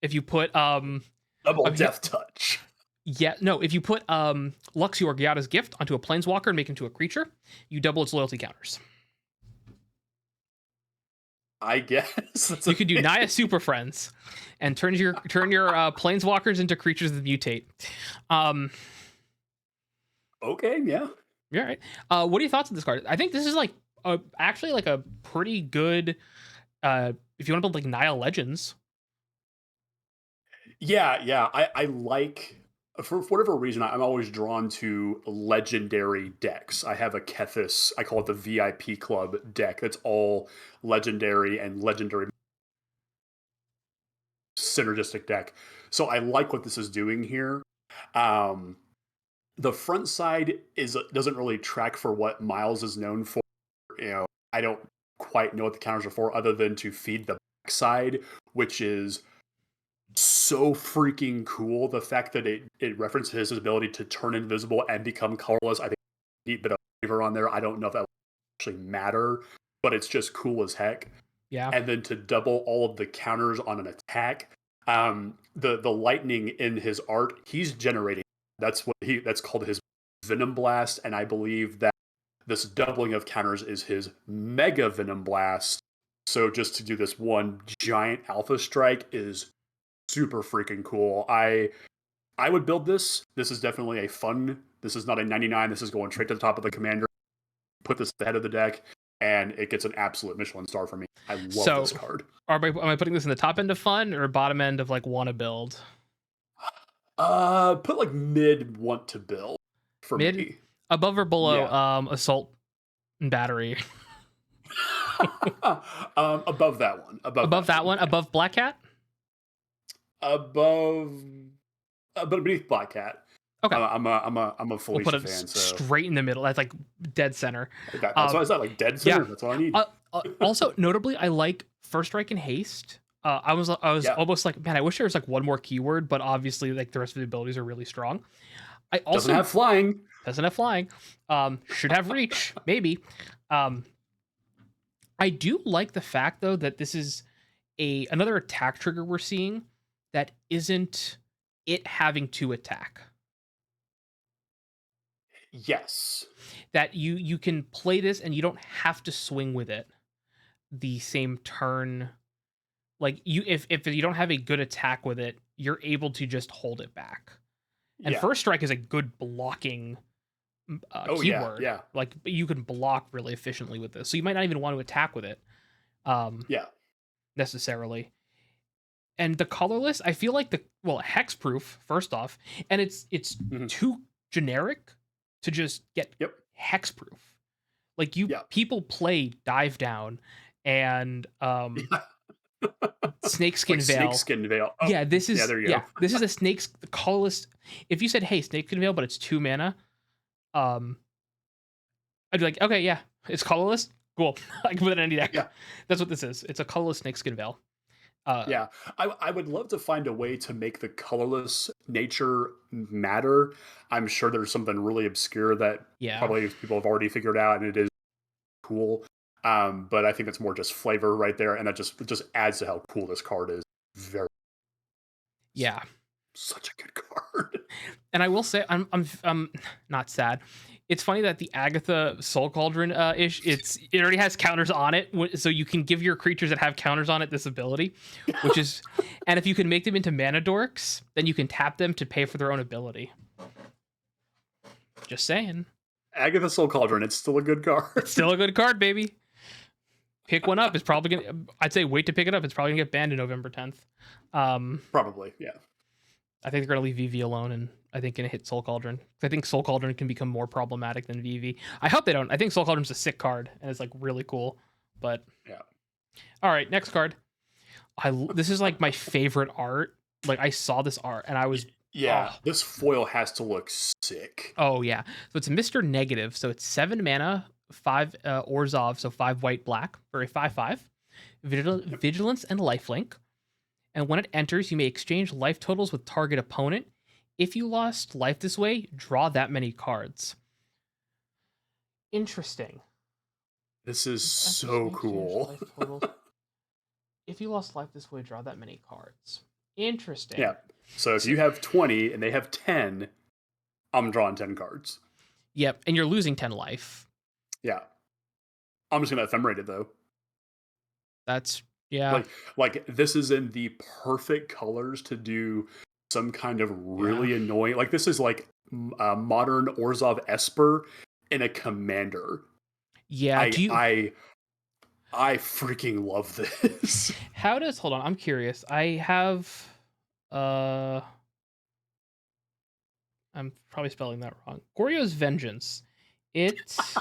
if you put double death touch. Yeah, no, if you put Luxio Gyada's gift onto a planeswalker and make him to a creature, you double its loyalty counters. I guess. You could do Naya Super Friends and turn your planeswalkers into creatures that mutate. Okay, yeah. All right. What are your thoughts on this card? I think this is like actually like a pretty good if you want to build like Naya Legends. Yeah. I like, for whatever reason, I'm always drawn to legendary decks. I have a Kethis, I call it the VIP Club deck. That's all legendary and legendary synergistic deck. So I like what this is doing here. The front side doesn't really track for what Miles is known for. I don't quite know what the counters are for, other than to feed the back side, which is so freaking cool. The fact that it references his ability to turn invisible and become colorless, I think, a neat bit of flavor on there. I don't know if that would actually matter, but it's just cool as heck. Yeah. And then to double all of the counters on an attack, the lightning in his art, he's generating. That's called his venom blast, and I believe that this doubling of counters is his mega venom blast. So just to do this one giant alpha strike is super freaking cool. I would build this. This is definitely a fun. This is not a 99. This is going straight to the top of the commander. Put this at the head of the deck, and it gets an absolute Michelin star for me. I love this card. Am I putting this in the top end of fun or bottom end of like want to build? Put like mid want to build for me. Above or below assault and battery. Above that one. Above that one. Above Black Cat. Beneath Black Cat. Okay. I'm a Felicia we'll put it fan. So straight in the middle. That's like dead center. That's why is that like dead center? Yeah. That's all I need. Also, notably, I like First Strike and Haste. I was almost like, man, I wish there was like one more keyword, but obviously, like the rest of the abilities are really strong. I also doesn't have flying. Should have reach, maybe. I do like the fact though that this is another attack trigger we're seeing that isn't it having to attack. Yes. That you can play this and you don't have to swing with it the same turn. Like if you don't have a good attack with it, you're able to just hold it back. And First Strike is a good blocking keyword. Yeah. Like you can block really efficiently with this. So you might not even want to attack with it. Necessarily. And the colorless, I feel like hexproof, first off, and it's too generic to just get hexproof. Like people play Dive Down and Snakeskin Veil. Snakeskin Veil. Oh, yeah, this is there you go. This is the colorless. If you said, "Hey, Snakeskin Veil," but it's 2 mana, I'd be like, "Okay, yeah, it's colorless. Cool. I can put it in any deck." Yeah. That's what this is. It's a colorless Snakeskin Veil. I would love to find a way to make the colorless nature matter. I'm sure there's something really obscure that probably people have already figured out, and it is cool. But I think it's more just flavor right there, and that just adds to how cool this card is. Such a good card. And I will say, I'm not sad. It's funny that the Agatha Soul Cauldron it already has counters on it, so you can give your creatures that have counters on it this ability, which is, and if you can make them into mana dorks, then you can tap them to pay for their own ability. Just saying. Agatha Soul Cauldron, it's still a good card. It's still a good card, baby. Pick one up. It's probably gonna. I'd say wait to pick it up. It's probably gonna get banned in November 10th. Probably, yeah. I think they're gonna leave VV alone, and I think gonna hit Soul Cauldron. I think Soul Cauldron can become more problematic than VV. I hope they don't. I think Soul Cauldron's a sick card, and it's like really cool. But all right, next card. This is like my favorite art. Like I saw this art, and I was this foil has to look sick. Oh yeah, so it's Mr. Negative. So it's 7 mana, 5 Orzhov, so 5 white black for a 5/5, vigilance and lifelink. And when it enters, you may exchange life totals with target opponent. If you lost life this way, draw that many cards. Interesting. This is so cool. If you lost life this way, draw that many cards. Interesting. Yeah. So if you have 20 and they have 10, I'm drawing 10 cards. Yep. And you're losing 10 life. Yeah. I'm just going to ephemerate it, though. That's... Like this is in the perfect colors to do some kind of really annoying. Like this is like modern Orzhov Esper in a commander. Yeah, I freaking love this. How does hold on? I'm curious. I have I'm probably spelling that wrong. Goryo's Vengeance. It's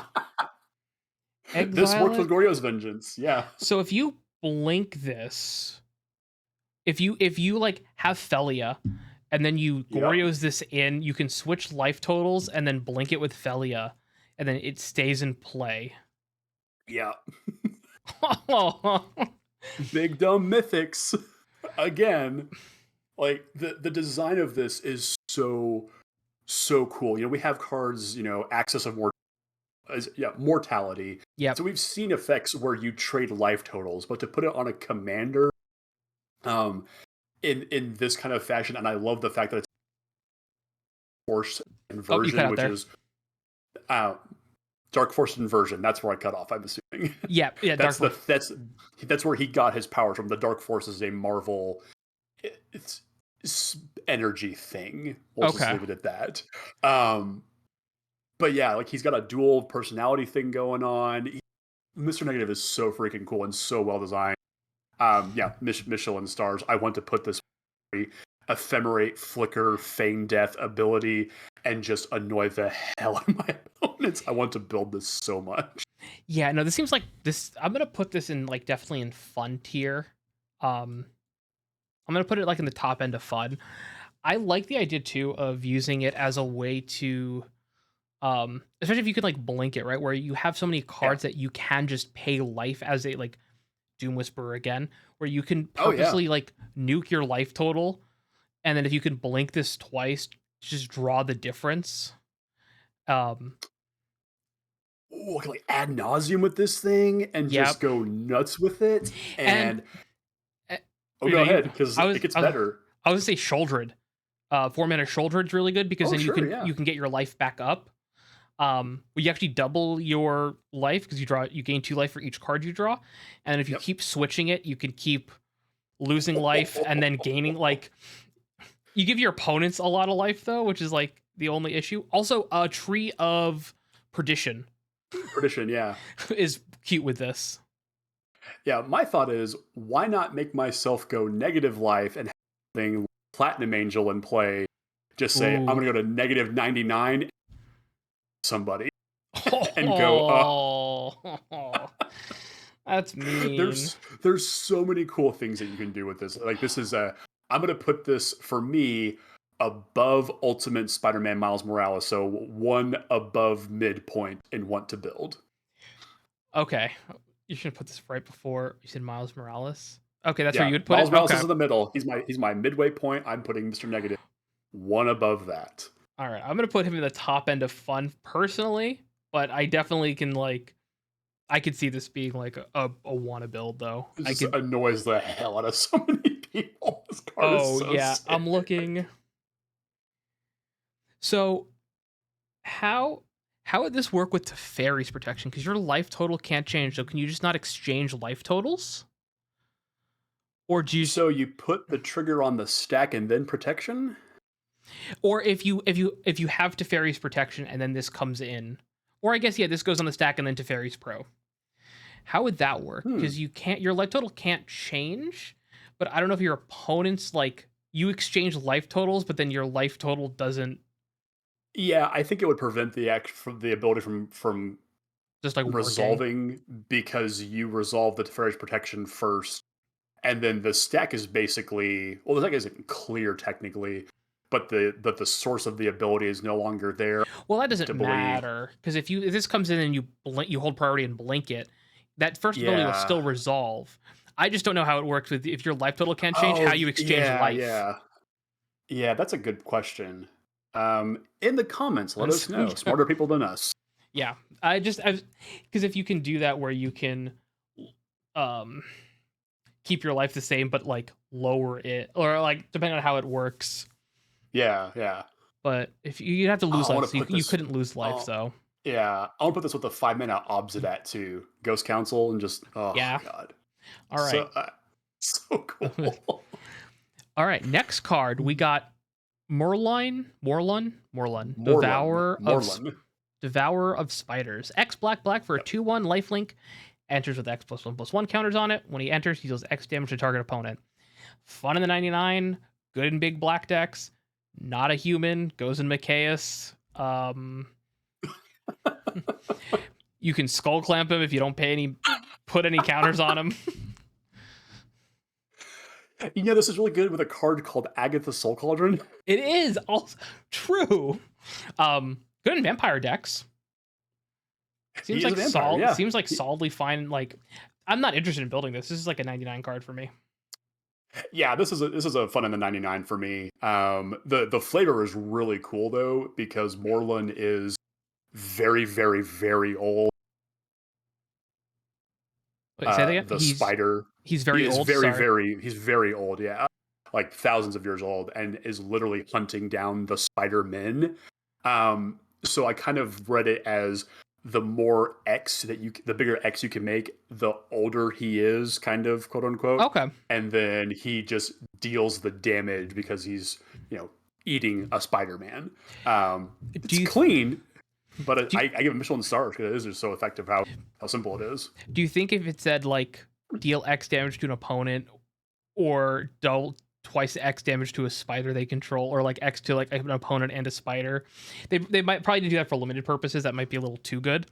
this works with Goryo's Vengeance. Yeah. So if you blink this, if you like have Felia and then you Goryo's this in, you can switch life totals and then blink it with Felia and then it stays in play. Yeah. Big dumb mythics again. Like the design of this is so cool. You know, we have cards, Axis of Mortality, mortality. Yep. So we've seen effects where you trade life totals, but to put it on a commander, um, in this kind of fashion, and I love the fact that it's force Oh, you cut inversion, out which there. is uh, dark force inversion. That's where I cut off. I'm assuming. Yeah, yeah, Dark that's Force. that's where he got his powers from. The dark force is a Marvel. It's energy thing. We'll just Okay. leave it at that. Um, but yeah, like he's got a dual personality thing going on. Mr. Negative is so freaking cool and so well designed. Yeah, Michelin stars. I want to put this ephemerate, flicker, feign death ability and just annoy the hell out of my opponents. I want to build this so much. Yeah, no, this seems like this. I'm gonna put this in like definitely in fun tier. Um, I'm gonna put it like in the top end of fun. I like the idea too of using it as a way to, especially if you could like blink it, right? Where you have so many Yeah. cards that you can just pay life as a like Doom Whisperer again, where you can Oh yeah. purposely like nuke your life total, and then if you can blink this twice, just draw the difference. Um, Ooh, I can like ad nauseum with this thing and yep. just go nuts with it. And And uh, oh, go ahead you, because I it was, gets I was, better. I was gonna say Sholdred. 4-mana Shouldered's really good because Oh then sure, yeah. you can get your life back up. You actually double your life because you gain 2 life for each card you draw, and if you Yep. keep switching it, you can keep losing life and then gaining like you give your opponents a lot of life though, which is like the only issue. Also, a Tree of Perdition Perdition, yeah. is cute with this. Yeah, my thought is why not make myself go negative life and have something like Platinum Angel in play? Just say I'm Ooh. gonna go to negative 99 somebody and go, Oh, that's mean. there's so many cool things that you can do with this. Like this is a I'm gonna put this for me above Ultimate Spider-Man Miles Morales, so one above midpoint in want to build. Okay, you should put this right before you said Miles Morales. Okay, that's where Yeah, you would put it. Miles Morales Okay. is in the middle. He's my midway point. I'm putting Mr. Negative one above that. All right, I'm gonna put him in the top end of fun personally, but I definitely can like I could see this being like a wanna build though. It I just could. annoys the hell out of so many people. This card is Oh so yeah, I'm sick. looking. So how how would this work with Teferi's protection? Because your life total can't change. So can you just not exchange life totals, or do you? So you put the trigger on the stack and then protection? Or if you have Teferi's protection and then this comes in, or I guess yeah, this goes on the stack and then Teferi's pro. How would that work? Hmm. Because your life total can't change, but I don't know if your opponent's like you exchange life totals, but then your life total doesn't Yeah, I think it would prevent the act from the ability from just like working. resolving because you resolve the Teferi's protection first, and then the stack is basically the stack isn't clear technically, but the source of the ability is no longer there. Well, that doesn't To believe, matter because if this comes in and you hold priority and blink it, that first ability will yeah. still resolve. I just don't know how it works with if your life total can't change, how Oh, you exchange yeah, life. yeah. Yeah, that's a good question. In the comments, let And us so, know. yeah. Smarter people than us. Yeah, I because if you can do that where you can um keep your life the same but like lower it or like depending on how it works. Yeah, yeah. But if you'd have to Oh, lose I life, want to so put you this. couldn't lose life. Oh, So yeah. I want to put this with the 5 minute Obsidat too. Ghost Council and just oh yeah, god, all right, so so cool. all right. Next card we got Morlin, Morlin. Devour of Spiders. X black black for a Yep. 2/1 lifelink. Enters with X+1/+1 counters on it. When he enters, he deals X damage to target opponent. Fun in the 99. Good in big black decks. Not a human. Goes in Micaeus. You can skull clamp him if you don't put any counters on him. You know, this is really good with a card called Agatha Soul Cauldron. It is also true. Good in vampire decks. He is a vampire, yeah. Seems like solidly fine. Like, I'm not interested in building this. This is like a 99 card for me. Yeah, this is a fun in the 99 for me. The flavor is really cool though because Morlin is very, very, very old. Wait, say that again. The spider. He's He very is old. very, Sorry. very. He's very old. Yeah, like thousands of years old, and is literally hunting down the spider men. So I kind of read it as the more X the bigger X you can make, the older he is, kind of quote unquote, Okay. and then he just deals the damage because he's eating a Spider-Man. Do It's you clean, but do you, I give it Michelin stars because it is just so effective how simple it is. do you think if it said like deal X damage to an opponent or twice X damage to a spider they control, or like X to like an opponent and a spider, they might probably do that for limited purposes. That might be a little too good.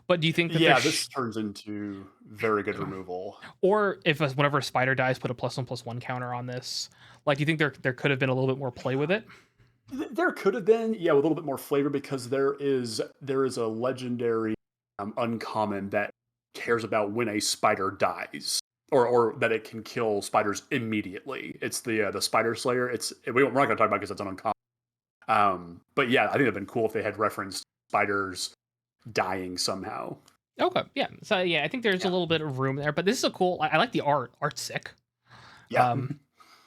But do you think that Yeah, this turns into very good removal. or if whenever a spider dies, put a +1/+1 counter on this? Like, do you think there could have been a little bit more play with it? There could have been, yeah, with a little bit more flavor because there is a legendary uncommon that cares about when a spider dies, or that it can kill spiders immediately. It's the Spider Slayer. We're not going to talk about because it's an uncommon. But yeah, I think it'd been cool if they had referenced spiders dying somehow. Okay, yeah. So yeah, I think there's a Yeah, little bit of room there, but this is a cool. I like the art. Art's sick. yeah. Um,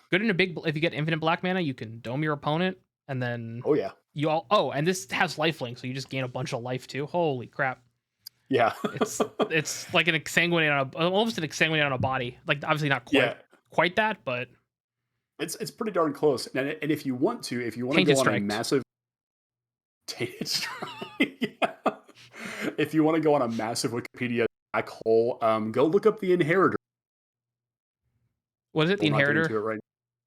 good in a big. If you get infinite black mana, you can dome your opponent, and then Oh yeah, you all. Oh, and this has lifelink, so you just gain a bunch of life too. Holy crap! yeah, It's like an exsanguinate on almost an exsanguinate on a body. Like obviously not yeah. quite that, but It's pretty darn close. And if you want to tainted go on a strike. massive tainted strike. Yeah. If you want to go on a massive Wikipedia black hole, go look up the Inheritor. What is it? The We'll not get Inheritor. into it right now.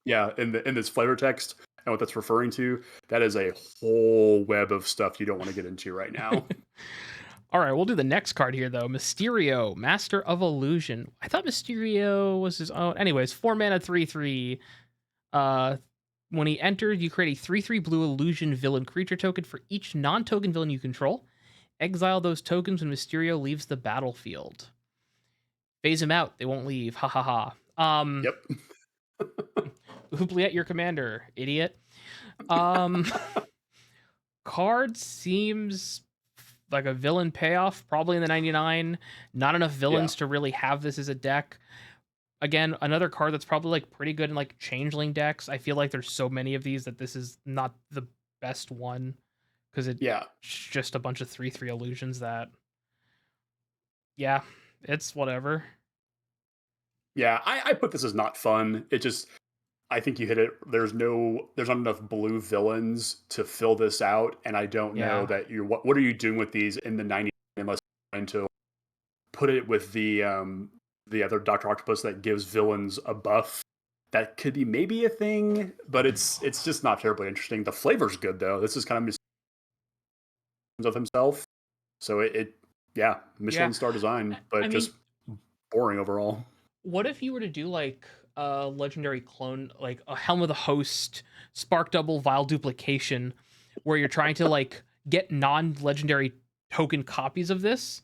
Yeah, in this flavor text and what that's referring to, that is a whole web of stuff you don't want to get into right now. All right, we'll do the next card here though. Mysterio, Master of Illusion. I thought Mysterio was his own. Anyways, 4 mana, 3/3. Uh, when he enters, you create a 3/3 blue illusion villain creature token for each non-token villain you control. Exile those tokens when Mysterio leaves the battlefield. Phase him out. They won't leave. Ha ha ha. Yep. Oubliette your commander, idiot. Um, card seems like a villain payoff, probably in the 99. Not enough Yeah. villains to really have this as a deck. Again, another card that's probably like pretty good in like changeling decks. I feel like there's so many of these that this is not the best one because it's Yeah. just a bunch of 3/3 illusions that, yeah, it's whatever. Yeah. I put this as not fun. I think you hit it. There's not enough blue villains to fill this out, and I don't know Yeah. that what are you doing with these in the 90 unless you're trying to put it with the other Doctor Octopus that gives villains a buff. That could be maybe a thing, but it's just not terribly interesting. The flavor's good though. This is kind of himself, so yeah, Yeah. Michelin star design, but I mean, just boring overall. what if you were to do like a legendary clone, like a Helm of the Host, Spark Double, Vile Duplication, where you're trying to like get non-legendary token copies of this,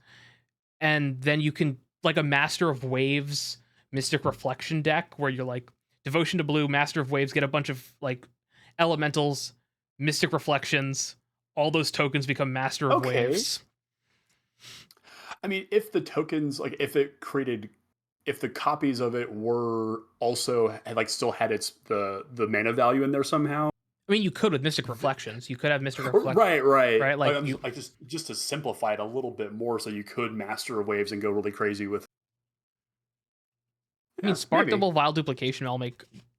and then you can like a Master of Waves, Mystic Reflection deck where you're like Devotion to Blue, Master of Waves, get a bunch of like elementals, Mystic Reflections, all those tokens become Master of Okay. Waves. I mean, if the tokens, like if the copies of it were also like still had the mana value in there somehow. I mean, you could with Mystic Reflections. You could have Mystic Reflect, Right, right. right? Like Like I'm you, just to simplify it a little bit more, so you could master of waves and go really crazy with. I mean, Yeah, Spark maybe. Double, Vile Duplication all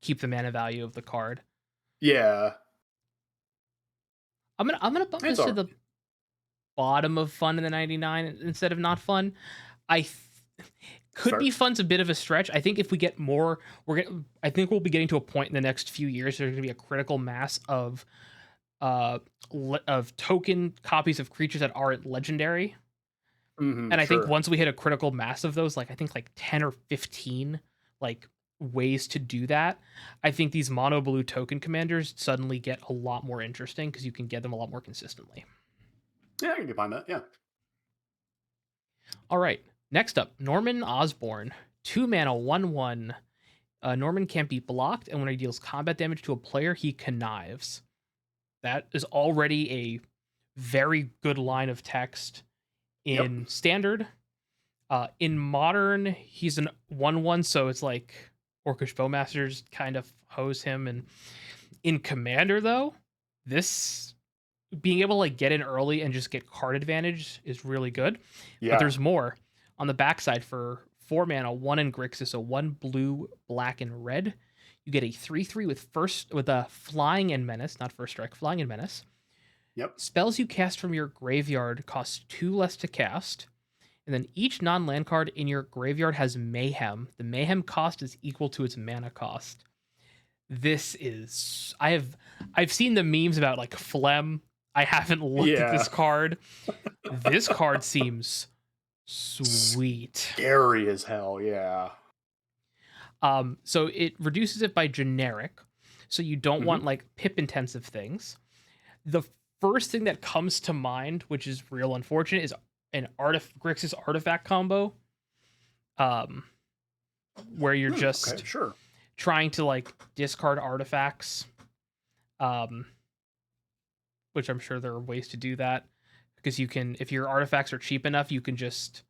keep the mana value of the card. Yeah, I'm gonna bump it's this to all the bottom of fun in the 99 instead of not fun. I could fair. be fun's a bit of a stretch. I think if we get more, I think we'll be getting to a point in the next few years. There's going to be a critical mass of token copies of creatures that aren't legendary. And I think Sure. once we hit a critical mass of those, like I think like 10 or 15 like ways to do that, I think these mono blue token commanders suddenly get a lot more interesting because you can get them a lot more consistently. Yeah, I can get behind that. Yeah. All right. Next up, Norman Osborne. 2 mana, 1/1. Norman can't be blocked, and when he deals combat damage to a player, he connives. That is already a very good line of text Yep. in standard. In modern, he's an 1/1, so it's like Orcish Bowmasters kind of hose him. And in commander, though, this being able to like get in early and just get card advantage is really good. But Yeah. there's more on the backside for 4 mana, 1 in Grixis, so 1 blue, black, and red. You get a 3/3 with a flying and menace, not first strike, flying and menace. Yep. Spells you cast from your graveyard cost 2 less to cast. And then each non-land card in your graveyard has mayhem. The mayhem cost is equal to its mana cost. This is I've seen the memes about like phlegm. I haven't looked at this card. This card seems sweet. Scary as hell, yeah. So it reduces it by generic. So you don't want like pip intensive things. The first thing that comes to mind, which is real unfortunate, is an Grixis artifact combo. Where you're just trying to like discard artifacts. Which I'm sure there are ways to do that. Because you can, if your artifacts are cheap enough, you can just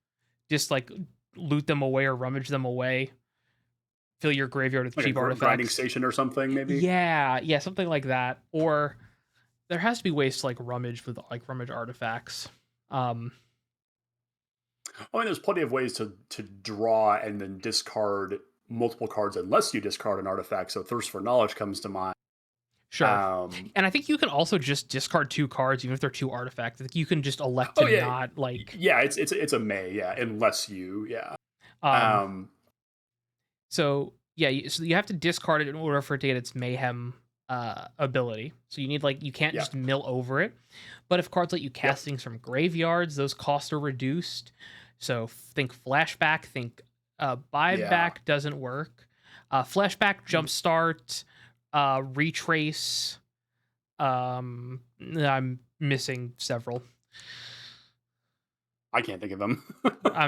like loot them away or rummage them away. Fill your graveyard with like cheap artifacts. Grinding station or something, maybe? Yeah, something like that. Or there has to be ways to like rummage with like rummage artifacts. I mean, there's plenty of ways to draw and then discard multiple cards unless you discard an artifact. So Thirst for Knowledge comes to mind. Sure. And I think you can also just discard 2 cards, even if they're 2 artifacts. I think you can just elect to not like. Yeah, it's a may, unless you, So so you have to discard it in order for it to get its mayhem ability. So you need like you can't just mill over it. But if cards let you cast things from graveyards, those costs are reduced. So think flashback, think buyback doesn't work. Flashback, jumpstart, retrace. I'm missing several. I can't think of them. I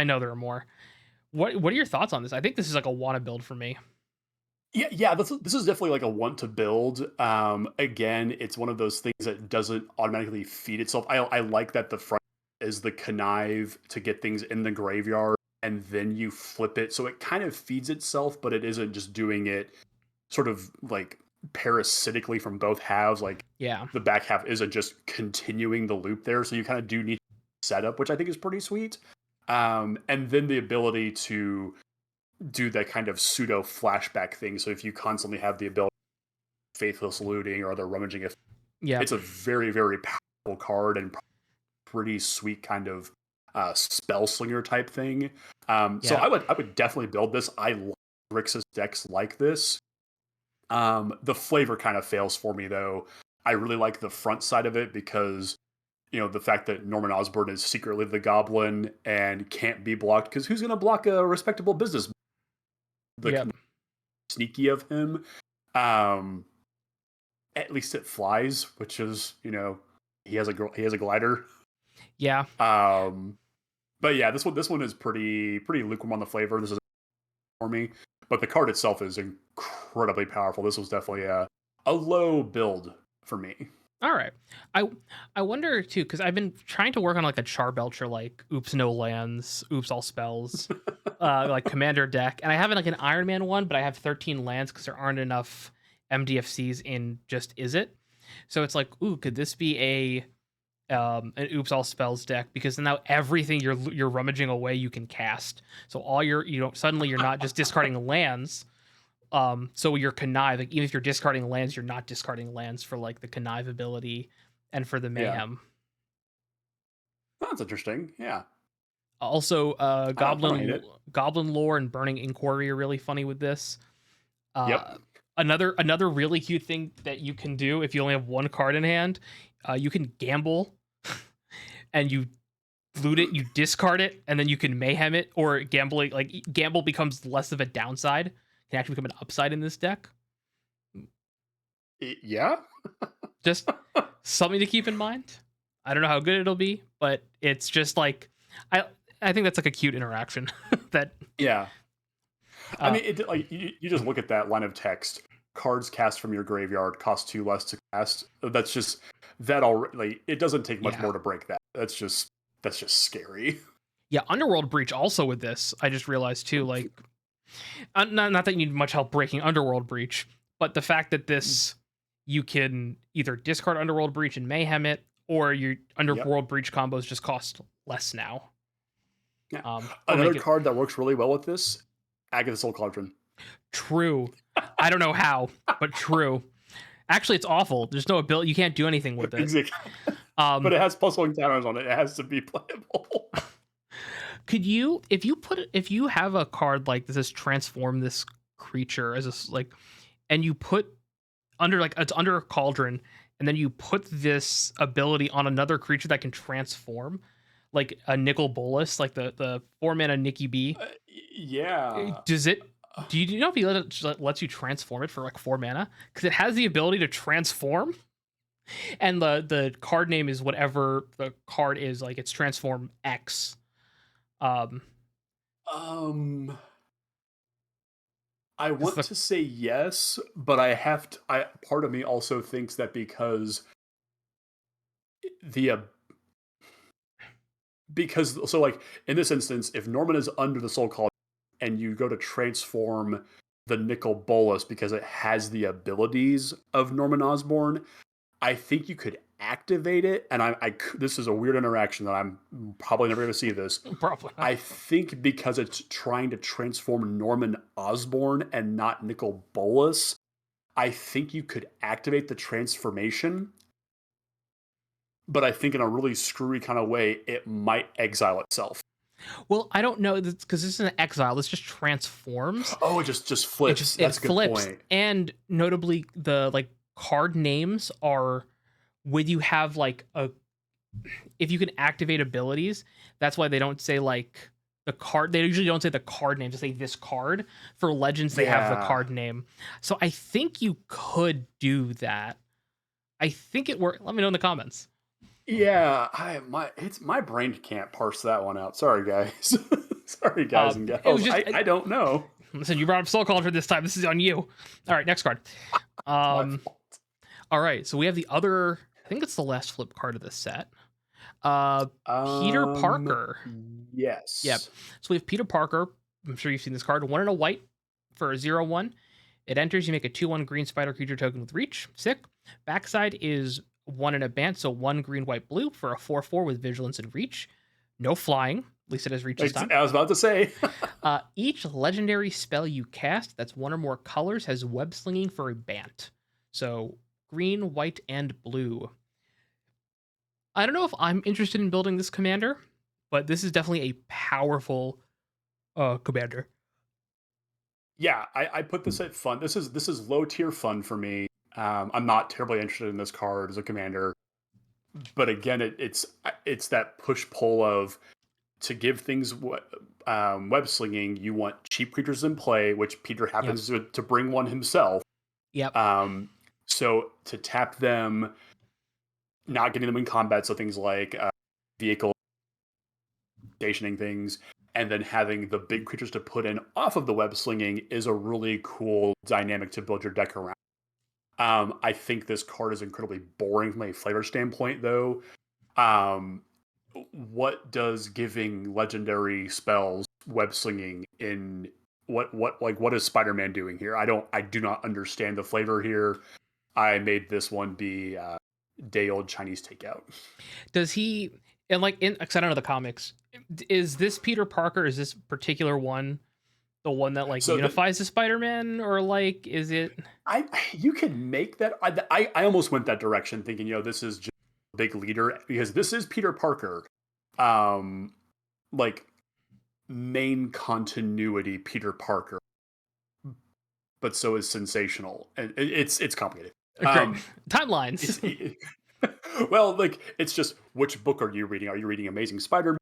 know there are more. What are your thoughts on this? I think this is like a wanna build for me. Yeah, this is definitely like a want to build. Again, it's one of those things that doesn't automatically feed itself. I like that the front is the connive to get things in the graveyard, and then you flip it, so it kind of feeds itself, but it isn't just doing it sort of like parasitically from both halves. Like the back half isn't just continuing the loop there, so you kind of do need setup, which I think is pretty sweet. And then the ability to do that kind of pseudo flashback thing. So if you constantly have the ability faithless looting or other rummaging, it's a very, very powerful card and pretty sweet kind of spell slinger type thing. So I would definitely build this. I like Grixis decks like this. The flavor kind of fails for me though. I really like the front side of it because the fact that Norman Osborn is secretly the goblin and can't be blocked, because who's going to block a respectable business? Sneaky of him. At least it flies, which is, he has a glider. Yeah. But yeah, this one is pretty lukewarm on the flavor. This is for me, but the card itself is incredibly powerful. This was definitely a low build for me. All right. I wonder too, because I've been trying to work on like a Charbelcher, like oops no lands, oops all spells, like commander deck, and I have like an Iron Man one, but I have 13 lands because there aren't enough MDFCs in just Izzet. So it's like, ooh, could this be an oops all spells deck? Because now everything you're rummaging away you can cast. So all suddenly you're not just discarding lands. So your connive, like even if you're discarding lands, you're not discarding lands for like the connive ability and for the mayhem. That's interesting. Yeah. Also, goblin lore and burning inquiry are really funny with this. Another really cute thing that you can do if you only have 1 card in hand, you can gamble, and you loot it, you discard it, and then you can mayhem it, or gamble becomes less of a downside. Can actually become an upside in this deck. Yeah. Just something to keep in mind. I don't know how good it'll be, but it's just like I think that's like a cute interaction. I mean, you just look at that line of text. cards cast from your graveyard cost 2 less to cast. That's just that already. It doesn't take much more to break that. That's just scary. Yeah, Underworld Breach also with this. I just realized too, like, not that you need much help breaking Underworld Breach, but the fact that this you can either discard Underworld Breach and mayhem it, or your Underworld Breach combos just cost less now. Yeah. Another card that works really well with this, Agatha Soul Cauldron. True. I don't know how, but true. Actually, it's awful. There's no ability. You can't do anything with it. Exactly. But it has +1 counters on it. It has to be playable. Could you, if you have a card like this, transform this creature as a like, and you put under like it's under a cauldron, and then you put this ability on another creature that can transform, like a Nicol Bolas, like the 4-mana Nikki B. Yeah. Does it? Do you know if he lets you transform it for like 4 mana? Because it has the ability to transform, and the card name is whatever the card is. Like it's transform X. I want to say yes, but I have to. Part of me also thinks that because so like in this instance, if Norman is under the Soul Call and you go to transform the Nicol Bolas because it has the abilities of Norman Osborne, I think you could activate it. And this is a weird interaction that I'm probably never going to see this. Probably not. I think because it's trying to transform Norman Osborne and not Nicol Bolas, I think you could activate the transformation. But I think in a really screwy kind of way, it might exile itself. Well, I don't know because this is an exile. This just transforms. Oh, it just flips. That's a good point. And notably, the like card names are when you have like if you can activate abilities. That's why they don't say like the card. They usually don't say the card name. They say this card. For Legends, they have the card name. So I think you could do that. I think it worked. Let me know in the comments. Yeah, my brain can't parse that one out. Sorry, guys. Sorry, guys and gals. I don't know. Listen, you brought up Soul Cauldron this time. This is on you. All right, next card. All right, so we have the other. I think it's the last flip card of this set. Peter Parker. Yes. Yep. So we have Peter Parker. I'm sure you've seen this card. 1 and a white for a 0/1. It enters. You make a 2/1 green spider creature token with reach. Sick. Backside is 1 and a bant, so 1 green, white, blue for a 4/4 with vigilance and reach. No flying. At least it has reach this time. I was about to say. Each legendary spell you cast that's 1 or more colors has web slinging for a bant. So green, white, and blue. I don't know if I'm interested in building this commander, but this is definitely a powerful commander. Yeah, I put this at fun. This is low tier fun for me. I'm not terribly interested in this card as a commander, but again, it's that push pull of to give things web slinging. You want cheap creatures in play, which Peter happens to bring one himself. Yep. So to tap them, not getting them in combat, so things like vehicle stationing things, and then having the big creatures to put in off of the web slinging is a really cool dynamic to build your deck around. I think this card is incredibly boring from a flavor standpoint, though. What does giving legendary spells web slinging in what is Spider-Man doing here? I do not understand the flavor here. I made this one be day old Chinese takeout. Does he, and like in, because I don't know the comics, is this Peter Parker? Is this particular one the one that like unifies the Spider-Man, or like is it? You can make that. I almost went that direction, thinking this is just a big leader, because this is Peter Parker, like main continuity Peter Parker, but so is Sensational, and it's complicated. Timelines. Well, like it's just, which book are you reading? Are you reading Amazing Spider-Man?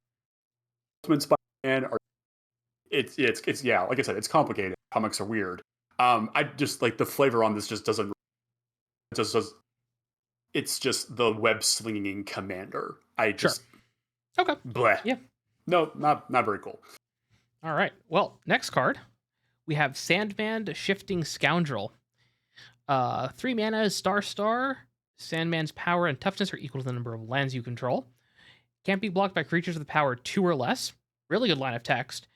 Spider-Man? It's yeah, like I said, it's complicated. Comics are weird. I just like the flavor on this just doesn't. It's just the web slinging commander. Okay. Bleh. Yeah. No, not very cool. All right. Well, next card, we have Sandman, Shifting Scoundrel. 3 mana is Star. Sandman's power and toughness are equal to the number of lands you control. Can't be blocked by creatures with power 2 or less. Really good line of text.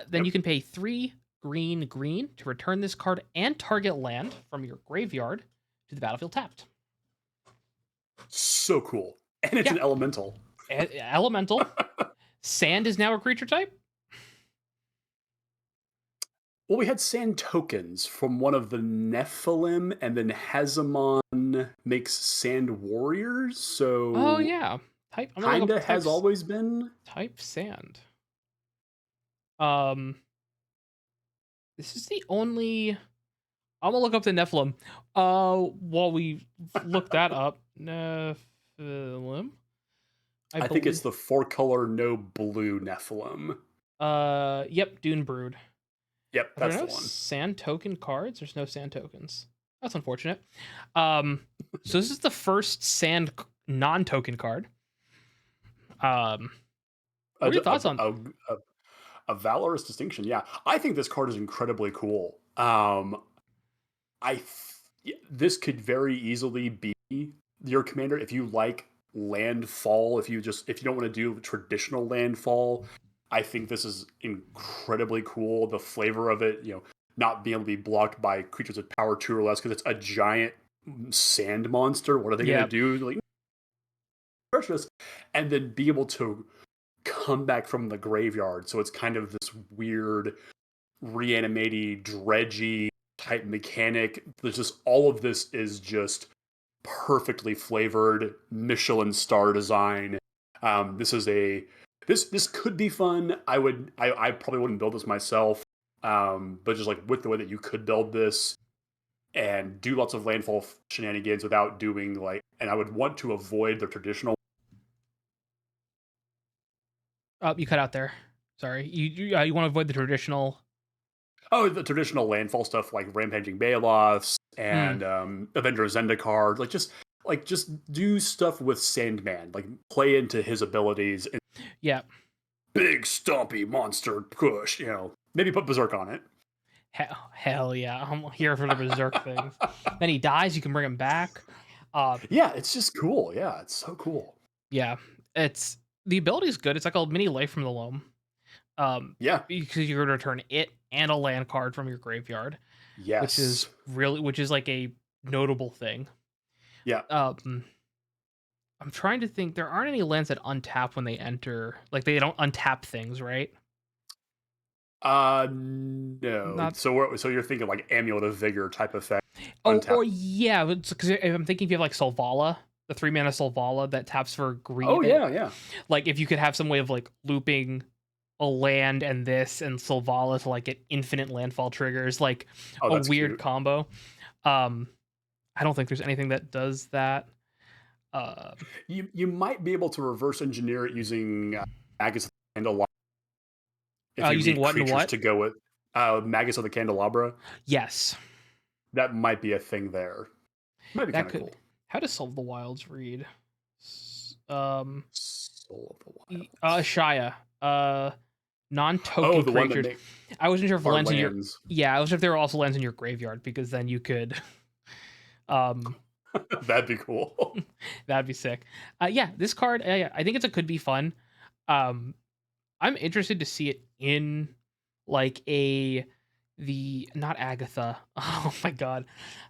Then you can pay 3 green to return this card and target land from your graveyard to the battlefield tapped. So cool. And it's an elemental. Elemental. Sand is now a creature type? Well, we had sand tokens from one of the Nephilim, and then Hazamon makes sand warriors, so... Oh, yeah. Type, kinda has always been. Type sand. This is the only... I'm gonna look up the Nephilim. While we look that up. Nephilim? I think it's the 4-color, no blue Nephilim. Yep, Dune Brood. Yep, that's the one. Sand token cards? There's no sand tokens. That's unfortunate. So this is the first sand non-token card. What are your thoughts on a valorous distinction? Yeah, I think this card is incredibly cool. This could very easily be your commander if you like landfall. If you don't want to do traditional landfall, I think this is incredibly cool. The flavor of it, not being able to be blocked by creatures with power 2 or less because it's a giant sand monster. What are they going to do? Like, precious, and then be able to come back from the graveyard. So it's kind of this weird, reanimating, dredgy type mechanic. There's just all of this is just perfectly flavored Michelin star design. This could be fun. I probably wouldn't build this myself, but just like with the way that you could build this and do lots of landfall shenanigans without doing and I would want to avoid the traditional. Oh, you cut out there. Sorry. You want to avoid the traditional. Oh, the traditional landfall stuff like Rampaging Baloths and Avenger of Zendikar. Just do stuff with Sandman. Like play into his abilities. And big stompy monster push. Maybe put Berserk on it. Hell yeah! I'm here for the Berserk things. Then he dies. You can bring him back. Yeah, it's just cool. Yeah, it's so cool. Yeah, the ability is good. It's like a mini Life from the Loam. Because you're going to return it and a land card from your graveyard. Yes, which is like a notable thing. Yeah. I'm trying to think. There aren't any lands that untap when they enter. Like they don't untap things, right? No. So you're thinking like Amulet of Vigor type effect. Or yeah, because I'm thinking if you have like Solvala, the 3-mana Solvala that taps for green. Oh yeah. Like if you could have some way of like looping a land and this and Solvala to like get infinite landfall triggers, like a weird combo. I don't think there's anything that does that. You might be able to reverse engineer it using Magus of the Candelabra. Using what and what to go with Magus of the Candelabra. Yes, that might be a thing there. Might be kind of cool. How does Soul of the Wilds read? Soul of the Wilds. Shia. Non-token creatures. I wasn't sure if lands in your. Yeah, I wasn't sure if there were also lands in your graveyard because then you could. That'd be cool. That'd be sick. This card. I think could be fun. I'm interested to see it in like not Agatha. Oh my god,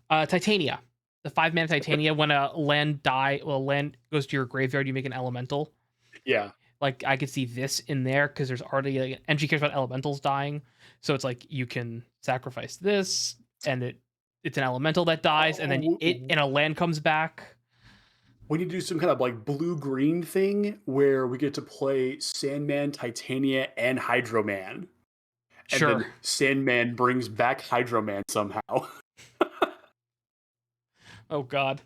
Titania. The 5-mana Titania. When a land goes to your graveyard, you make an elemental. Yeah. Like I could see this in there because there's already and she cares about elementals dying, so it's like you can sacrifice this and it's an elemental that dies and then a land comes back. We need to do some kind of like blue-green thing where we get to play Sandman, Titania, and Hydroman. And then Sandman brings back Hydroman somehow. Oh god.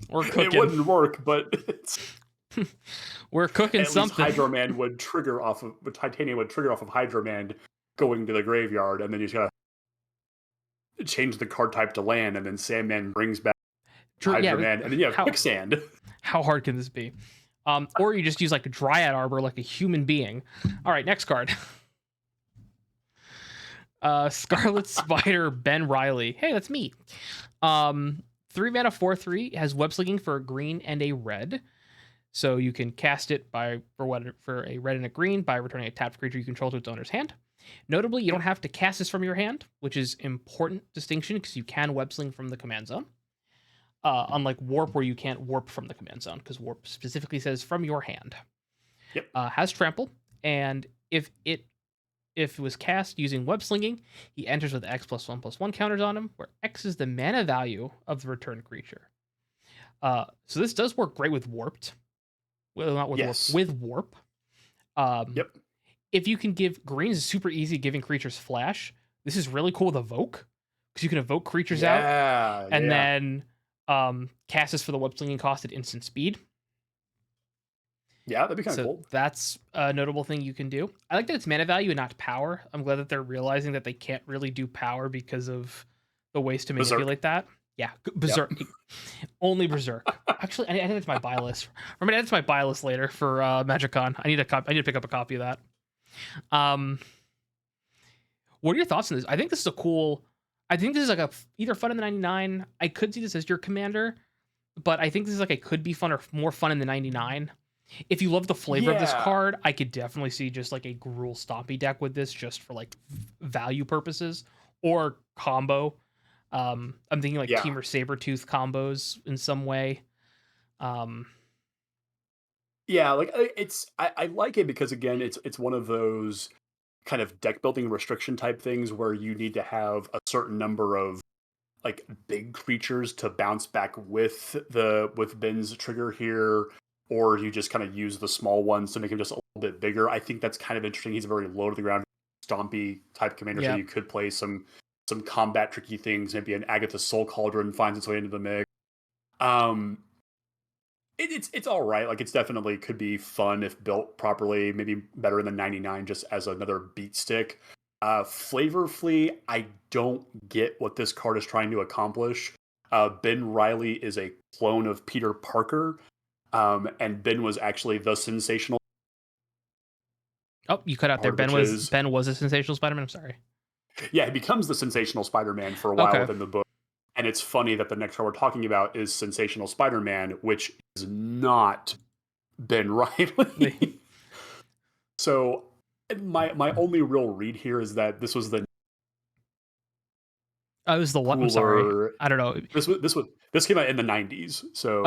We're cooking. It wouldn't work, but it's we're cooking at something. Least Hydroman would trigger off of Titania would trigger off of Hydroman going to the graveyard, and then you just gotta change the card type to land, and then Sandman brings back Hydroman, and then you have Quicksand. How hard can this be? Or you just use like a Dryad Arbor like a human being. All right, next card. Scarlet Spider Ben Reilly. Hey, that's me. Um, 3 mana 4/3 has web slinging for a green and a red. So you can cast it for a red and a green by returning a tapped creature you control to its owner's hand. Notably, you don't have to cast this from your hand, which is important distinction because you can web sling from the command zone. Unlike warp, where you can't warp from the command zone because warp specifically says from your hand. Yep. Has trample, and if it was cast using web slinging, he enters with X+1/+1 counters on him, where X is the mana value of the returned creature. So this does work great with warped. Well, not with Yes. warp. With warp. Yep. If you can give greens is super easy giving creatures flash. This is really cool with evoke because you can evoke creatures out and then cast this for the web slinging cost at instant speed. Yeah, that'd be kind of cool. That's a notable thing you can do. I like that it's mana value and not power. I'm glad that they're realizing that they can't really do power because of the ways to manipulate that. Yeah, Berserk. Yep. Only Berserk. Actually, I added it to my buy list. I'm gonna add it to my buy list later for MagicCon. I need to pick up a copy of that. What are your thoughts on this? I think this is a cool. I think this is like either fun in the 99. I could see this as your commander, but I think this is like could be fun or more fun in the 99. If you love the flavor of this card, I could definitely see just like a Gruul Stompy deck with this, just for like value purposes or combo. I'm thinking like Team or Sabretooth combos in some way. Yeah, like I like it because again, it's one of those kind of deck building restriction type things where you need to have a certain number of like big creatures to bounce back with Ben's trigger here, or you just kind of use the small ones to make him just a little bit bigger. I think that's kind of interesting. He's a very low to the ground stompy type commander, so you could play some combat tricky things. Maybe an Agatha's Soul Cauldron finds its way into the mix. It's all right. Like, it's definitely could be fun if built properly. Maybe better than 99 just as another beat stick. Flavorfully, I don't get what this card is trying to accomplish. Ben Reilly is a clone of Peter Parker, and Ben was actually the Sensational. Oh, you cut out there. Ben was a Sensational Spider-Man. I'm sorry. Yeah, he becomes the Sensational Spider-Man for a while within the book. And it's funny that the next card we're talking about is Sensational Spider-Man, which is not Ben Reilly. So my only real read here is that this was the it was the what? I'm sorry. I don't know. This came out in the 90s. So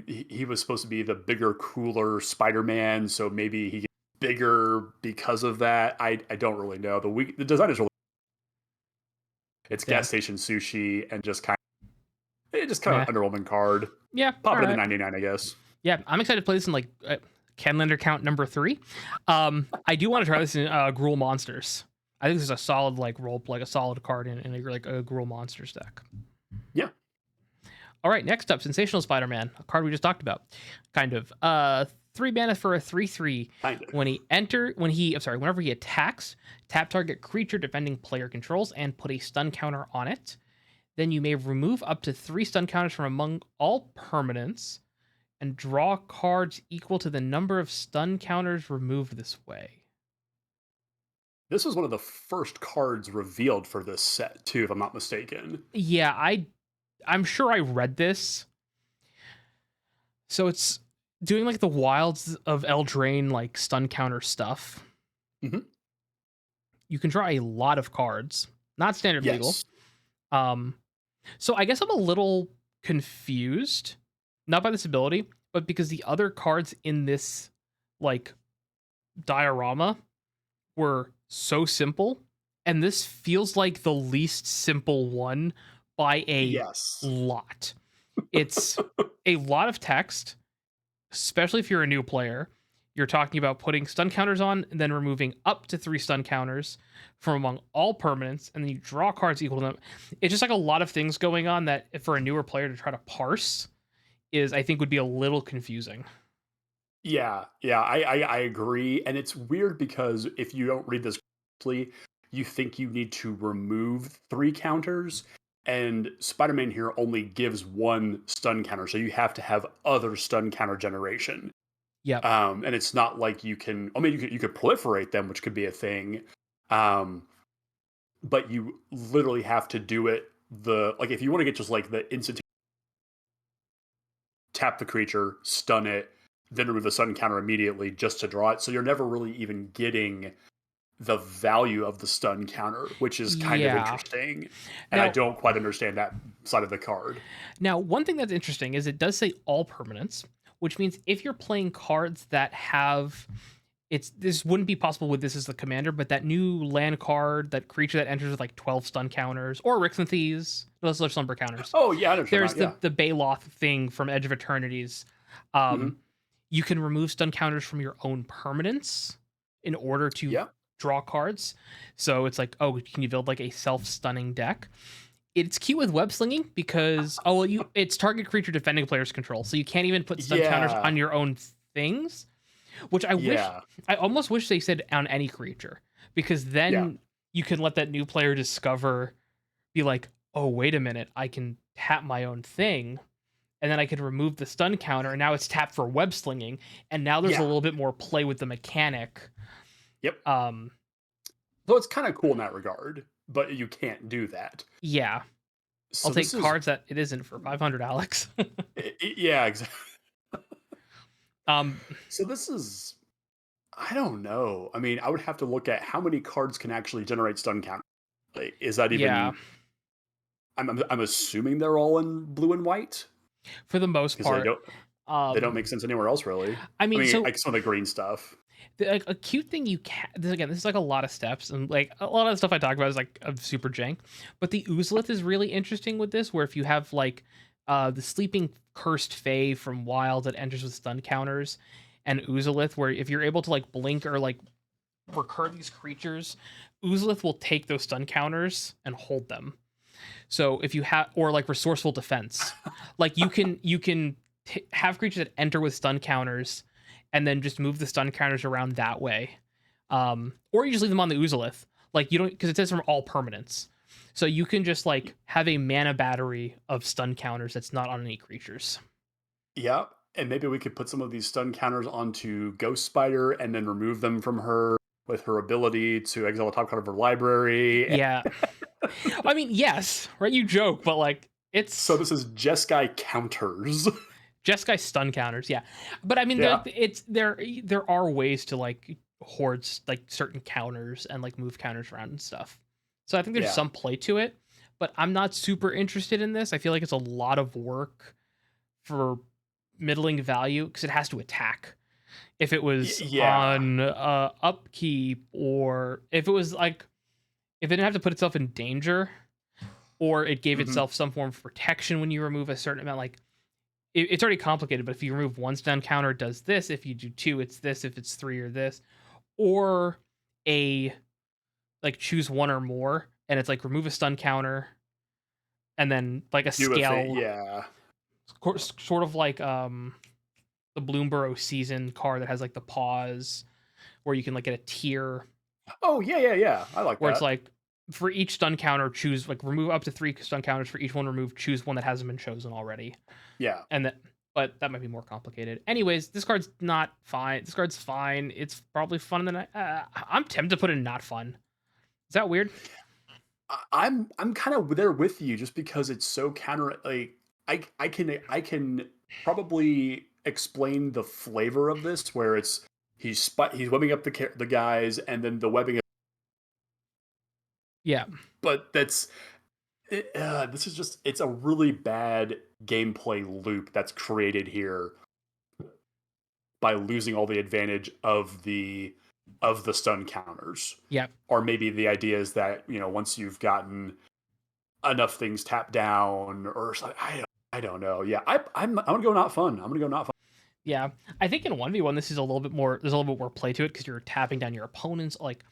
he was supposed to be the bigger, cooler Spider-Man, so maybe he gets bigger because of that. I don't really know. The design is really gas station sushi and just kind of underwhelming card. Yeah, pop it in the 99, I guess. Yeah, I'm excited to play this in like Kenlander count number 3. I do want to try this in Gruul Monsters. I think this is a solid like role play, a solid card in a Gruul Monsters deck. Yeah. All right, next up, Sensational Spider-Man, a card we just talked about. Kind of. 3 mana for a 3/3. Whenever he attacks, tap target creature defending player controls and put a stun counter on it. Then you may remove up to 3 stun counters from among all permanents and draw cards equal to the number of stun counters removed this way. This was one of the first cards revealed for this set, too, if I'm not mistaken. Yeah, I'm sure I read this. So it's doing like the Wilds of Eldraine like stun counter stuff. Mm-hmm. You can draw a lot of cards, not standard legal. So I guess I'm a little confused, not by this ability, but because the other cards in this like diorama were so simple, and this feels like the least simple one by a lot. It's a lot of text, especially if you're a new player. You're talking about putting stun counters on and then removing up to 3 stun counters from among all permanents, and then you draw cards equal to them. It's just like a lot of things going on that for a newer player to try to parse I think would be a little confusing. Yeah, I agree. And it's weird because if you don't read this correctly, you think you need to remove 3 counters, and Spider-Man here only gives 1 stun counter, so you have to have other stun counter generation. Yeah. And it's not like you can. I mean, you could proliferate them, which could be a thing. But you literally have to do it if you want to get just like the instant tap the creature, stun it, then remove the stun counter immediately just to draw it. So you're never really even getting the value of the stun counter, which is kind of Yeah. interesting. And I Now, don't quite understand that side of the card. now one thing that's interesting is it does say all permanents, which means if you're playing cards that have this wouldn't be possible with this as the commander, but that new land card, that creature that enters with like 12 stun counters, or Rixanthes, those are slumber counters. Oh yeah, I understand There's that. Yeah. the Baloth thing from Edge of Eternities. Mhm. You can remove stun counters from your own permanents in order to Yeah. draw cards. So it's like, oh, can you build like a self-stunning deck? It's cute with web slinging because it's target creature defending player's control, so you can't even put stun counters Yeah. on your own things. Which I almost wish they said on any creature, because Yeah. then you can let that new player discover, be like, oh, wait a minute, I can tap my own thing, and then I could remove the stun counter, and now it's tapped for web slinging, and now there's a Yeah. little bit more play with the mechanic. Yep. Um, So it's kind of cool in that regard, but you can't do that. yeah, So I'll take this is cards that it isn't for 500, Alex. yeah, exactly. um, So this is I don't know. I mean, I would have to look at how many cards can actually generate stun counter. Like, is that yeah, even? I'm assuming they're all in blue and white for the most because part. they don't make sense anywhere else, really. I I mean, mean, so like some of the green stuff. like a cute thing you can this is like a lot of steps, and like a lot of the stuff I talk about is like a super jank, but the oozlith is really interesting with this, where if you have like the sleeping cursed fae from wild that enters with stun counters, and oozlith, where if you're able to like blink or like recur these creatures, oozlith will take those stun counters and hold them. So if you have, or like resourceful defense, like you can have creatures that enter with stun counters, and then just move the stun counters around that way. Or you just leave them on the oozlith. Like you don't, because it says from all permanents. So you can just like have a mana battery of stun counters that's not on any creatures. Yeah, and maybe we could put some of these stun counters onto Ghost Spider and then remove them from her with her ability to exile a top card of her library. Yeah. I mean, yes, right? You joke, but like So it's this is Jeskai counters. Jeskai stun counters, yeah. But I mean, Yeah. there are ways to like hoard like certain counters and like move counters around and stuff. So I think there's Yeah. some play to it, but I'm not super interested in this. I feel like it's a lot of work for middling value because it has to attack. If it was Yeah. on upkeep, or if it was like if it didn't have to put itself in danger, or it gave Mhm. itself some form of protection when you remove a certain amount, like it's already complicated. But if you remove one stun counter, it does this. If you do two, it's this. If it's three, or this, or a like choose one or more, and it's like remove a stun counter, and then like a Do a thing. scale, Yeah. sort of like the Bloomborough season card that has like the pause, where you can like get a tier Oh, yeah. I like where it's that. like for each stun counter, choose like remove up to 3 stun counters. For each one remove, choose one that hasn't been chosen already. Yeah. And that, but that might be more complicated. Anyways, this card's not fine. This card's fine. It's probably fun than I'm tempted to put in not fun. Is that weird? I'm kind of there with you just because it's so counter. Like I can probably explain the flavor of this where it's he's webbing up the guys and then the webbing. Yeah. But this is just it's a really bad gameplay loop that's created here by losing all the advantage of the stun counters. Yeah. Or maybe the idea is that, once you've gotten enough things tapped down or something, I don't know. Yeah, I'm gonna go not fun. I'm gonna go not fun. Yeah. I think in 1v1 this is a little bit more, there's a little bit more play to it because you're tapping down your opponents. Like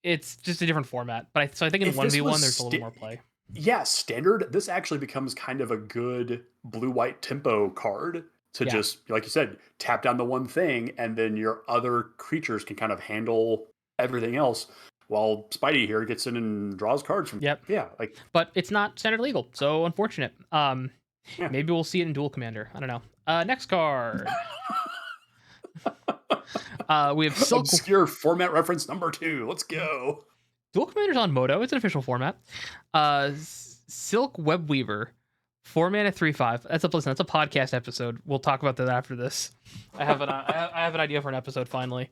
it's just a different format. But so I think in If this 1v1 was there's a little more play. yeah, standard, this actually becomes kind of a good blue-white tempo card to Yeah. just, like you said, tap down the one thing, and then your other creatures can kind of handle everything else, while Spidey here gets in and draws cards from. Yep. Yeah, like But it's not standard legal, so unfortunate. Yeah. Maybe we'll see it in Duel Commander. I don't know. Next card. We have Silk. Obscure format reference number 2. Let's go. Duel Commander's on Moto. It's an official format. Silk Webweaver, 4 mana, 3/5. That's a podcast episode. We'll talk about that after this. I have an idea for an episode finally.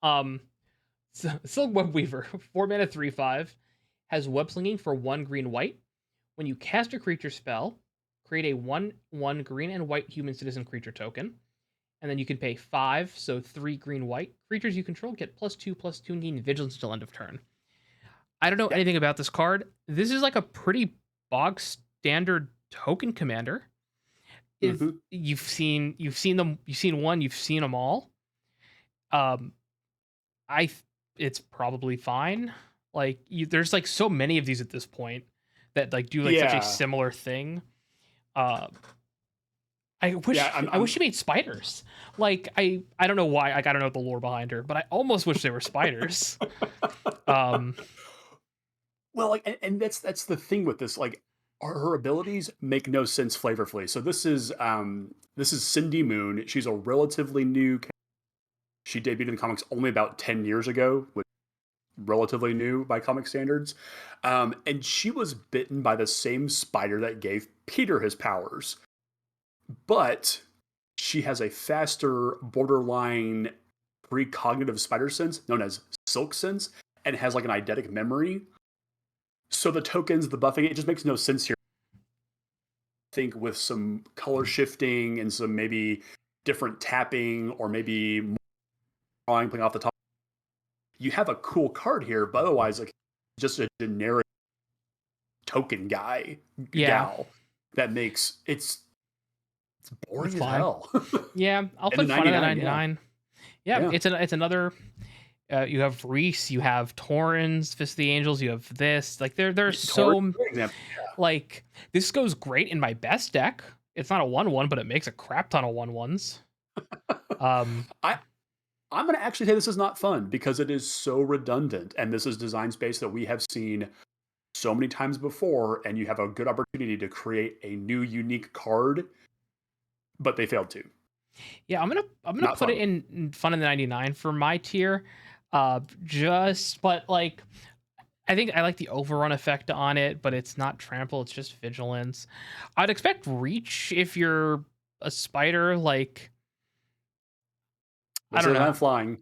Silk Webweaver, 4 mana, 3/5, has web slinging for 1 green white. When you cast a creature spell, create a 1/1 green and white human citizen creature token. And then you can pay 5, so 3 green white. Creatures you control get +2/+2 and gain vigilance until end of turn. I don't know anything about this card. This is like a pretty bog standard token commander. If you've seen them, you've seen one, you've seen them all. It's probably fine. Like there's like so many of these at this point that like do like such a similar thing. I wish she made spiders. Like I don't know why. Like I don't know the lore behind her, but I almost wish they were spiders. Well, like, and that's the thing with this. Like, her abilities make no sense flavorfully. So this is Cindy Moon. She's a relatively new. She debuted in the comics only about 10 years ago, which is relatively new by comic standards. And she was bitten by the same spider that gave Peter his powers. But she has a faster, borderline precognitive spider sense known as Silk Sense, and has like an eidetic memory. So the tokens, the buffing, it just makes no sense here. I think with some color shifting and some maybe different tapping, or maybe drawing, playing off the top, you have a cool card here, but otherwise, like just a generic token gal that makes it's boring as hell. Yeah, I'll put fun in the 99. Yeah, it's another. You have Reese, you have Torrens, Fist of the Angels, you have this. Like there's so like this goes great in my best deck. It's not a 1/1, but it makes a crap ton of 1/1s. I'm gonna actually say this is not fun because it is so redundant, and this is design space that we have seen so many times before, and you have a good opportunity to create a new unique card, but they failed to. Yeah, I'm gonna put it in fun in the 99 for my tier. But like I think I like the overrun effect on it, but it's not trample, it's just vigilance. I'd expect reach if you're a spider, like I don't know. Flying.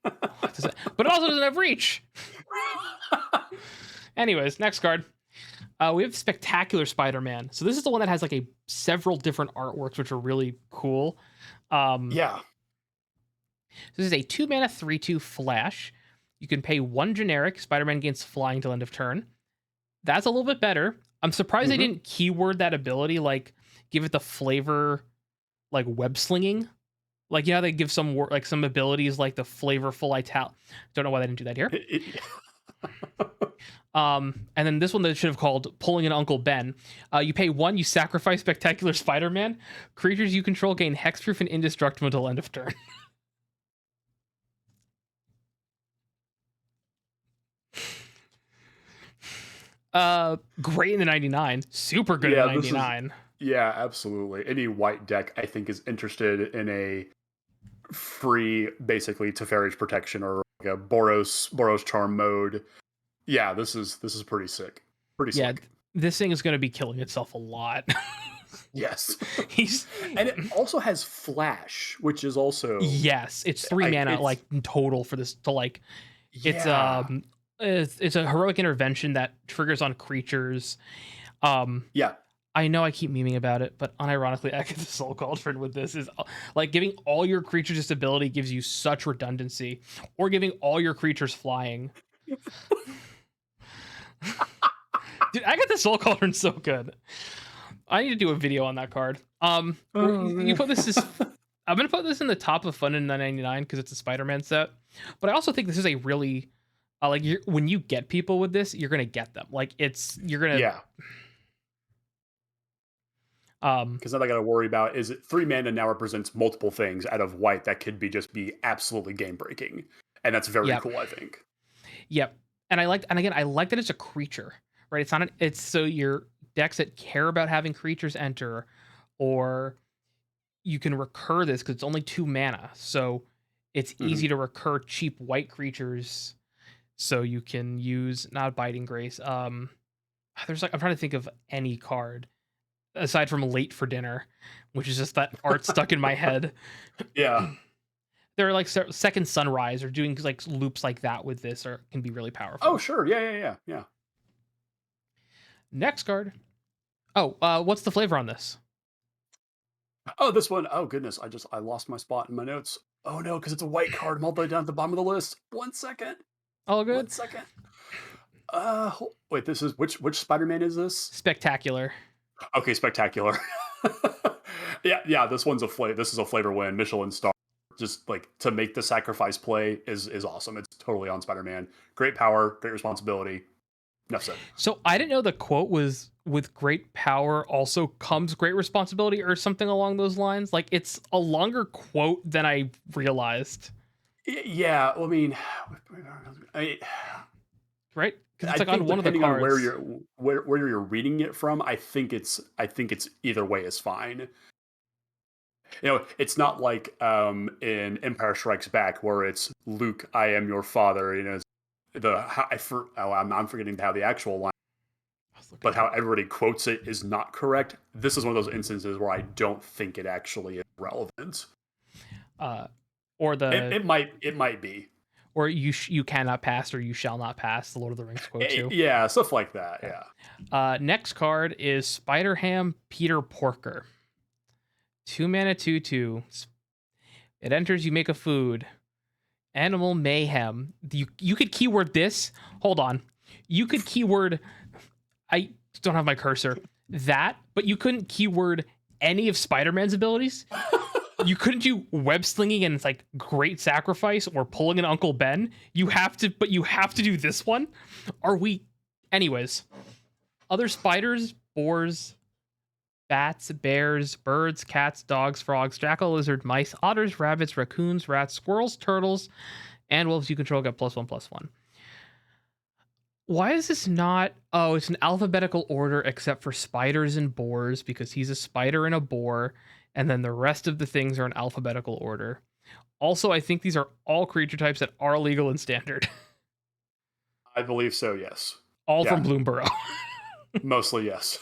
But it also doesn't have reach. Anyways, next card. We have Spectacular Spider-Man. So this is the one that has like several different artworks, which are really cool. This is a 2 mana 3/2 flash. You can pay 1 generic. Spider-Man gains flying till end of turn. That's a little bit better. I'm surprised they didn't keyword that ability, like give it the flavor, like web slinging. Like, you know, they give some like some abilities like the flavorful italic. Don't know why they didn't do that here. And then this one that should have called Pulling an Uncle Ben. You pay 1, you sacrifice Spectacular Spider-Man. Creatures you control gain hexproof and indestructible until end of turn. Great in the 99. Super good in the 99. Yeah, absolutely. Any white deck, I think, is interested in a free, basically, Teferi's Protection or like a Boros Charm mode. Yeah, this is pretty sick. Pretty sick. This thing is going to be killing itself a lot. Yes. And it also has Flash, which is also... Yes, it's 3 mana, like, in total for this to, like... Yeah. It's a heroic intervention that triggers on creatures. I know I keep memeing about it, but unironically, I get the Soul Cauldron with this is like giving all your creatures this ability gives you such redundancy, or giving all your creatures flying. Dude, I got the Soul Cauldron so good. I need to do a video on that card. You put this I'm gonna put this in the top of fun in the 99 because it's a Spider-Man set, but I also think this is a really like when you get people with this, you're gonna get them. Like you're gonna because all I got to worry about is 3 mana now represents multiple things out of white that could be absolutely game breaking, and that's very cool. I think. Yep, and I like that it's a creature, right? It's not it's so your decks that care about having creatures enter, or you can recur this because it's only 2 mana, so it's easy to recur cheap white creatures. So you can use not Biting Grace. There's like I'm trying to think of any card aside from Late for Dinner, which is just that art stuck in my head. Yeah. There are like Second Sunrise or doing like loops like that with this or can be really powerful. Oh, sure. Yeah. Next card. Oh, what's the flavor on this? Oh, this one. Oh goodness, I lost my spot in my notes. Oh no, because it's a white card. I'm all the way down at the bottom of the list. 1 second. All good. 1 second. Wait. This is which Spider-Man is this? Spectacular. Okay, spectacular. Yeah. This one's a flavor. This is a flavor win. Michelin star. Just like to make the sacrifice play is awesome. It's totally on Spider-Man. Great power, great responsibility. Enough said. So I didn't know the quote was with great power also comes great responsibility or something along those lines. Like it's a longer quote than I realized. Yeah. Well, I mean, Right? Because it's I like on think one of the depending on cards. where you're reading it from, I think it's either way is fine. It's not like in Empire Strikes Back where it's Luke, I am your father. I'm forgetting how the actual line, but how everybody quotes it is not correct. This is one of those instances where I don't think it actually is relevant. Or it might be. Or you cannot pass or you shall not pass, the Lord of the Rings quote too. Yeah, stuff like that. Yeah. Next card is Spider-Ham Peter Porker. 2 mana 2/2. It enters, you make a food. Animal mayhem. You could keyword this. Hold on. You could keyword. I don't have my cursor. That, but you couldn't keyword any of Spider-Man's abilities. You couldn't do web slinging and it's like great sacrifice or pulling an Uncle Ben. You have to do this one. Are we? Anyways, other spiders, boars, bats, bears, birds, cats, dogs, frogs, jackal, lizard, mice, otters, rabbits, raccoons, rats, squirrels, turtles, and wolves you control get +1/+1. Why is this not? Oh, it's an alphabetical order except for spiders and boars because he's a spider and a boar, and then the rest of the things are in alphabetical order. Also, I think these are all creature types that are legal in standard. I believe so, yes. All from Bloomborough. Mostly, yes.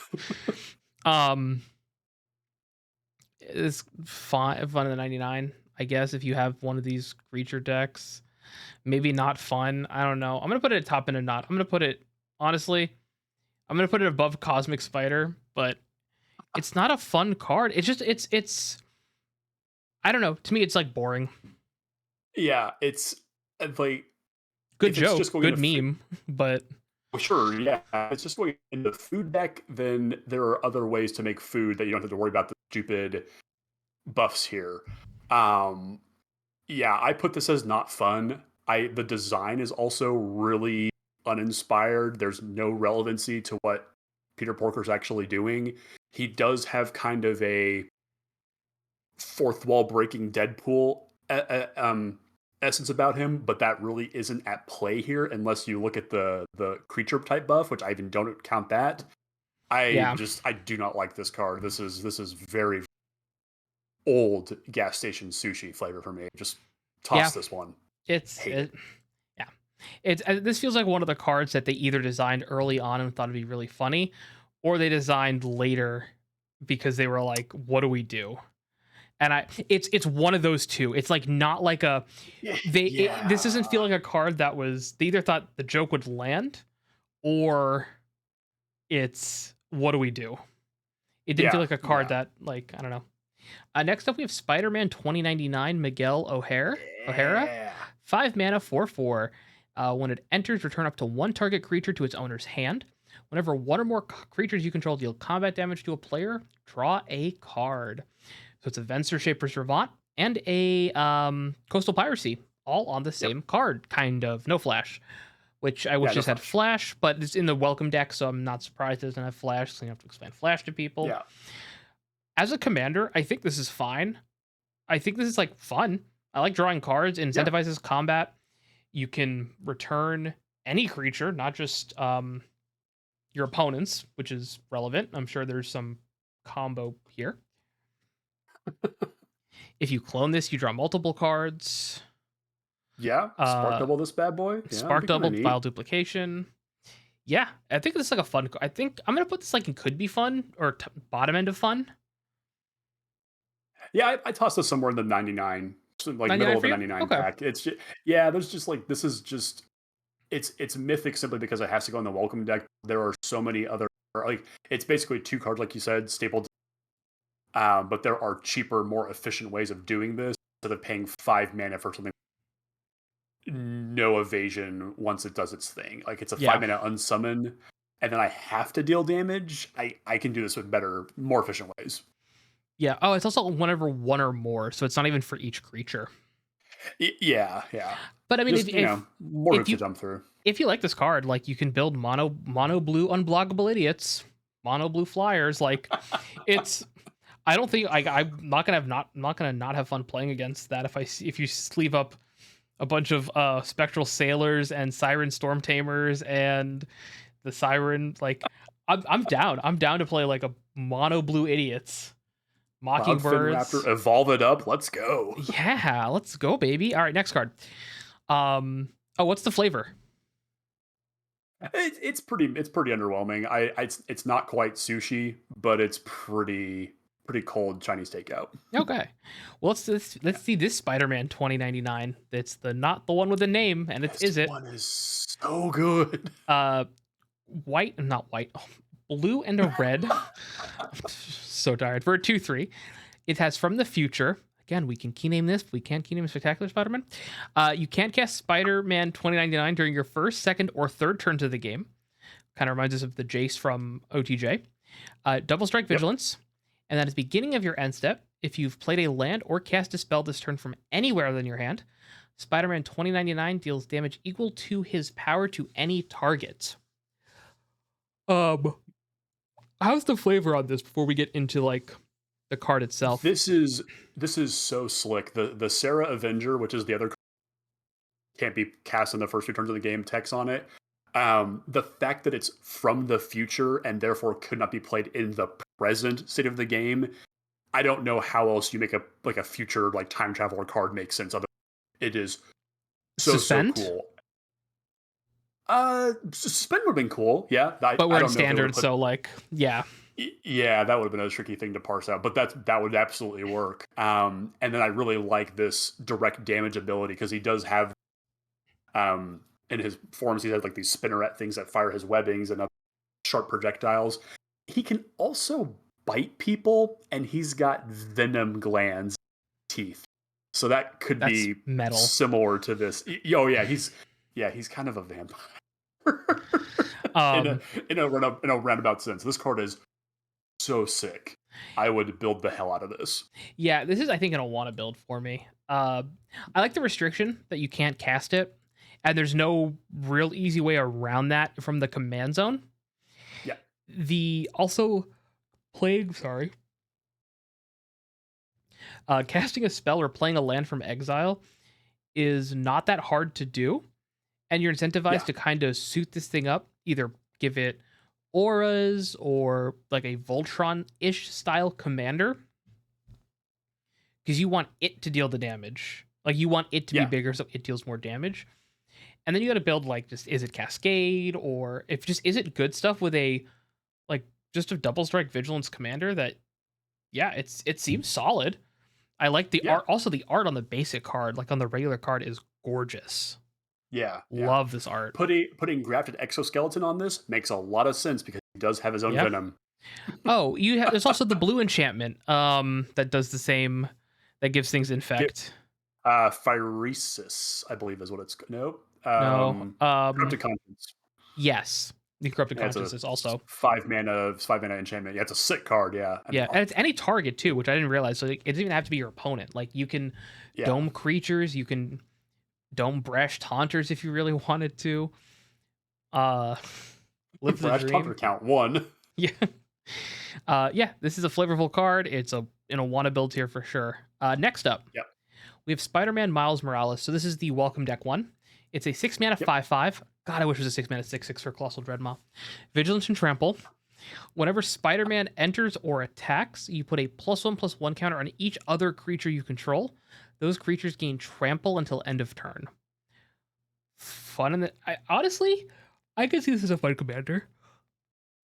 It's fun in the 99, I guess, if you have one of these creature decks. Maybe not fun. I don't know. I'm gonna put it top and a not. I'm gonna put it honestly. I'm gonna put it above Cosmic Spider, but it's not a fun card. It's just it's. I don't know. To me, it's like boring. Yeah, it's like good joke, good meme, but sure, yeah. It's just going in the food deck. Then there are other ways to make food that you don't have to worry about the stupid buffs here. Yeah, I put this as not fun. The design is also really uninspired. There's no relevancy to what Peter Porker's actually doing. He does have kind of a fourth wall breaking Deadpool essence about him, but that really isn't at play here unless you look at the creature type buff, which I even don't count that. I do not like this card. This is very old gas station sushi flavor for me. Just toss this one. This feels like one of the cards that they either designed early on and thought it'd be really funny, or they designed later because they were like, "What do we do?" And it's one of those two. It's like not like a this doesn't feel like a card that was they either thought the joke would land, or it's what do we do? It didn't feel like a card that like I don't know. Next up, we have Spider-Man 2099 Miguel O'Hara. 5 mana, 4/4. When it enters, return up to one target creature to its owner's hand. Whenever one or more creatures you control deal combat damage to a player, draw a card. So it's a Venser Shaper's Revolt and a Coastal Piracy, all on the same card, kind of. No flash, which I wish just had flash, but it's in the welcome deck, so I'm not surprised it doesn't have flash, so you have to expand flash to people. Yeah. As a commander, I think this is fine. I think this is like fun. I like drawing cards. It incentivizes combat. You can return any creature, not just your opponents, which is relevant. I'm sure there's some combo here. If you clone this, you draw multiple cards. Yeah, spark double this bad boy. Spark double, file duplication. Yeah, I think this is like a fun. I think I'm gonna put this like in could be fun or bottom end of fun. Yeah, I tossed this somewhere in the 99, so like middle 99 of for the you? 99 Okay. pack. It's just, yeah, there's just like this is just it's mythic simply because it has to go in the welcome deck. There are so many other like it's basically two cards, like you said, stapled. But there are cheaper, more efficient ways of doing this instead of paying 5 mana for something no evasion once it does its thing. Like it's a Yeah. 5 mana unsummon, and then I have to deal damage. I can do this with better, more efficient ways. Yeah. Oh, it's also whenever one or more, so it's not even for each creature. Yeah, yeah. But I mean, Just more if hoops to you jump through. if you like this card, like you can build mono blue unblockable idiots, mono blue flyers. Like it's. I don't think I'm not gonna not have fun playing against that if you sleeve up a bunch of spectral sailors and siren storm tamers and the siren. Like I'm down. I'm down to play like a mono blue idiots, Cloudfin mockingbirds. Raptor, evolve it up. Let's go. Yeah, let's go, baby. All right, next card. Oh, what's the flavor? It's pretty underwhelming. It's not quite sushi, but it's pretty cold Chinese takeout. Okay. Well, let's see this Spider-Man 2099. That's not the one with the name, and This is it? one is so good. Uh, white, not white, blue and a red. I'm so tired. For a 2/3, it has from the future. Again, we can key name this. We can't key name Spectacular Spider-Man. You can't cast Spider-Man 2099 during your first, second, or third turns of the game. Kind of reminds us of the Jace from OTJ. Double Strike Yep. Vigilance. And then at the beginning of your end step, if you've played a land or cast a spell this turn from anywhere than your hand, Spider-Man 2099 deals damage equal to his power to any target. How's the flavor on this before we get into like the card itself? This is so slick. The Sarah Avenger, which is the other can't be cast in the first 2 turns of the game, text on it. The fact that it's from the future and therefore could not be played in the present state of the game, I don't know how else you make a future like time traveler card make sense. Other, it is so Suspend? cool. Suspend would have been cool. Yeah, But we're I in don't know if standard, so like, yeah. Yeah, that would have been a tricky thing to parse out, but that would absolutely work. And then I really like this direct damage ability because he does have, in his forms, he has like these spinneret things that fire his webbings and other sharp projectiles. He can also bite people, and he's got venom glands, teeth. So that could That's be metal. similar to this. Oh yeah, he's kind of a vampire. in a roundabout sense. This card is so sick. I would build the hell out of this. Yeah, this is I think gonna want to build for me. I like the restriction that you can't cast it, and there's no real easy way around that from the command zone. Yeah. The also plague, sorry. Casting a spell or playing a land from exile is not that hard to do, and you're incentivized to kind of suit this thing up, either give it auras or like a Voltron-ish style commander, because you want it to deal the damage. Like you want it to be bigger so it deals more damage. And then you got to build like just is it Cascade or if just is it good stuff with a like just a double strike vigilance commander that it seems solid. I like the art. Also, the art on the basic card, like on the regular card, is gorgeous. Yeah. Love this art. Putting grafted exoskeleton on this makes a lot of sense because he does have his own venom. Oh, there's also the blue enchantment that does the same, that gives things infect. Phyresis, I believe is what it's No. Corrupted Conscience. Yes. The Corrupted Conscience is also 5 mana enchantment. Yeah, it's a sick card, yeah. Yeah, and it's any target too, which I didn't realize. So it doesn't even have to be your opponent. Like you can dome creatures, you can dome Brash Taunters if you really wanted to. Live the Brash Dream. Taunter count 1. Yeah. Yeah, this is a flavorful card. It's in a wanna build here for sure. Next up, we have Spider-Man Miles Morales. So this is the welcome deck one. It's a 6 mana 5/5. God, I wish it was a 6 mana 6/6 for Colossal Dreadmaw. Vigilance and Trample. Whenever Spider-Man enters or attacks, you put a +1/+1 counter on each other creature you control. Those creatures gain trample until end of turn. Fun, and honestly, I can see this as a fun commander.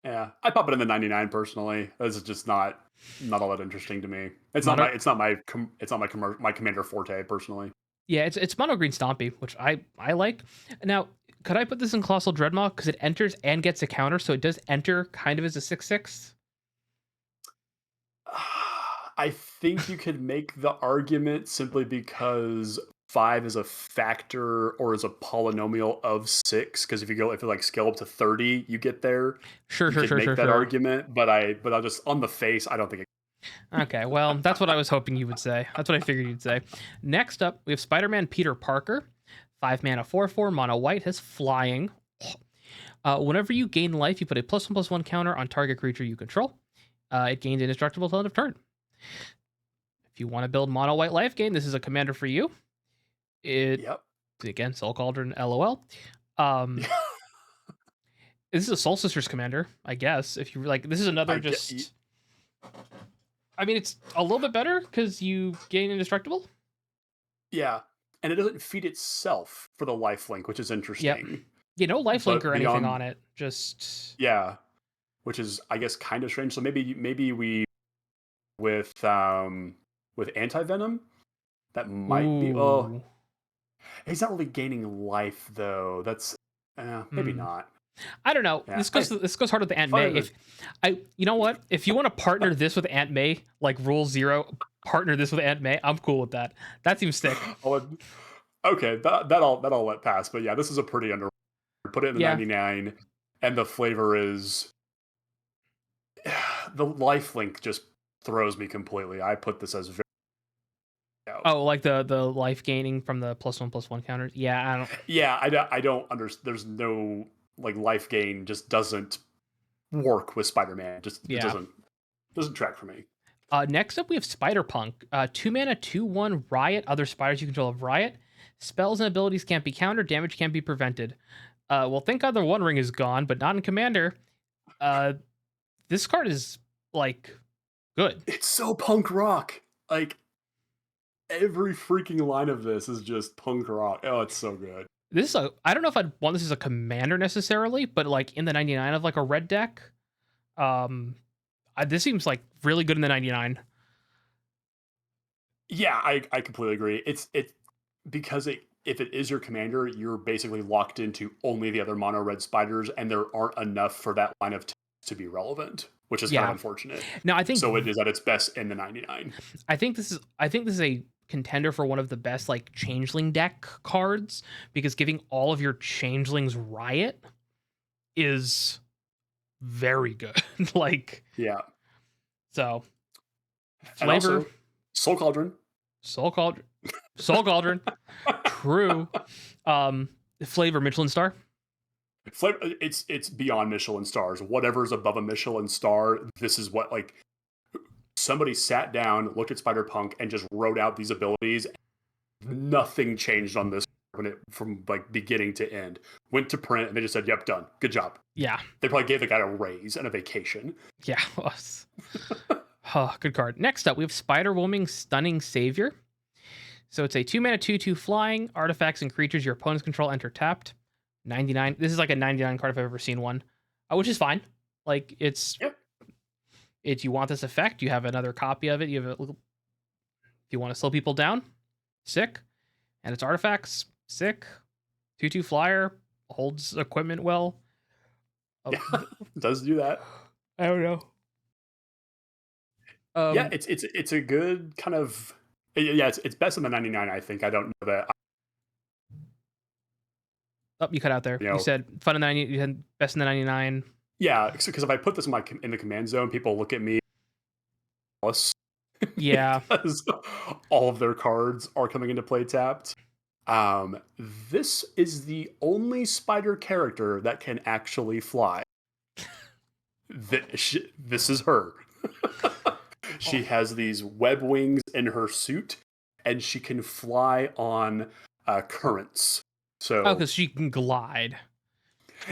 Yeah, I pop it in the 99 personally. This is just not all that interesting to me. It's not Mono, my my commander forte personally. yeah, it's mono green stompy, which I like. Now, could I put this in Colossal Dreadmaw because it enters and gets a counter, so it does enter kind of as a 6/6. I think you could make the argument simply because 5 is a factor or is a polynomial of 6. Because if you like scale up to 30, you get there. Sure, You sure, could sure, make sure, that sure. argument, but I'll just on the face, I don't think it. Okay, well, that's what I was hoping you would say. That's what I figured you'd say. Next up, we have Spider-Man Peter Parker. 5 mana, 4/4, mono white, has flying. Whenever you gain life, you put a +1/+1 counter on target creature you control. It gains indestructible till end of turn. If you want to build mono white life gain, this is a commander for you. Yep. Again, Soul Cauldron, LOL. This is a Soul Sisters commander, I guess. If you like, this is another just. I mean, it's a little bit better because you gain indestructible. Yeah, and it doesn't feed itself for the lifelink, which is interesting. Yeah, no lifelink or anything beyond, on it. Just yeah, which is I guess kind of strange. So maybe we with anti-venom that might be. Oh, ooh. he's not really gaining life though. That's maybe not. I don't know. Yeah, This goes hard with Aunt May. fine. You know what? If you want to partner this with Aunt May, like Rule 0, partner this with Aunt May, I'm cool with that. That seems sick. Okay, that'll let pass. But yeah, this is a pretty under. Put it in the Yeah. 99, and the flavor is the lifelink just throws me completely. I put this as very. Oh, like the life gaining from the +1/+1 counters. Yeah, I don't. Yeah, I don't understand. There's no like life gain just doesn't work with Spider-Man. Just it Yeah. doesn't track for me. Next up, we have Spider Punk. 2 mana, 2/1 Riot. Other spiders you control have Riot. Spells and abilities can't be countered. Damage can't be prevented. Well, thank God the One Ring is gone, but not in Commander. This card is like good. It's so punk rock. Like every freaking line of this is just punk rock. Oh, it's so good. This is I don't know if I'd want this as a commander necessarily, but like in the 99 of like a red deck, this seems like really good in the 99. Yeah, I completely agree. It's because if it is your commander, you're basically locked into only the other mono red spiders, and there aren't enough for that line of text to be relevant, which is kind of unfortunate. Now I think so it is at its best in the 99. I think this is a contender for one of the best like changeling deck cards because giving all of your changelings riot is very good. Like Yeah. so And flavor also, Soul Cauldron. Soul Cauldron. True. Flavor Michelin star. It's beyond Michelin stars. Whatever's above a Michelin star, this is what like somebody sat down, looked at Spider-Punk, and just wrote out these abilities. Nothing changed on this from like beginning to end. Went to print and they just said, "Yep, done. Good job." Yeah. They probably gave the guy a raise and a vacation. Yeah. Oh, good card. Next up, we have Spider-Woman Stunning Savior. So it's a 2 mana 2/2 flying. Artifacts and creatures your opponents control enter tapped. 99. This is like a 99 card if I've ever seen one, which is fine. Like it's. Yep. If you want this effect, you have another copy of it. You have if you want to slow people down, sick. And it's artifacts, sick. 2/2 flyer, holds equipment well. Yeah, does do that. I don't know. Yeah, it's a good kind of yeah. It's best in the 99. I think I don't know that. Oh, you cut out there. You said fun in 90. You had best in the 99. Yeah, because if I put this in the command zone, people look at me. Yeah, because all of their cards are coming into play tapped. This is the only spider character that can actually fly. This is her. She has these web wings in her suit, and she can fly on currents. So because she can glide.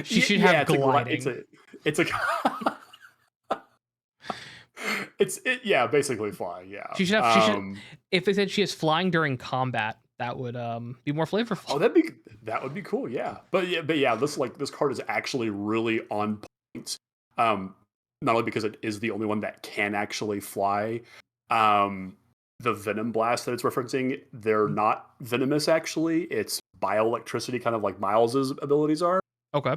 She should have gliding. Yeah, basically fly. Yeah, she should have. If they said she is flying during combat, that would be more flavorful. Oh, That would be cool, yeah. But yeah, this card is actually really on point. Um, Not only because it is the only one that can actually fly. Um, the venom blast that it's referencing, they're not venomous actually. It's bioelectricity, kind of like Miles's abilities are. Okay.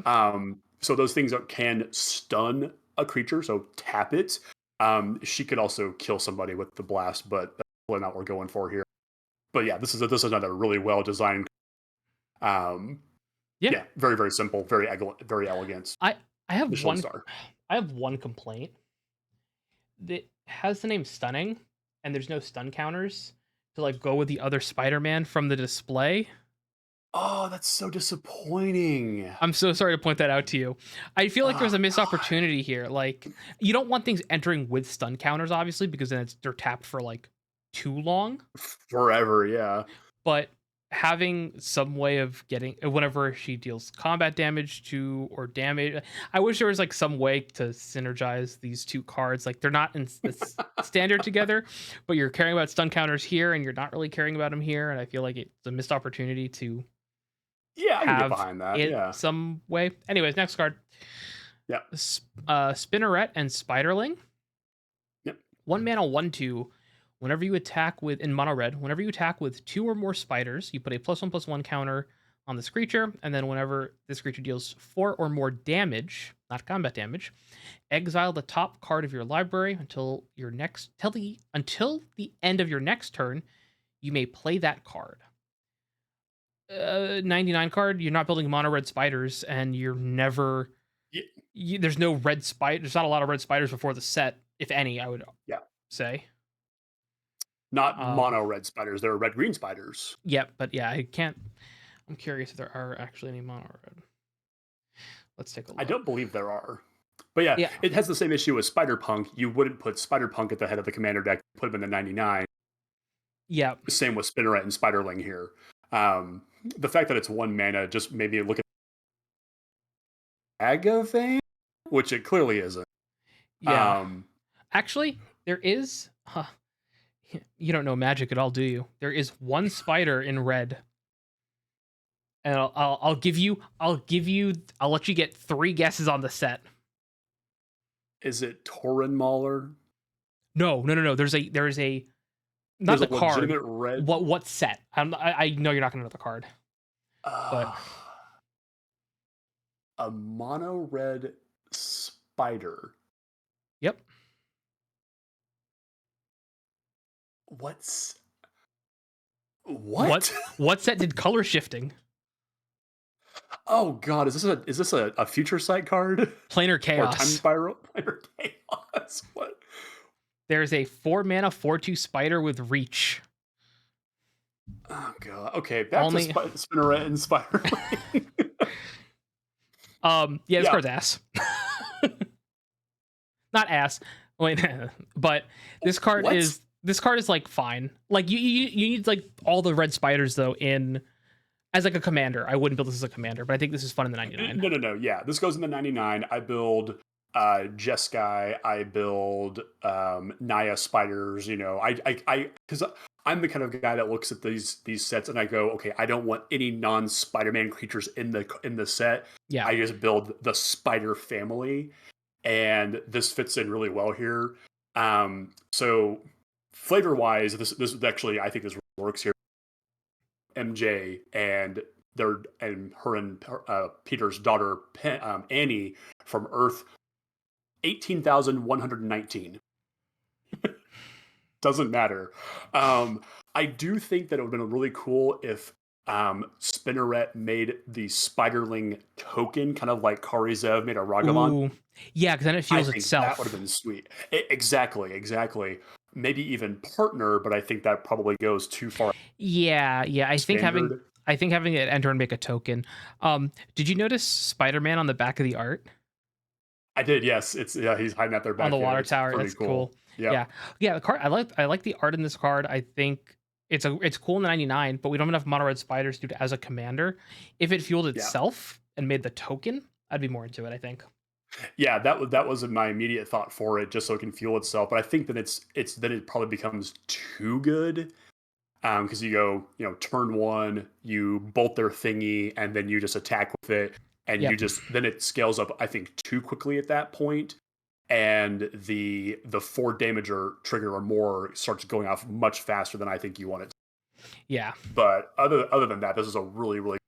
So those things can stun a creature, so tap it. She could also kill somebody with the blast, but that's really not what we're going for here. But yeah, this is another really well designed. Um, Yeah. yeah, very very simple, very elegant. I I have Michelin one star. I have one complaint. That has the name Stunning, and there's no stun counters to like go with the other Spider-Man from the display. Oh, that's so disappointing. I'm so sorry to point that out to you. I feel like Oh there's a missed God, opportunity here. Like, you don't want things entering with stun counters, obviously, because then they're tapped for like too long. forever, yeah. But having some way of getting whenever she deals combat damage to or damage, I wish there was like some way to synergize these two cards. Like they're not in standard together, but you're caring about stun counters here, and you're not really caring about them here. And I feel like it's a missed opportunity to Yeah, I can get have behind that. it Yeah, some way. Anyways, next card. yeah, Spinneret and Spiderling. yep. 1 mana, 1/2. Whenever you attack with in mono red, whenever you attack with 2 or more spiders, you put a +1/+1 counter on this creature, and then whenever this creature deals 4 or more damage, not combat damage, exile the top card of your library until the end of your next turn. You may play that card. 99 card. You're not building mono red spiders, and you're never. Ye- There's no red spider. There's not a lot of red spiders before the set, if any. I would Yeah, say. not Um, mono red spiders. They're red green spiders. yeah, but yeah, I can't. I'm curious if there are actually any mono red. Let's take a I look. don't believe there are. But yeah, Yeah, it has the same issue with Spider Punk. You wouldn't put Spider Punk at the head of the commander deck, put him in the 99. yeah, Same with Spinneret and Spiderling here. The fact that it's 1 mana just made me look at Agavane, which it clearly isn't. yeah. Um, Actually, there is. Huh, you don't know magic at all, do you? There is one spider in red, and I'll give you. I'll let you get 3 guesses on the set. is it Torin Mauler? No, no, no, no. There is a not There's a the card. legitimate red. What set? I know you're not gonna know the card, but Uh, a mono red spider. yep. What's What what? what set did color shifting? Oh God, is this a future sight card Planar or time chaos. spiral? Player chaos. What? There's a 4 mana 4/2 spider with reach. Oh God. Okay, back to Only Spinneret and Spiderling. yeah, this Yeah. card's ass. Not ass. Wait, but What? this card is like fine. Like you need like all the red spiders though in as like a commander. I wouldn't build this as a commander, but I think this is fun in the 99. No. Yeah, this goes in the 99. I build Jeskai. I build Naya spiders. You know, I because I'm the kind of guy that looks at these sets and I go, okay, I don't want any non-Spider-Man creatures in the set. Yeah. I just build the spider family, and this fits in really well here. So flavor-wise, this actually I think this works here. MJ and her and Peter's daughter Annie from Earth 18,119. Doesn't matter. I do think that it would have been really cool if Spinneret made the Spiderling token, kind of like Karizev made a Ragavan. Ooh. Yeah, because then it I fuels think that would have itself. been sweet. Exactly. Maybe even partner, but I think that probably goes too far Yeah, yeah. standard. I think having it enter and make a token. Did you notice Spider-Man on the back of the art I did, yes. It's yeah, he's hiding out there on back the there. water It's tower? pretty That's cool. cool. Yep. Yeah, yeah. The card I like the art in this card. I think it's cool in the 99, but we don't have enough mono red spiders to do it as a commander. If it fueled Yeah. itself and made the token, I'd be more into it. I think. Yeah, that was my immediate thought for it, just so it can fuel itself. But I think that it probably becomes too good. Because you go, turn one, you bolt their thingy, and then you just attack with it, and Yep. then it scales up, I think, too quickly at that point, and the 4 damager trigger or more starts going off much faster than I think you want it to. Yeah. But other than that, this is a really, really,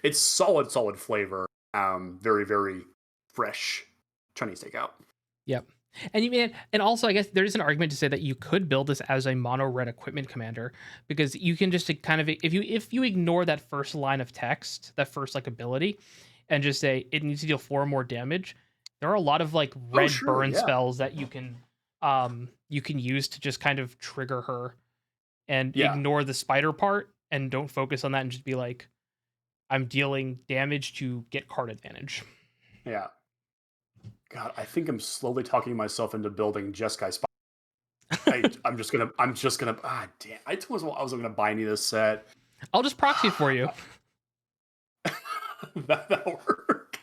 it's solid flavor. Very, very fresh Chinese takeout. Yep. And also I guess there is an argument to say that you could build this as a mono red equipment commander, because you can just kind of, if you ignore that first line of text, that first like ability, and just say it needs to deal 4 or more damage, there are a lot of like Oh, red sure, burn yeah. spells that you can use to just kind of trigger her and Yeah. ignore the spider part and don't focus on that and just be like, I'm dealing damage to get card advantage. Yeah. God, I think I'm slowly talking myself into building Jeskai Spider. I'm just gonna. Damn! I told myself I wasn't gonna buy any of this set. I'll just proxy for you. That'll work.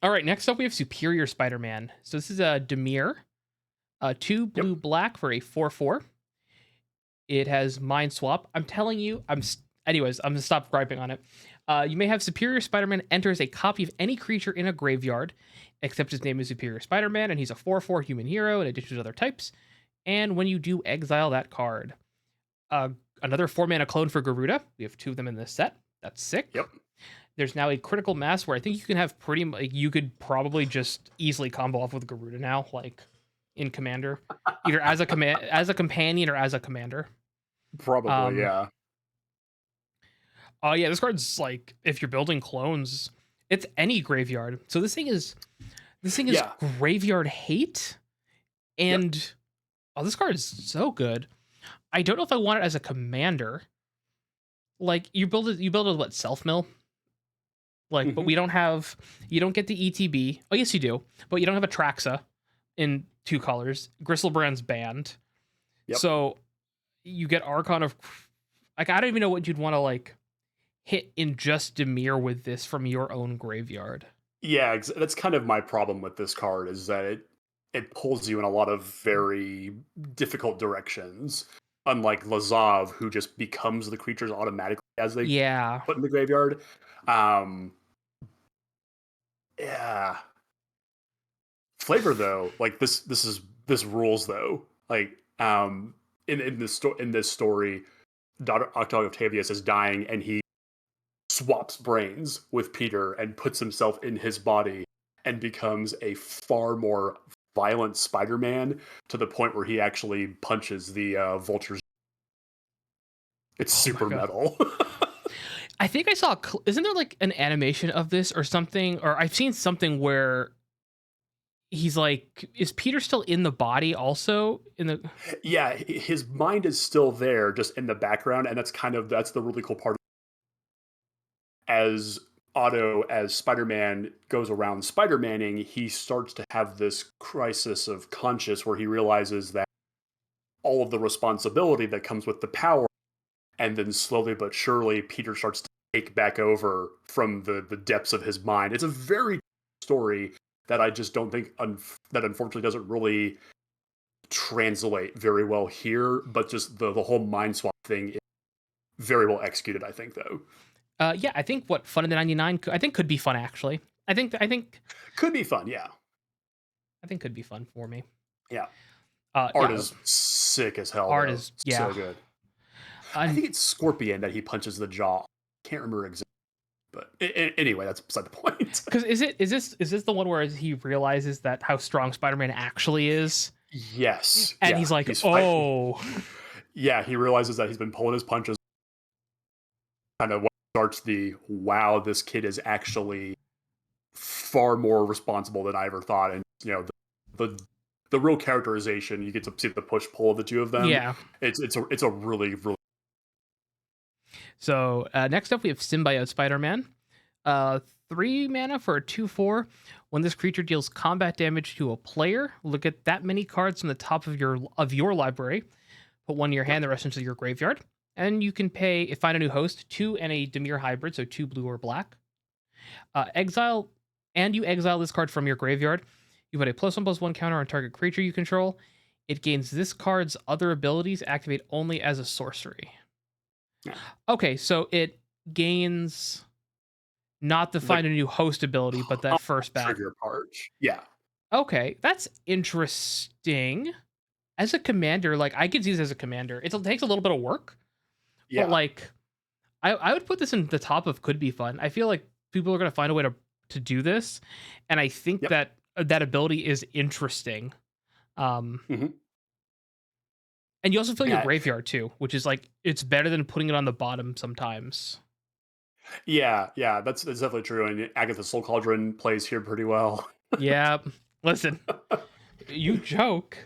All right, next up we have Superior Spider-Man. So this is a Demir, 2 blue black for a 4/4. It has Mind Swap. I'm telling you, anyways, I'm gonna stop griping on it. You may have Superior Spider-Man enters a copy of any creature in a graveyard, except his name is Superior Spider-Man, and he's a 4/4 human hero in addition to other types. And when you do, exile that card. Another 4-mana clone for Garuda. We have 2 of them in this set. That's sick. Yep. There's now a critical mass where I think you can have you could probably just easily combo off with Garuda now, like in Commander, either as a companion or as a commander. Probably, yeah. Oh yeah, this card's like, if you're building clones, it's any graveyard. So this thing is Yeah. graveyard hate, and this card is so good. I don't know if I want it as a commander. Like you build it with what, self mill? Like, but you don't get the ETB. Oh yes, you do, but you don't have a Traxa in 2 colors. Gristlebrand's banned, so you get Archon of, like, I don't even know what you'd want to like hit in just Demir with this from your own graveyard. Yeah, that's kind of my problem with this card, is that it pulls you in a lot of very difficult directions. Unlike Lazav, who just becomes the creatures automatically as they put in the graveyard. Yeah. Flavor though, like this rules though. Like in this story, Dr. Octavius is dying, and he swaps brains with Peter and puts himself in his body and becomes a far more violent Spider-Man, to the point where he actually punches the vultures. It's super metal. I think I saw, isn't there like an animation of this or something? Or I've seen something where he's like, is Peter still in the body also? Yeah, his mind is still there, just in the background, and that's the really cool part. As Spider-Man goes around Spider-Manning, he starts to have this crisis of conscience where he realizes that all of the responsibility that comes with the power, and then slowly but surely Peter starts to take back over from the depths of his mind. It's a very story that I just don't think that unfortunately doesn't really translate very well here, but just the whole mind swap thing is very well executed, I think, though. Yeah, I think what Fun in the 99 I think could be fun, actually. I think could be fun, yeah. I think could be fun for me. Yeah. Art is sick as hell. Art though. is so good. I think it's Scorpion that he punches the jaw. Can't remember exactly, but anyway, that's beside the point. Because is this the one where he realizes that how strong Spider-Man actually is? Yes, and he's like, oh, yeah. He realizes that he's been pulling his punches. Kind of starts the wow, this kid is actually far more responsible than I ever thought, and the real characterization, you get to see the push pull of the 2 of them. Yeah, it's a really. So next up we have Symbiote Spider-Man, 3 mana for a 2/4. When this creature deals combat damage to a player, look at that many cards from the top of your library, put 1 in your hand, the rest into your graveyard, and you can find a new host, 2 and a Demir hybrid, so 2 blue or black. You exile this card from your graveyard. You put a +1/+1 counter on target creature you control. It gains this card's other abilities activate only as a sorcery. Yeah. Okay, so it gains not the find a new host ability, but that first bat. Trigger part. Yeah. Okay, that's interesting. As a commander, like I could see this as a commander. It takes a little bit of work, but Yeah. like I would put this in the top of could be fun. I feel like people are gonna find a way to do this, and I think Yep. that that ability is interesting. Um, Mhm. and you also fill your Yeah. graveyard too, which is like it's better than putting it on the bottom sometimes. Yeah. Yeah. That's definitely true. And Agatha Soul Cauldron plays here pretty well. Yeah, listen, you joke.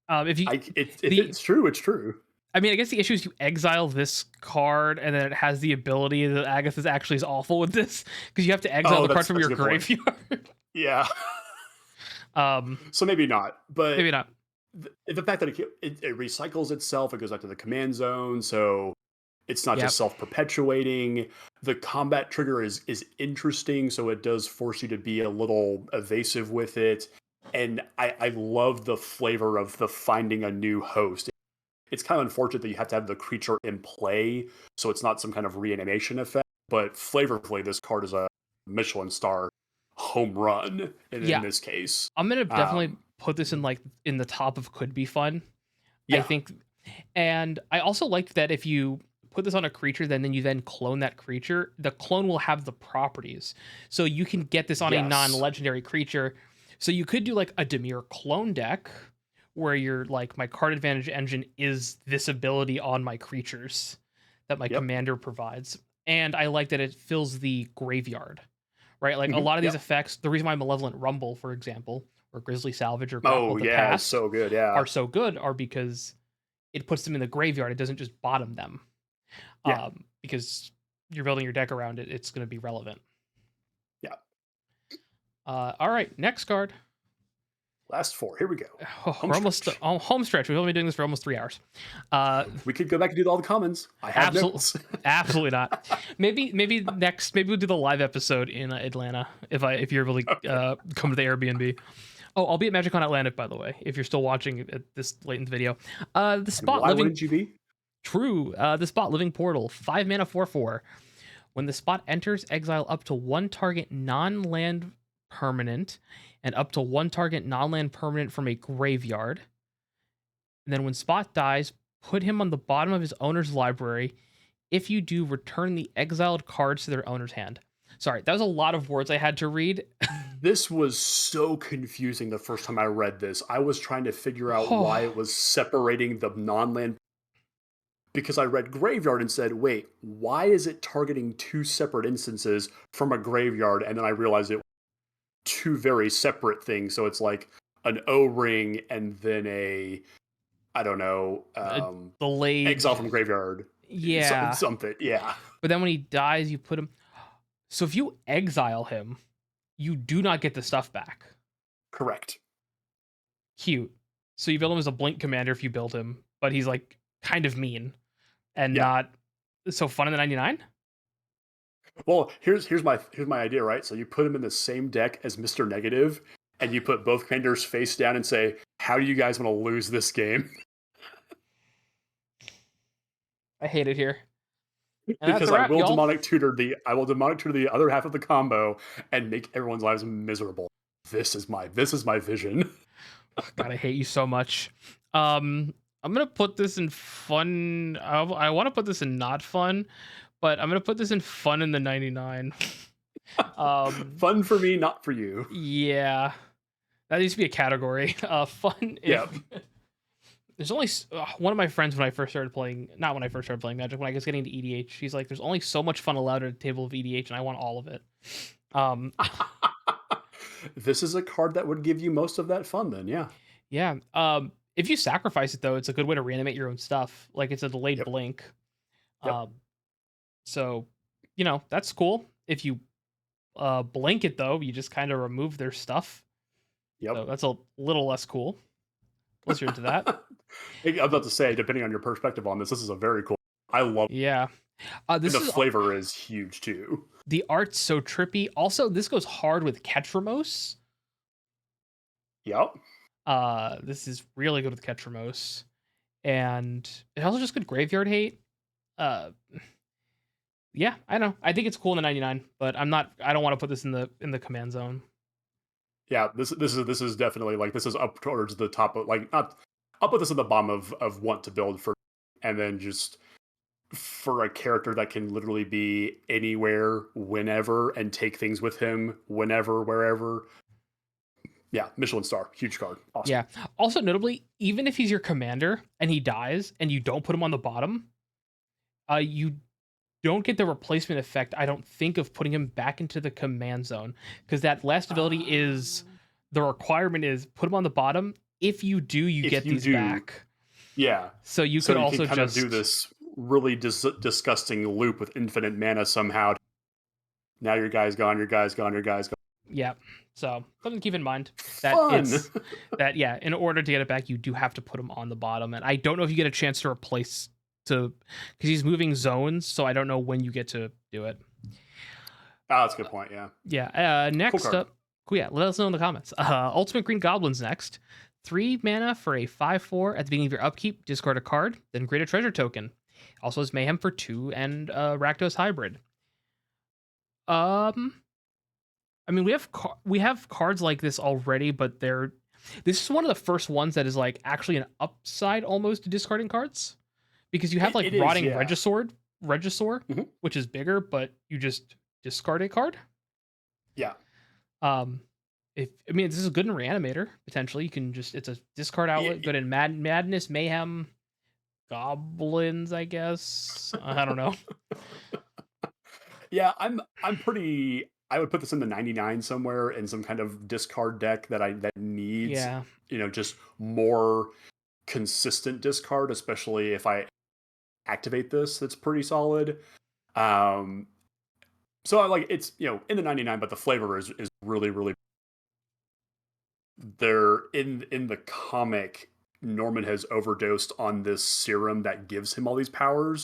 If you If the it's true, it's true. I mean, I guess the issue is you exile this card, and then it has the ability that Agatha's actually is awful with this because you have to exile Oh, the card from that's your a good point. graveyard. Yeah. um, So maybe not, but maybe not. the fact that it recycles itself, it goes back to the command zone, so it's not Yep. just self-perpetuating. The combat trigger is interesting, so it does force you to be a little evasive with it. And I love the flavor of the finding a new host. It's kind of unfortunate that you have to have the creature in play, so it's not some kind of reanimation effect. But flavorfully, this card is a Michelin star home run in Yeah, this case. I'm gonna definitely Um, put this in like in the top of could be fun. I yeah. think, and I also like that if you put this on a creature, then you then clone that creature, the clone will have the properties, so you can get this on a Yes. non-legendary creature. So you could do like a Demir clone deck where you're like my card advantage engine is this ability on my creatures that my Yep. commander provides, and I like that it fills the graveyard. Right, like a Mhm. lot of these Yep. effects. The reason why Malevolent Rumble, for example, or Grizzly Salvage or Grapple Oh, of the yeah, it's Past so good, yeah. are so good are because it puts them in the graveyard. It doesn't just bottom them. Yeah, Because you're building your deck around it, it's going to be relevant. yeah. All right, next card. Last 4, here we go. Oh, Home we're almost stretch. home stretch. We've only been doing this for almost 3 hours. Uh, We could go back and do all the commons. I have absolutely, notes. absolutely not. Maybe next. Maybe we'll do the live episode in Atlanta if you're able to Okay. come to the Airbnb. Oh, I'll be at MagicCon Atlantic, by the way, if you're still watching at this late in the video. The And spot why living wouldn't you be? true. The spot living portal, 5 mana, 4/4. When the spot enters, exile up to one target non-land permanent and up to one target non-land permanent from a graveyard. And then when spot dies, put him on the bottom of his owner's library. If you do, return the exiled cards to their owner's hand. Sorry, that was a lot of words I had to read. This was so confusing the first time I read this. I was trying to figure out why it Oh, was separating the non-land because I read graveyard and said, "Wait, why is it targeting 2 separate instances from a graveyard?" And then I realized it was 2 very separate things. So it's like an O-ring and then a I don't know, exile delayed. from graveyard, Yeah. something. Yeah, But then when he dies, you put him. So if you exile him, you do not get the stuff back. correct. Cute. So you build him as a blink commander if you build him, but he's like kind of mean and Yeah. not so fun in the 99. Well, here's my idea, right? So you put him in the same deck as Mr. Negative, and you put both commanders face down and say, "How do you guys want to lose this game?" I hate it here. And that's Because a wrap, y'all. I will demonic tutor the other half of the combo and make everyone's lives miserable. This is my vision. God, I hate you so much. I'm gonna put this in fun. I want to put this in not fun, but I'm gonna put this in fun in the 99. Fun for me, not for you. Yeah, that needs to be a category. Fun if Yep. there's only one of my friends when I first started playing, not when I first started playing Magic, when I was getting into EDH, he's like, "There's only so much fun allowed at a table of EDH, and I want all of it." Um, This is a card that would give you most of that fun then, yeah. yeah. If you sacrifice it though, it's a good way to reanimate your own stuff. Like it's a delayed Yep. blink. Yep. Um, so that's cool. If you blink it though, you just kind of remove their stuff. Yep. So that's a little less cool. Unless you're into that. I'm about to say, depending on your perspective on this is a very cool. I love Yeah. and This the is flavor is huge too. the art's so trippy. Also, this goes hard with Ketramos. Yep. This is really good with Ketramos, and it also just good graveyard hate. Uh, yeah, I know. I think it's cool in the 99, but I'm not. I don't want to put this in the command zone. Yeah, this is definitely like this is up towards the top of like not. I'll put this at the bottom of want to build for, and then just for a character that can literally be anywhere, whenever, and take things with him whenever, wherever. Yeah, Michelin star, huge card, awesome. Yeah. Also, notably, even if he's your commander and he dies and you don't put him on the bottom, you don't get the replacement effect, I don't think, of putting him back into the command zone, because that last ability is the requirement is put him on the bottom. If you do, you If get you these do, back. yeah. So you So could you also can kind of just do this really disgusting loop with infinite mana somehow. Now your guy's gone, your guy's gone, your guy's gone. yeah. So something to keep in mind that Fun. yeah, in order to get it back, you do have to put him on the bottom, and I don't know if you get a chance to replace to because he's moving zones, so I don't know when you get to do it. Oh, that's a good point. Yeah. Yeah. Cool Next card. up, cool, yeah. Let us know in the comments. Ultimate Green Goblin's next. 3 mana for a 5/4 at the beginning of your upkeep. Discard a card, then create a treasure token. Also has Mayhem for 2 and Rakdos Hybrid. I mean, we have cards like this already, but this is one of the first ones that is like actually an upside almost to discarding cards, because you have like It is, Rotting yeah. Regisaur, Mhm. which is bigger, but you just discard a card. Yeah. If I mean, this is good in Reanimator potentially. You can just it's a discard Yeah, outlet, good in Madness, Mayhem, Goblins, I guess. I don't know. yeah, I'm pretty. I would put this in the 99 somewhere in some kind of discard deck that needs Yeah, just more consistent discard, especially if I activate this. That's pretty solid. Um, so I like it's in the 99, but the flavor is really really there in the comic. Norman has overdosed on this serum that gives him all these powers,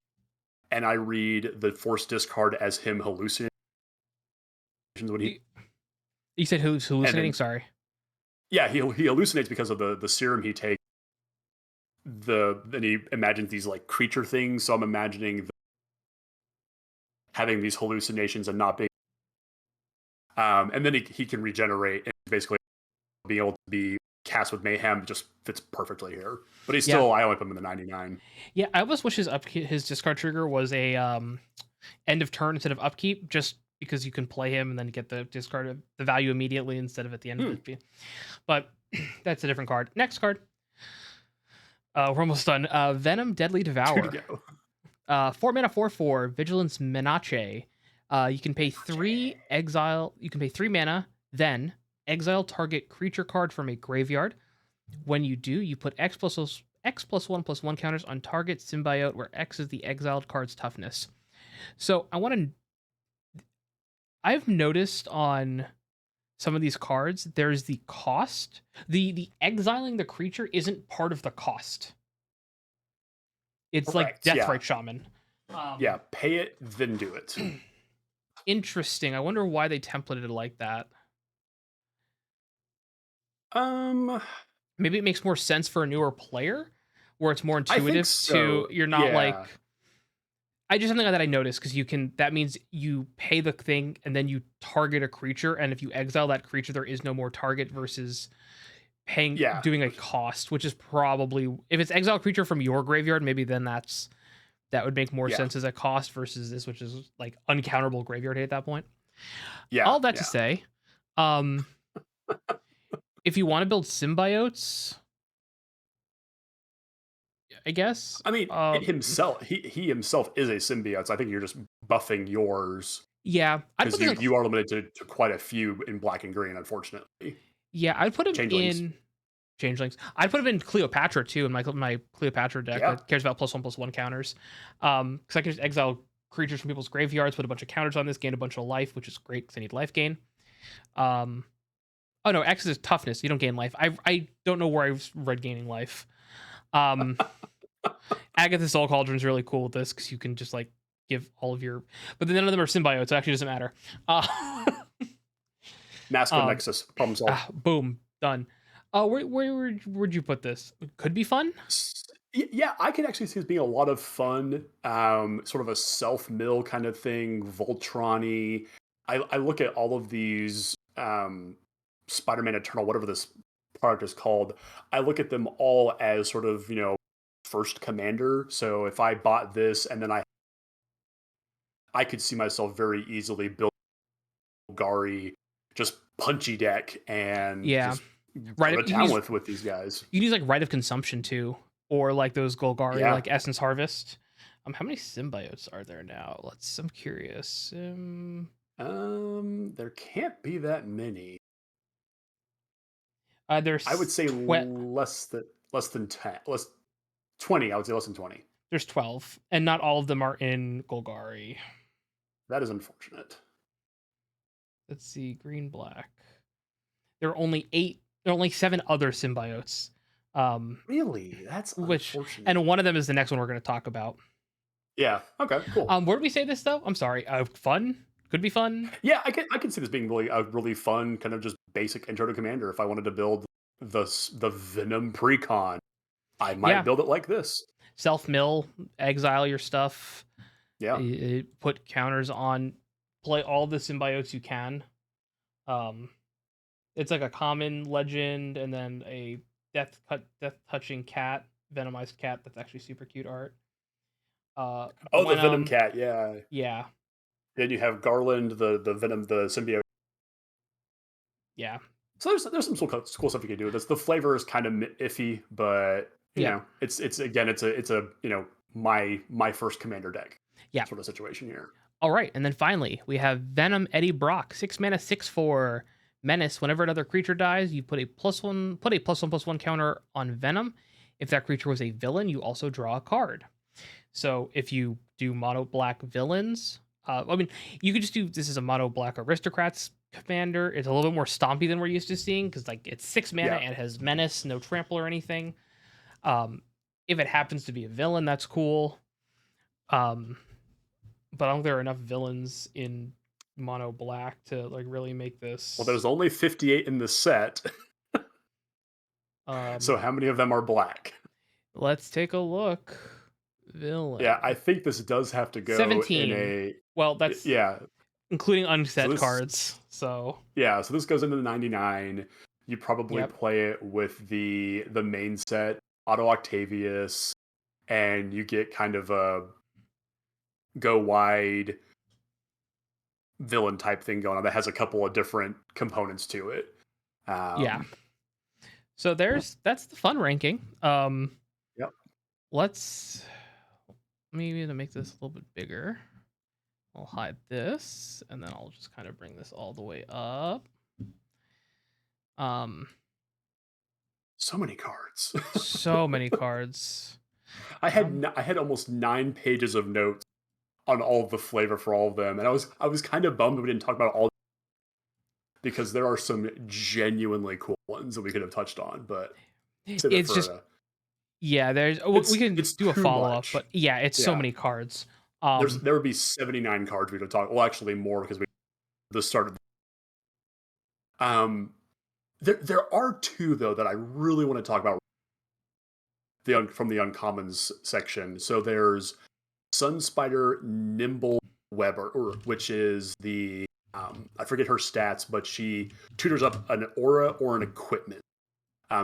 and I read the forced discard as him hallucinating when he you said who's and hallucinating? then Sorry. yeah he hallucinates because of the serum he takes. Then he imagines these like creature things. So I'm imagining having these hallucinations and not being. And then he can regenerate and basically being able to be cast with mayhem just fits perfectly here. But he's Yeah, still I only put him in the 99. yeah. I almost wish his discard trigger was a end of turn instead of upkeep, just because you can play him and then get the discard of the value immediately instead of at the end of it. But that's a different card. Next card. We're almost done. Venom, Deadly Two to Devour. go. 4 mana, 4/4. Vigilance, Menace. You can pay 3 exile. You can pay 3 mana, then exile target creature card from a graveyard. When you do, you put X+1/+1 counters on target symbiote, where X is the exiled card's toughness. So I've noticed on some of these cards, there's the cost. The exiling the creature isn't part of the cost. It's like Correct. Yeah. Deathrite Shaman. Yeah. Pay it, then do it. Interesting. I wonder why they templated it like that. Um, Maybe it makes more sense for a newer player, where it's more I think intuitive so. you're not like. Yeah. I just something like that I noticed, because that means you pay the thing and then you target a creature, and if you exile that creature, there is no more target versus Yeah. doing a cost, which is probably, if it's exile creature from your graveyard, maybe then that would make more Yeah. sense as a cost versus this, which is like uncounterable graveyard hate at that point. Yeah. All that Yeah. to say, if you want to build symbiotes, I guess. I mean, it himself, he himself is a symbiote. So I think you're just buffing yours Yeah, I'd because put this you are limited to quite a few in black and green, unfortunately. yeah, I'd put him Changelings. in changelings. I'd put him in Cleopatra too, in my Cleopatra deck Yeah. that cares about +1/+1 counters. Because I can just exile creatures from people's graveyards, put a bunch of counters on this, gain a bunch of life, which is great because I need life gain. Oh no, X is toughness. You don't gain life. I don't know where I've read gaining life. Agatha's Soul Cauldron is really cool with this, because you can just like give all of your, but then none of them are symbiotes, so it actually doesn't matter. Masculine Nexus, problem solved. Boom, done. Where'd you put this? Could be fun. Yeah, I can actually see this being a lot of fun. Sort of a self-mill kind of thing, Voltron-y. I look at all of these Spider-Man Eternal, whatever this product is called. I look at them all as sort of, first commander. So if I bought this and then I could see myself very easily build Gary, just punchy deck and Yeah, just go right. to You can town use with these guys. Right of consumption too, or like those Golgari, Yeah. like Essence Harvest. How many symbiotes are there now? I'm curious. There can't be that many. I would There's say less than 10, less 20. I would say less than 20. there's 12, and not all of them are in Golgari. That is unfortunate. Let's see, green black. There are only 8. There are only 7 other symbiotes. Really? That's Which unfortunate. and one of them is the next one we're going to talk about. Yeah. Okay. Cool. Where did we say this though? I'm sorry. Fun could be fun. Yeah, I can see this being really a really fun kind of just basic intro to Commander. If I wanted to build the Venom precon, I might Yeah, build it like this. self mill, exile your stuff, Yeah. put counters on, play all the symbiotes you can. Um, it's like a common legend, and then a death touching cat, venomized cat. That's actually super cute art. Oh, the Venom Gwenom, cat. Yeah. yeah, Then you have Garland, the Venom, the symbiote. yeah, So there's some cool stuff you can do with this. The flavor is kind of iffy, but yeah, it's again it's a my first commander deck yeah. sort of situation here. All right, and then finally we have Venom Eddie Brock, 6 mana, 6/4 menace. Whenever another creature dies, you put a +1/+1 counter on Venom. If that creature was a villain, you also draw a card. So if you do mono black villains, I mean, you could just do this as a mono black aristocrats commander. It's a little bit more stompy than we're used to seeing because like it's 6 mana Yeah. and it has menace, no trample or anything. Um, if it happens to be a villain, that's cool. Um, but I don't think there are enough villains in mono black to like really make Well, this. there's only 58 in the set, Um, so how many of them are black? let's take a look. Yeah, I Villain think this does have to go in 17. a Well, that's yeah. including So unset this cards. So so this goes into the 99. You probably yep. play it with the main set, Otto Octavius, and you get kind of a go wide villain type thing going on that has a couple of different components to it. Yeah. Um, So that's the fun ranking. yep. Let's maybe to make this a little bit bigger. I'll hide this and then I'll just kind of bring this all the way up. Um So many cards. so many cards. I had almost 9 pages of notes on all of the flavor for all of them, and I was kind of bummed we didn't talk about all because there are some genuinely cool ones that we could have touched on, but save it It's for just yeah, we can it's do a too follow up, much. but yeah, it's so Yeah. many cards. There would be 79 cards we could talk. Well, actually more because we the start of there are two though that I really want to talk about from the uncommons section. So there's Sun Spider Nimble Weber, which is the I forget her stats, but she tutors up an aura or an equipment.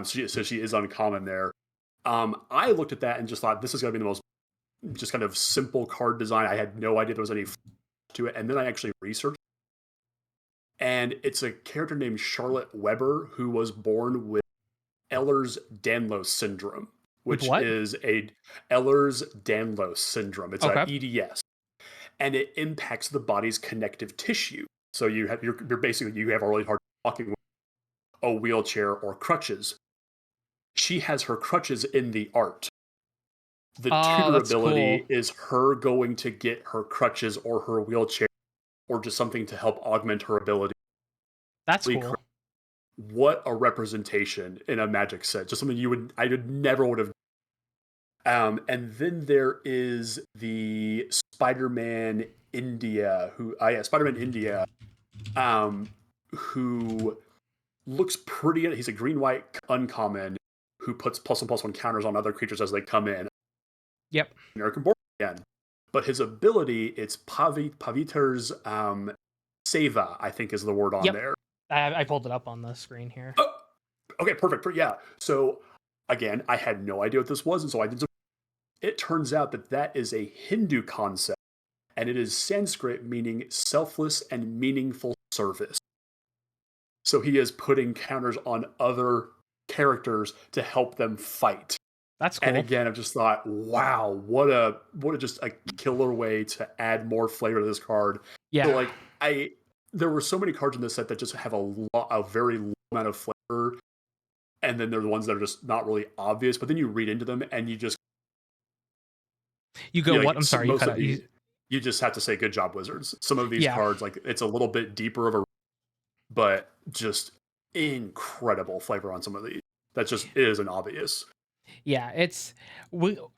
So she is uncommon there. I looked at that and just thought this is going to be the most just kind of simple card design. I had no idea there was any to it, and then I actually researched, and it's a character named Charlotte Weber who was born with Ehlers-Danlos syndrome, With which what? is a Ehlers-Danlos syndrome. It's a Okay. EDS, and it impacts the body's connective tissue. So you're basically you have a really hard walking with a wheelchair or crutches. She has her crutches in the art. The Oh, tutor that's cool. ability is her going to get her crutches or her wheelchair or just something to help augment her ability. That's cool. What a representation in a Magic set! Just something I would never would have. And then there is the Spider-Man India, Spider-Man India, who looks pretty. He's a green-white uncommon who puts +1/+1 counters on other creatures as they come in. Yep. American born again. But his ability, it's Paviter's Seva, I think is the word on Yep. there. I pulled it up on the screen here. Oh, okay, perfect. Yeah. So again, I had no idea what this was, and so I did some. It turns out that that is a Hindu concept, and it is Sanskrit meaning selfless and meaningful service. So he is putting counters on other characters to help them fight. That's And cool. again, I've just thought, wow, what a just a killer way to add more flavor to this card. So Yeah. like there were so many cards in this set that just have a very low amount of flavor, and then there are the ones that are just not really obvious. But then you read into them, and you just You go what? like I'm sorry, you most cut of out. these, you just have to say good job, Wizards. Some of these Yeah. cards, like it's a little bit deeper of a, but just incredible flavor on some of these. That just isn't obvious. Yeah, I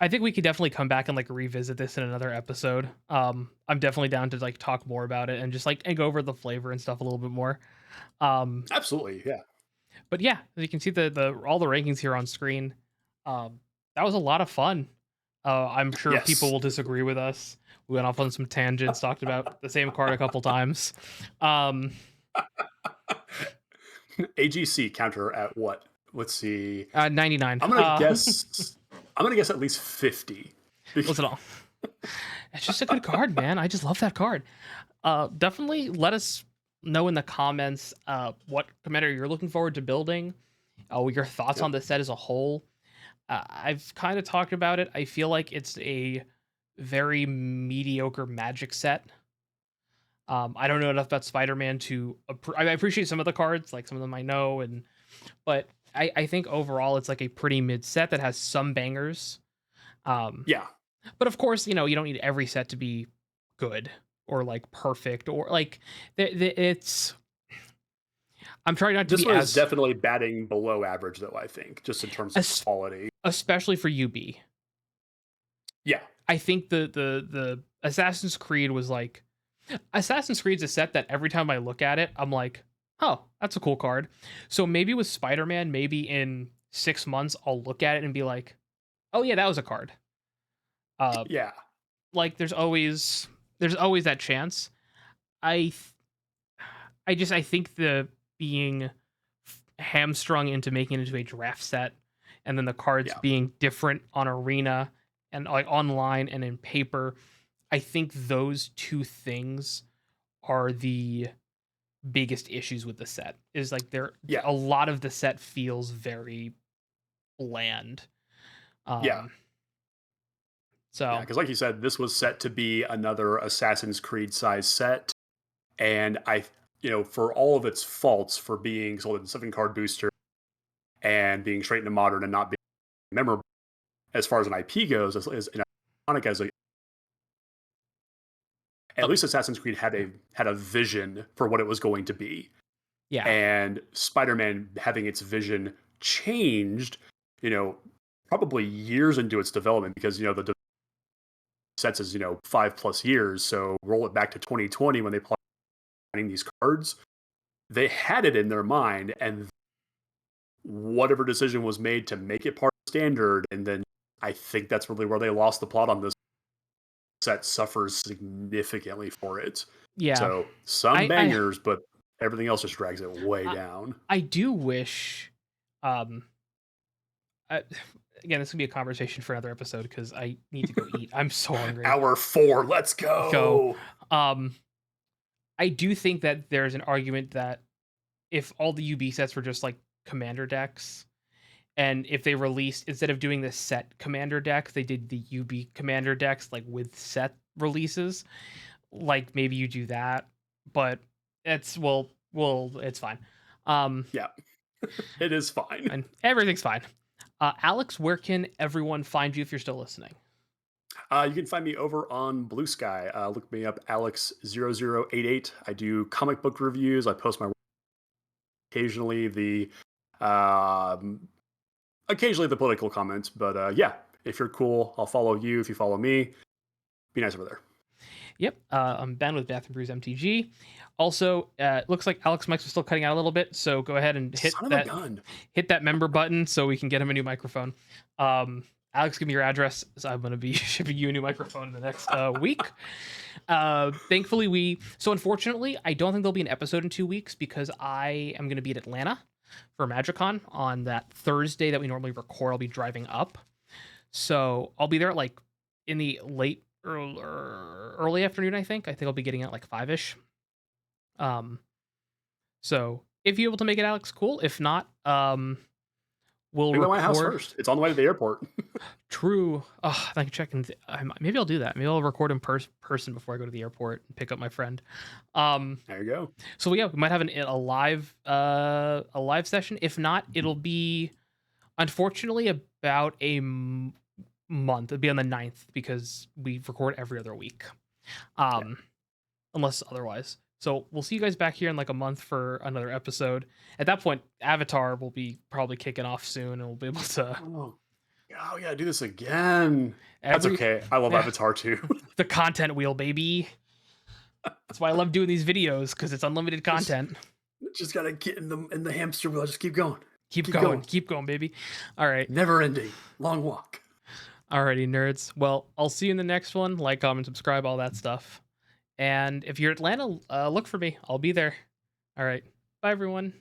think we could definitely come back and like revisit this in another episode. I'm definitely down to like talk more about it and just like and go over the flavor and stuff a little bit more. Um, Absolutely, yeah. but yeah, as you can see the all the rankings here on screen. That was a lot of fun. I'm sure people Yes. will disagree with us. We went off on some tangents, talked about the same card a couple times. Um, AGC counter at what? Let's see. 99. I'm gonna guess. I'm gonna guess at least 50. Listen, all. It's just a good card, man. I just love that card. Definitely let us know in the comments what commander you're looking forward to building, your thoughts Yep. on the set as a whole. I've kind of talked about it. I feel like it's a very mediocre Magic set. I don't know enough about Spider-Man to. I appreciate some of the cards, like some of them I know, but I think overall it's like a pretty mid set that has some bangers. Yeah. But of course, you don't need every set to be good or like perfect or like it's. I'm trying not to This be one is as definitely batting below average, though, I think, just in terms of quality. especially for UB. Yeah. I think the Assassin's Creed was like Assassin's Creed's a set that every time I look at it, I'm like, oh, that's a cool card. So maybe with Spider-Man, maybe in 6 months I'll look at it and be like, oh yeah, that was a card. Yeah. Like there's always that chance. I I think the being hamstrung into making it into a draft set and then the cards Yeah. being different on Arena and like online and in paper, I think those two things are the biggest issues with the set. Is like Yeah. a lot of the set feels very bland. Yeah. So Yeah. Because, like you said, this was set to be another Assassin's Creed size set. And for all of its faults for being sold in 7 card booster and being straight into modern and not being memorable, as far as an IP goes, as iconic as at least Assassin's Creed had a vision for what it was going to be. yeah, And Spider-Man having its vision changed, probably years into its development because sets is 5+ years. So roll it back to 2020 when they planning these cards, they had it in their mind, and whatever decision was made to make it part of standard, and then I think that's really where they lost the plot on this. Set suffers significantly for it. yeah. So some I bangers, but everything else just drags it way I, down. I do wish. Um, I, again, this could be a conversation for another episode because I need to go eat. I'm so hungry. Hour 4, let's Go. go. I do think that there's an argument that if all the UB sets were just like commander decks, and if they released instead of doing the set commander decks, they did the UB commander decks like with set releases, like maybe you do that. But it's it's fine. Yeah, it is fine. And everything's fine. Alex, where can everyone find you if you're still listening? You can find me over on Blue Sky. Look me up, Alex0088. I do comic book reviews. I post my occasionally um, the political comments. But yeah, if you're cool, I'll follow you. If you follow me, be nice over there. Yep, I'm Ben with Bath and Brews MTG. Also, looks like Alex Mike's was still cutting out a little bit, so go ahead and hit Son of a that gun. hit that member button so we can get him a new microphone. Alex, give me your address. So I'm gonna be shipping you a new microphone in the next week. Thankfully, unfortunately, I don't think there'll be an episode in 2 weeks because I am gonna be in Atlanta for MagicCon on that Thursday that we normally record. I'll be driving up, so I'll be there at like in the early afternoon. I think I'll be getting out like 5ish. So if you're able to make it, Alex, cool. If not, we'll Bring by my house record. first. It's on the way to the airport. True. Oh, I can check in. Maybe I'll do that. Maybe I'll record in person before I go to the airport and pick up my friend. There you go. So yeah, we might have a live session. If not, it'll be unfortunately about a month. It'll be on the 9th because we record every other week. Unless otherwise. So we'll see you guys back here in like a month for another episode. At that point, Avatar will be probably kicking off soon, and we'll be able to. Oh yeah, do this again. That's okay. I love Avatar too. The content wheel, baby. That's why I love doing these videos because it's unlimited content. Just gotta get in the hamster wheel. Just keep going. Keep going, baby. All right. Never ending. Long walk. Alrighty, nerds. Well, I'll see you in the next one. Like, comment, subscribe, all that stuff. And if you're Atlanta, look for me. I'll be there. All right. Bye, everyone.